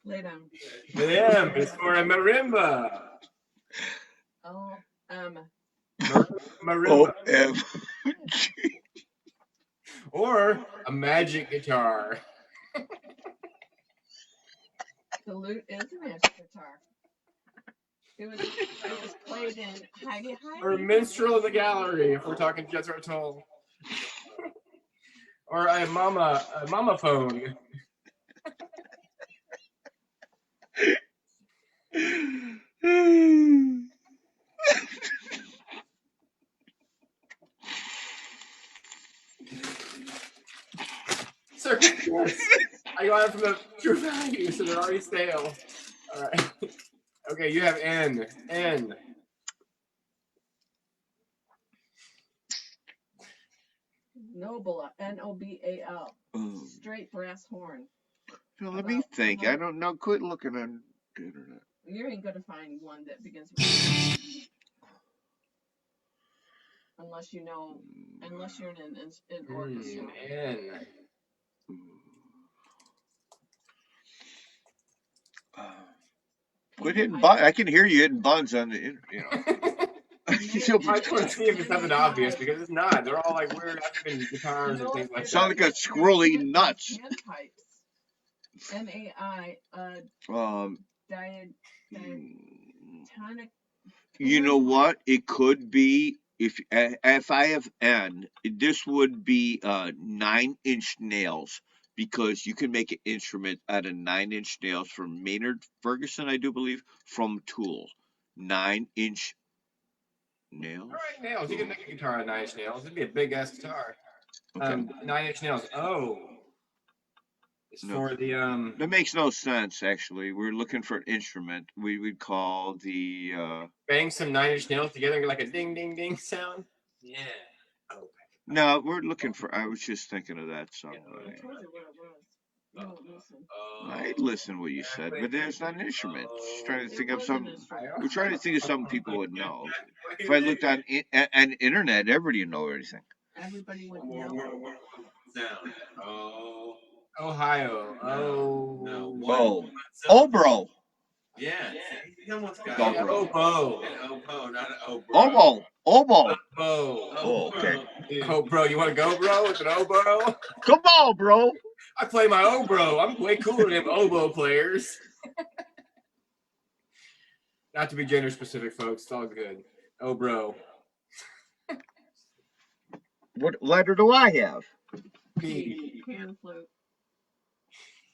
Lay down. M is for a marimba. Marimba. O-M-G. Or a magic guitar. The lute is a magic guitar. It was played in Heidi. Or a minstrel in the gallery, if we're talking Jethro Tull. Or a mama phone. Circus. I got it from the true value, so they're already stale. All right. Okay, you have N. Nobla. N-O-B-A-L. Straight brass horn. No, let me think. I don't know. Quit looking on the internet. You ain't gonna find one that begins with unless you're in an orchestra. N. Quit hitting buttons. I can hear you hitting buttons on the internet. I just want to see if it's something obvious because it's not. They're all like weird African guitars and things like that. Sound like a squirrely nuts. N-A-I. Diatonic. You know what? It could be if I have N. This would be 9-inch nails because you can make an instrument out of 9-inch nails from Maynard Ferguson, I do believe, from Tool. 9-inch nails. All right, nails. You can make a guitar out of 9-inch nails. It'd be a big ass guitar. Okay. 9-inch nails. Oh. It's for the That makes no sense. Actually, we're looking for an instrument. We would call the bang some 9-inch nails together like a ding ding ding sound. Yeah. Oh. No, we're looking for. I was just thinking of that song. I listened what you said, but there's not an instrument. Just trying to think of something. We're trying to think of something people would know. If I looked on internet, everybody would know everything. everybody would know. Sound. Oh. Ohio. Oh. No. Oh. Obro. Yeah. See, he almost got Dog it. roll. Obo. An obo, not an obro. Obo. Obo. Obo. Oh, okay. Oh, bro, you want to go, bro? With an obo? Come on, bro. I play my obro. I'm way cooler than them oboe players. Not to be gender specific, folks. It's all good. Obro. What letter do I have? P. Pan flute.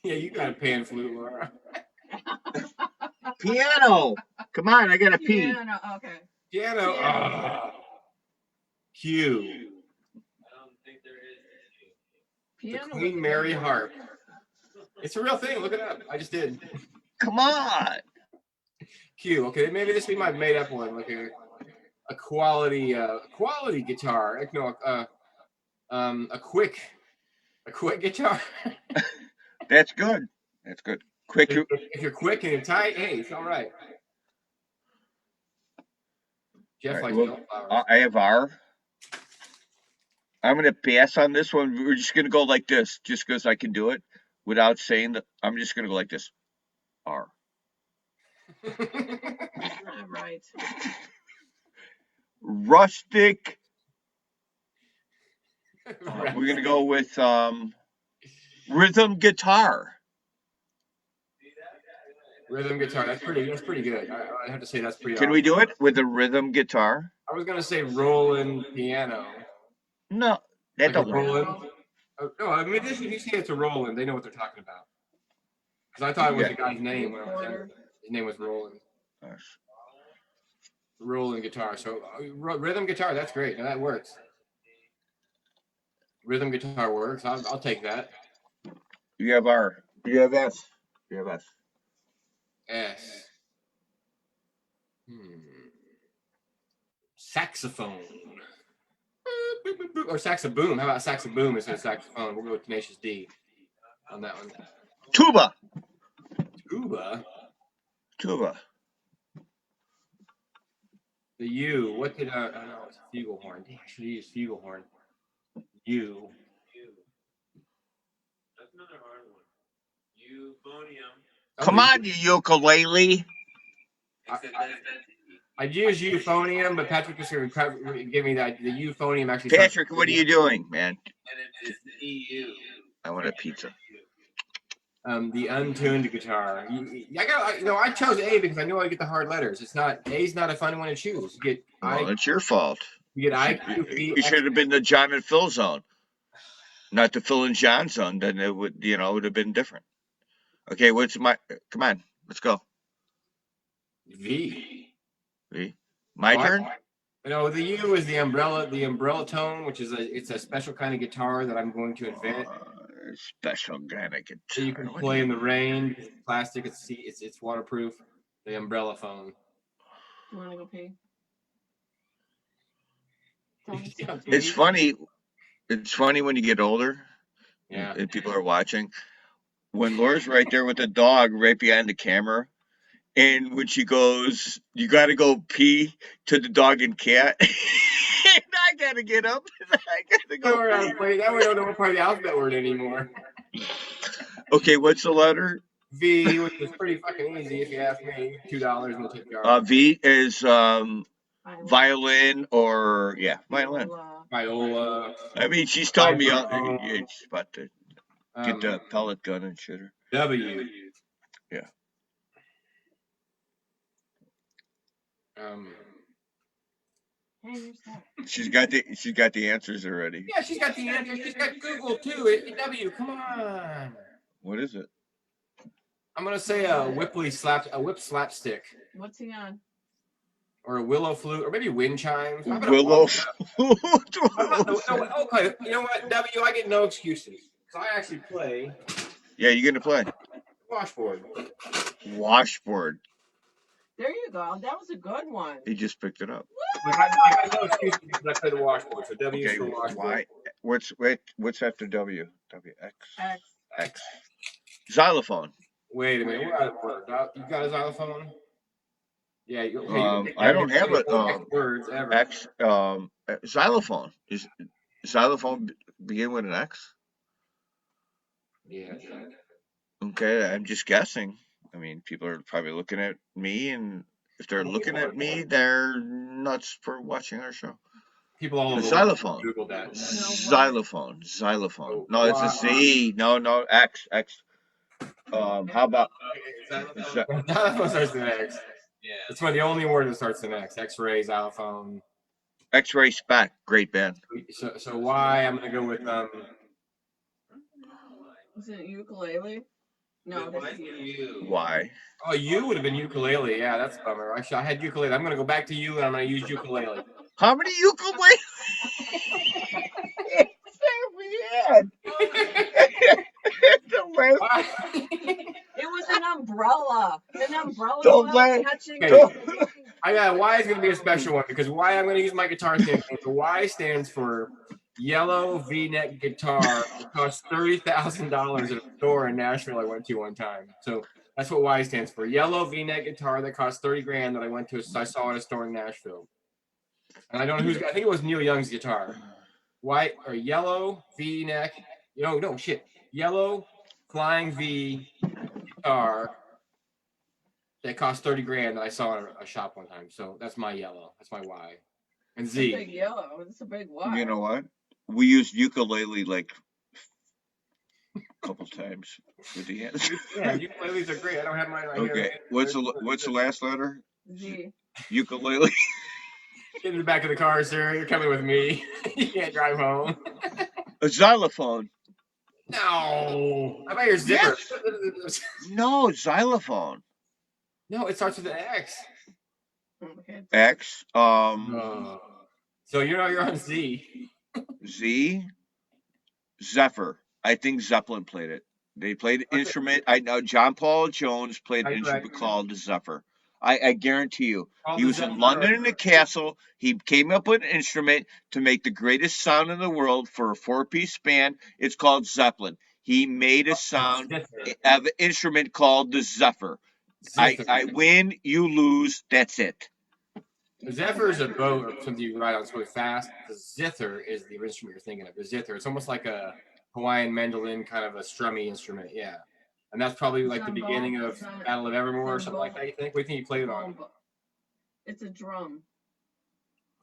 Yeah, you got a pan flute, Laura. Piano. Come on, I got a P. Piano. Okay. Piano. Piano. Q. I don't think there is. Piano. The Queen Mary harp. It's a real thing. Look it up. I just did. Come on. Q. Okay, maybe this be my made up one, like a quality guitar. No, a quick guitar. That's good. That's good. Quick. If you're quick and you're tight, hey, it's all right. Jeff likes yellow flowers. I have R. I'm going to pass on this one. We're just going to go like this, just because I can do it without saying that. I'm just going to go like this. R. Right. Rustic. Right. We're going to go with rhythm guitar. Rhythm guitar. That's pretty good. I have to say that's pretty. Can we do it with a rhythm guitar? I was gonna say rolling piano. No, that don't work. Roland. Oh, no, I mean if you say it's a Roland, they know what they're talking about. Because I thought it was the guy's name when I was younger. His name was Roland. Roland guitar. So rhythm guitar. That's great. Now that works. Rhythm guitar works. I'll take that. You have R. You have S. You have S. S. Saxophone. Or saxaboom. How about saxaboom instead of saxophone? We'll go with Tenacious D on that one. Tuba. Tuba. Tuba. The U. What did I know? It's flugelhorn. Damn, I should have used flugelhorn. U. That's another hard one. Euphonium. Come on, you ukulele. I'd use euphonium, but Patrick was going to give me that. The euphonium actually. Patrick, what are you doing, man? And it is the EU. I want a pizza. The untuned guitar. I chose A because I knew I'd get the hard letters. It's not A's not a fun one to choose. You get It's your fault. You get IQ. You should have been the John and Phil zone, not the Phil and John zone. Then it would, it would have been different. Okay, come on, let's go. V. My turn? No, the U is the umbrella tone, which is it's a special kind of guitar that I'm going to invent. Special kind of guitar. So you can play in the rain. It's plastic. It's waterproof. The umbrella phone. You want to go pee? It's funny. It's funny when you get older. Yeah. And people are watching. When Laura's right there with the dog right behind the camera. And when she goes, you got to go pee to the dog and cat. And I got to get up. And I got to go pee. Now we don't know what part of the alphabet we're in anymore. Okay, what's the letter? V, which is pretty fucking easy if you ask me. $2 and we'll take your V is violin or, violin. Viola. I mean, she's telling me she's about to get the pellet gun and shoot her. W. Yeah. She's got the answers already. Yeah, she's got the answers. She's got Google too. W, come on. What is it? I'm gonna say a whip slapstick. What's he on? Or a willow flute, or maybe wind chimes. Willow flute. Okay, you know what, W, I get no excuses. Because I actually play. Yeah, you're gonna play. Washboard. Washboard. There you go. That was a good one. He just picked it up. I got no excuses because I play the washboard. So W is for washboard. What's after W? W X. X. Xylophone. Wait a minute. We're out of order. You got a xylophone? Yeah. I don't have it. Words ever. X. Xylophone is xylophone begin with an X? Yeah. Okay, I'm just guessing. I mean, people are probably looking at me, and if they're looking at me, they're nuts for watching our show. People all The over xylophone. Google that. Xylophone. Xylophone. Oh, No, it's a Z. No, X. How about Xylophone starts with an X. Yeah. It's one of the only words that starts with an X. X-ray, xylophone. X-ray spec? Great band. So why? I'm gonna go with Is it ukulele? No, that's you. Why? Oh, you would have been ukulele. Yeah, that's a bummer. I had ukulele. I'm gonna go back to you, and I'm gonna use ukulele. How many ukulele? It was an umbrella. An umbrella. Don't blame. I got Y is gonna be a special one because Y I'm gonna use my guitar thing. The Y stands for yellow V-neck guitar. It costs $30,000 at a store in Nashville I went to one time. So that's what Y stands for. Yellow V-neck guitar that cost $30,000 that I saw at a store in Nashville. And I don't know who's. I think it was Neil Young's guitar. White or yellow V-neck. No shit. Yellow flying V guitar that cost $30,000 that I saw in a shop one time. So that's my yellow. That's my Y. And Z. It's a big yellow. It's a big Y. You know what? We used ukulele like a couple times with the answer. Yeah, ukuleles are great. I don't have mine right here. Okay, what's the last letter? Z. Ukulele. Get in the back of the car, sir. You're coming with me. You can't drive home. A xylophone. No. How about your zipper? Yes. No, xylophone. No, it starts with an X. Okay. X. So you're on Z. Z. Zephyr. I think Zeppelin played it. They played an instrument. I know John Paul Jones played an instrument called the Zephyr. I guarantee you. He was in London in a castle. He came up with an instrument to make the greatest sound in the world for a 4-piece band. It's called Zeppelin. He made a sound of an instrument called the Zephyr. I win, you lose. That's it. The Zephyr is a boat or something you ride on. It's really fast. The zither is the instrument you're thinking of. The zither. It's almost like a Hawaiian mandolin, kind of a strummy instrument. Yeah. And that's probably like the beginning of Battle of Evermore or something like that, you think? What do you think you played it on? It's a drum.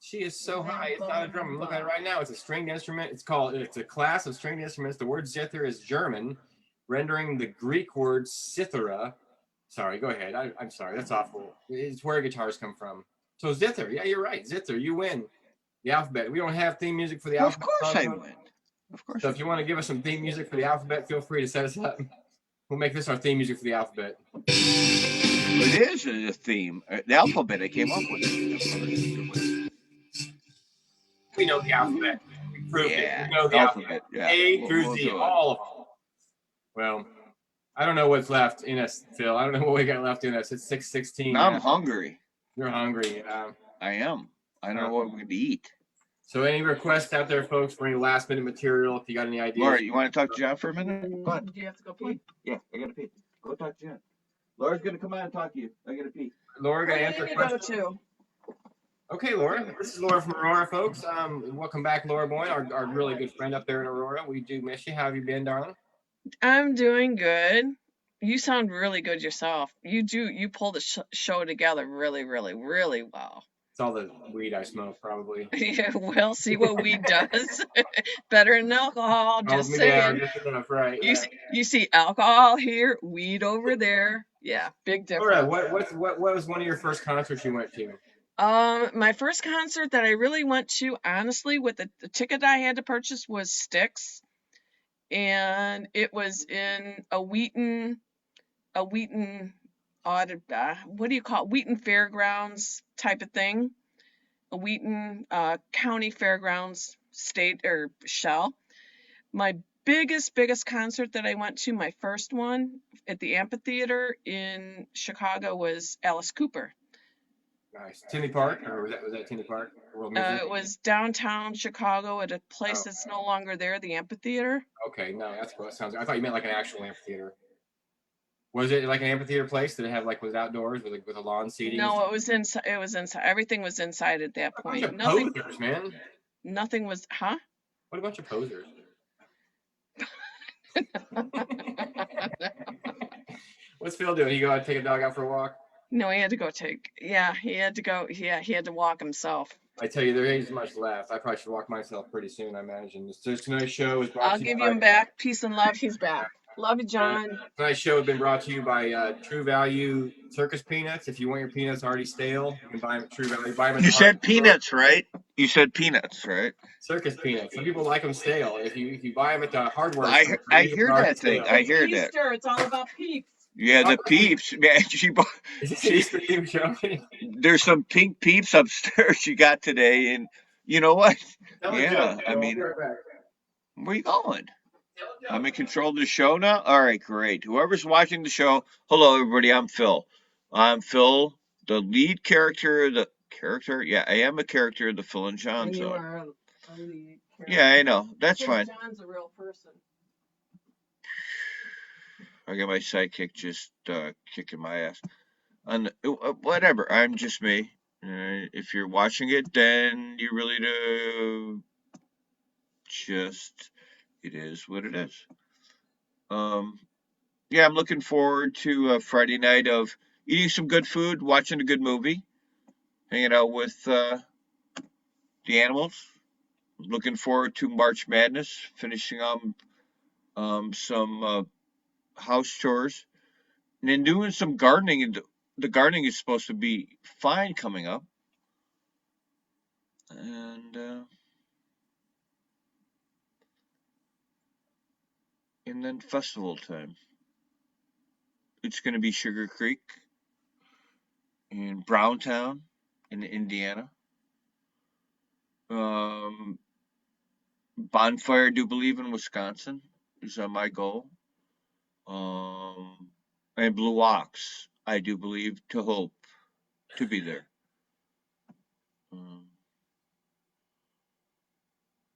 She is so high. It's not a drum. I'm looking at it right now. It's a stringed instrument. It's a class of stringed instruments. The word zither is German, rendering the Greek word cithara. Sorry, go ahead. I'm sorry. That's awful. It's where guitars come from. So zither. Yeah, you're right. Zither. You win. The alphabet. We don't have theme music for the alphabet. Of course I win. Of course. So if you want to give us some theme music for the alphabet, feel free to set us up. We'll make this our theme music for the alphabet. It is a theme. The alphabet, I came up with it. We know the alphabet. We proved it. We know the alphabet. Yeah. A through Z, all of them. Well, I don't know what's left in us, Phil. I don't know what we got left in us. It's 6:16. Now I'm hungry. You're hungry. I am. I don't know what we're going to eat. So any requests out there, folks, for any last-minute material, if you got any ideas? Laura, you want to talk to John for a minute? Go ahead. Do you have to go pee? Yeah, I got to pee. Go talk to John. Laura's going to come out and talk to you. I got to pee. Laura, got to answer questions. Go Okay, Laura. This is Laura from Aurora, folks. Welcome back, Laura Boyne, our really good friend up there in Aurora. We do miss you. How have you been, darling? I'm doing good. You sound really good yourself. You pull the show together really, really, really well. It's all the weed I smoke, probably. Yeah, well, see what weed does. Better than alcohol, just saying. Yeah, just enough, right. You see alcohol here, weed over there. Yeah, big difference. Laura, what was one of your first concerts you went to? My first concert that I really went to, honestly, with the ticket I had to purchase was Styx. And it was in a Wheaton, what do you call it? Wheaton Fairgrounds type of thing. A Wheaton County Fairgrounds state or shell. My biggest concert that I went to, my first one at the amphitheater in Chicago, was Alice Cooper. Nice. Tinley Park, or was that Tinley Park? It was downtown Chicago at a place that's no longer there, the amphitheater. Okay, no, that's cool. That sounds. I thought you meant like an actual amphitheater. Was it like an amphitheater place? Did it have was outdoors with a lawn seating? No, it was inside. Everything was inside at that point. Nothing. Posters, man. Nothing was, huh? What a bunch of posers. What's Phil doing? He go out and take a dog out for a walk? No, he had to go he had to go, he had to walk himself. I tell you, there ain't much left. I probably should walk myself pretty soon, I imagine. Tonight's show is brought I'll to you give by... you him back. Peace and love. He's back. Love you, John. Tonight's show has been brought to you by True Value Circus Peanuts. If you want your peanuts already stale, you can buy them at True Value. Buy them at You the said hardware store. peanuts, right? You said peanuts, right? Circus peanuts. Some people like them stale. If you buy them at the hardware I store, I these hear are that thing. stale. I hear that. Easter. It's all about peeps. Yeah, the peeps. Man, she bought. Is this an Easter theme show? There's some pink peeps upstairs she got today, and you know what? Tell a Yeah, joke. I I'll mean, be right back. where you going? I'm in control of the show now? All right, great. Whoever's watching the show, hello, everybody. I'm Phil. I'm Phil, the lead character. Yeah, I am a character of the Phil and Jon Zone. You are a lead character. Yeah, I know. That's fine. John's a real person. I got my sidekick just kicking my ass. Whatever. I'm just me. If you're watching it, then you really do. Just, it is what it is. Yeah, I'm looking forward to Friday night of eating some good food, watching a good movie, hanging out with the animals. Looking forward to March Madness, finishing up some house chores, and then doing some gardening. And the gardening is supposed to be fine coming up. And then festival time. It's going to be Sugar Creek in Browntown in Indiana. Bonfire, I do believe, in Wisconsin is my goal. And Blue Ox, I do believe, to hope to be there.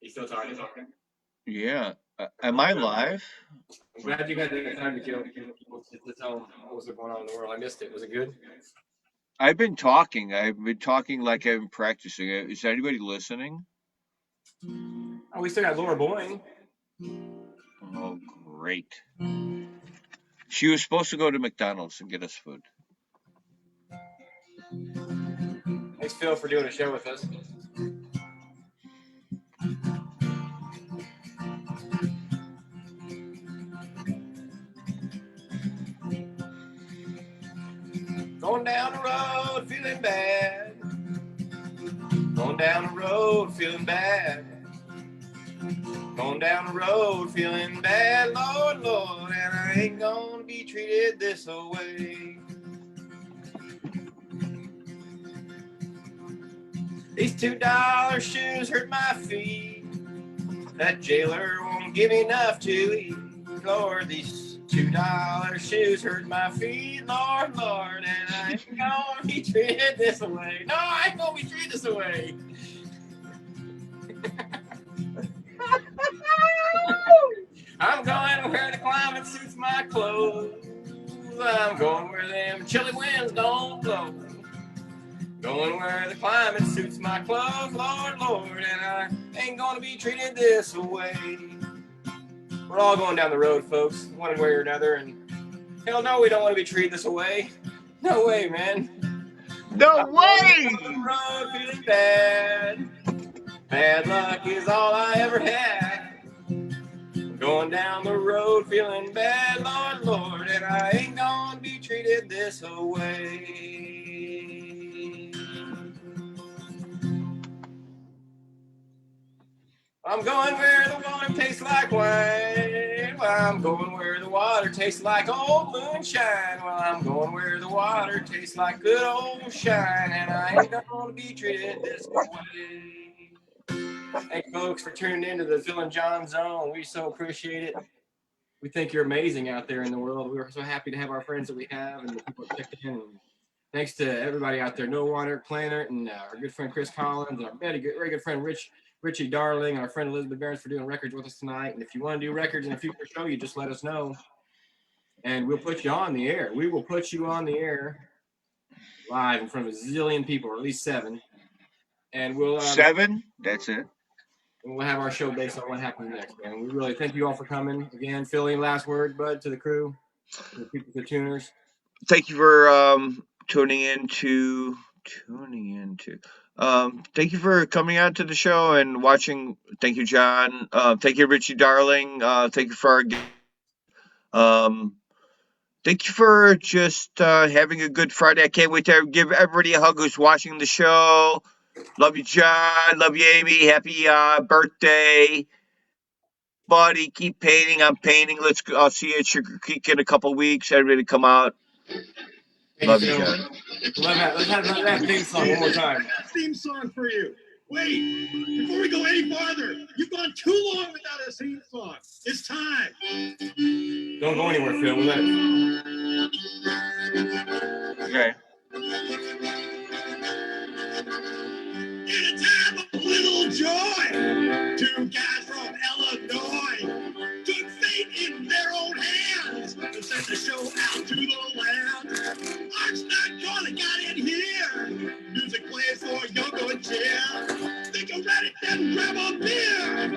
You still talking? Yeah. Am I live? I'm glad you got the time to kill people to tell them what was going on in the world. I missed it. Was it good? I've been talking like I've been practicing. Is anybody listening? Oh, we still got Laura Boyne. Oh, great. She was supposed to go to McDonald's and get us food. Thanks, Phil, for doing a show with us. Going down the road, feeling bad. Going down the road, feeling bad. Going down the road, feeling bad, Lord, Lord, and I ain't gonna be treated this way. These $2 shoes hurt my feet. That jailer won't give me enough to eat. Lord, these $2 shoes hurt my feet, Lord, Lord, and I ain't gonna be treated this way. No, I ain't gonna be treated this way. I'm going where the climate suits my clothes. I'm going where them chilly winds don't blow. Going where the climate suits my clothes, Lord, Lord, and I ain't gonna be treated this way. We're all going down the road, folks, one way or another, and hell no, we don't want to be treated this way. No way, man. No way! I'm on the road feeling bad. Bad luck is all I ever had. Going down the road feeling bad, Lord, Lord, and I ain't gonna be treated this way. I'm going where the water tastes like wine. Well, I'm going where the water tastes like old moonshine. Well, I'm going where the water tastes like good old shine, and I ain't gonna be treated this way. Thank you, folks, for tuning in to the Phil and Jon Zone. We so appreciate it. We think you're amazing out there in the world. We're so happy to have our friends that we have and the people that checked in. And thanks to everybody out there, No Water, Planet, and our good friend Chris Collins, and our very good friend Richie Darling, and our friend Elizabeth Barnes for doing records with us tonight. And if you want to do records in a future show, you just let us know, and we'll put you on the air. We will put you on the air live in front of a zillion people, or at least 7. And we'll 7? That's it. and we'll have our show based on what happens next, man. We really thank you all for coming again. Philly, last word, bud, to the crew, to the people, the tuners. Thank you for tuning into. Thank you for coming out to the show and watching. Thank you, John. Thank you, Richie Darling. Thank you for our. Thank you for just having a good Friday. I can't wait to give everybody a hug who's watching the show. Love you, John. Love you, Amy. Happy birthday, buddy. Keep painting. I'm painting. I'll see you at Sugar Creek in a couple weeks. Everybody come out. Love you, John. Let's have that theme song one more time. Theme song for you. Wait, before we go any farther, you've gone too long without a theme song. It's time. Don't go anywhere, Phil. We'll let it. Okay. In a time of little joy, two guys from Illinois took fate in their own hands and sent the show out to the land. Art's not gonna get in here. Music plays for young and cheer. Think you're ready, then grab a beer.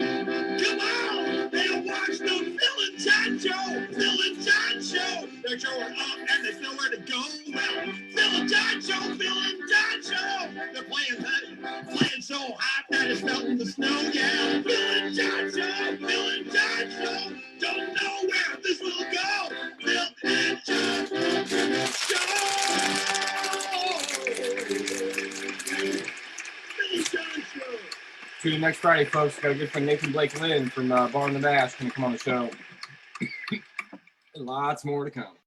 Come on, and watch the Phil and John show. Phil and John show. They're showing up and there's nowhere to go. Well, Phil and John show. Phil and John show. They're playing so hot that it's melting the snow. Yeah, Phil and John show. Phil and John show. Don't know where this will go. Phil and John show. Phil and John show. Tune in next Friday, folks. Got a good friend Nathan Blake Lynn from Bar on the Mash going to come on the show. Lots more to come.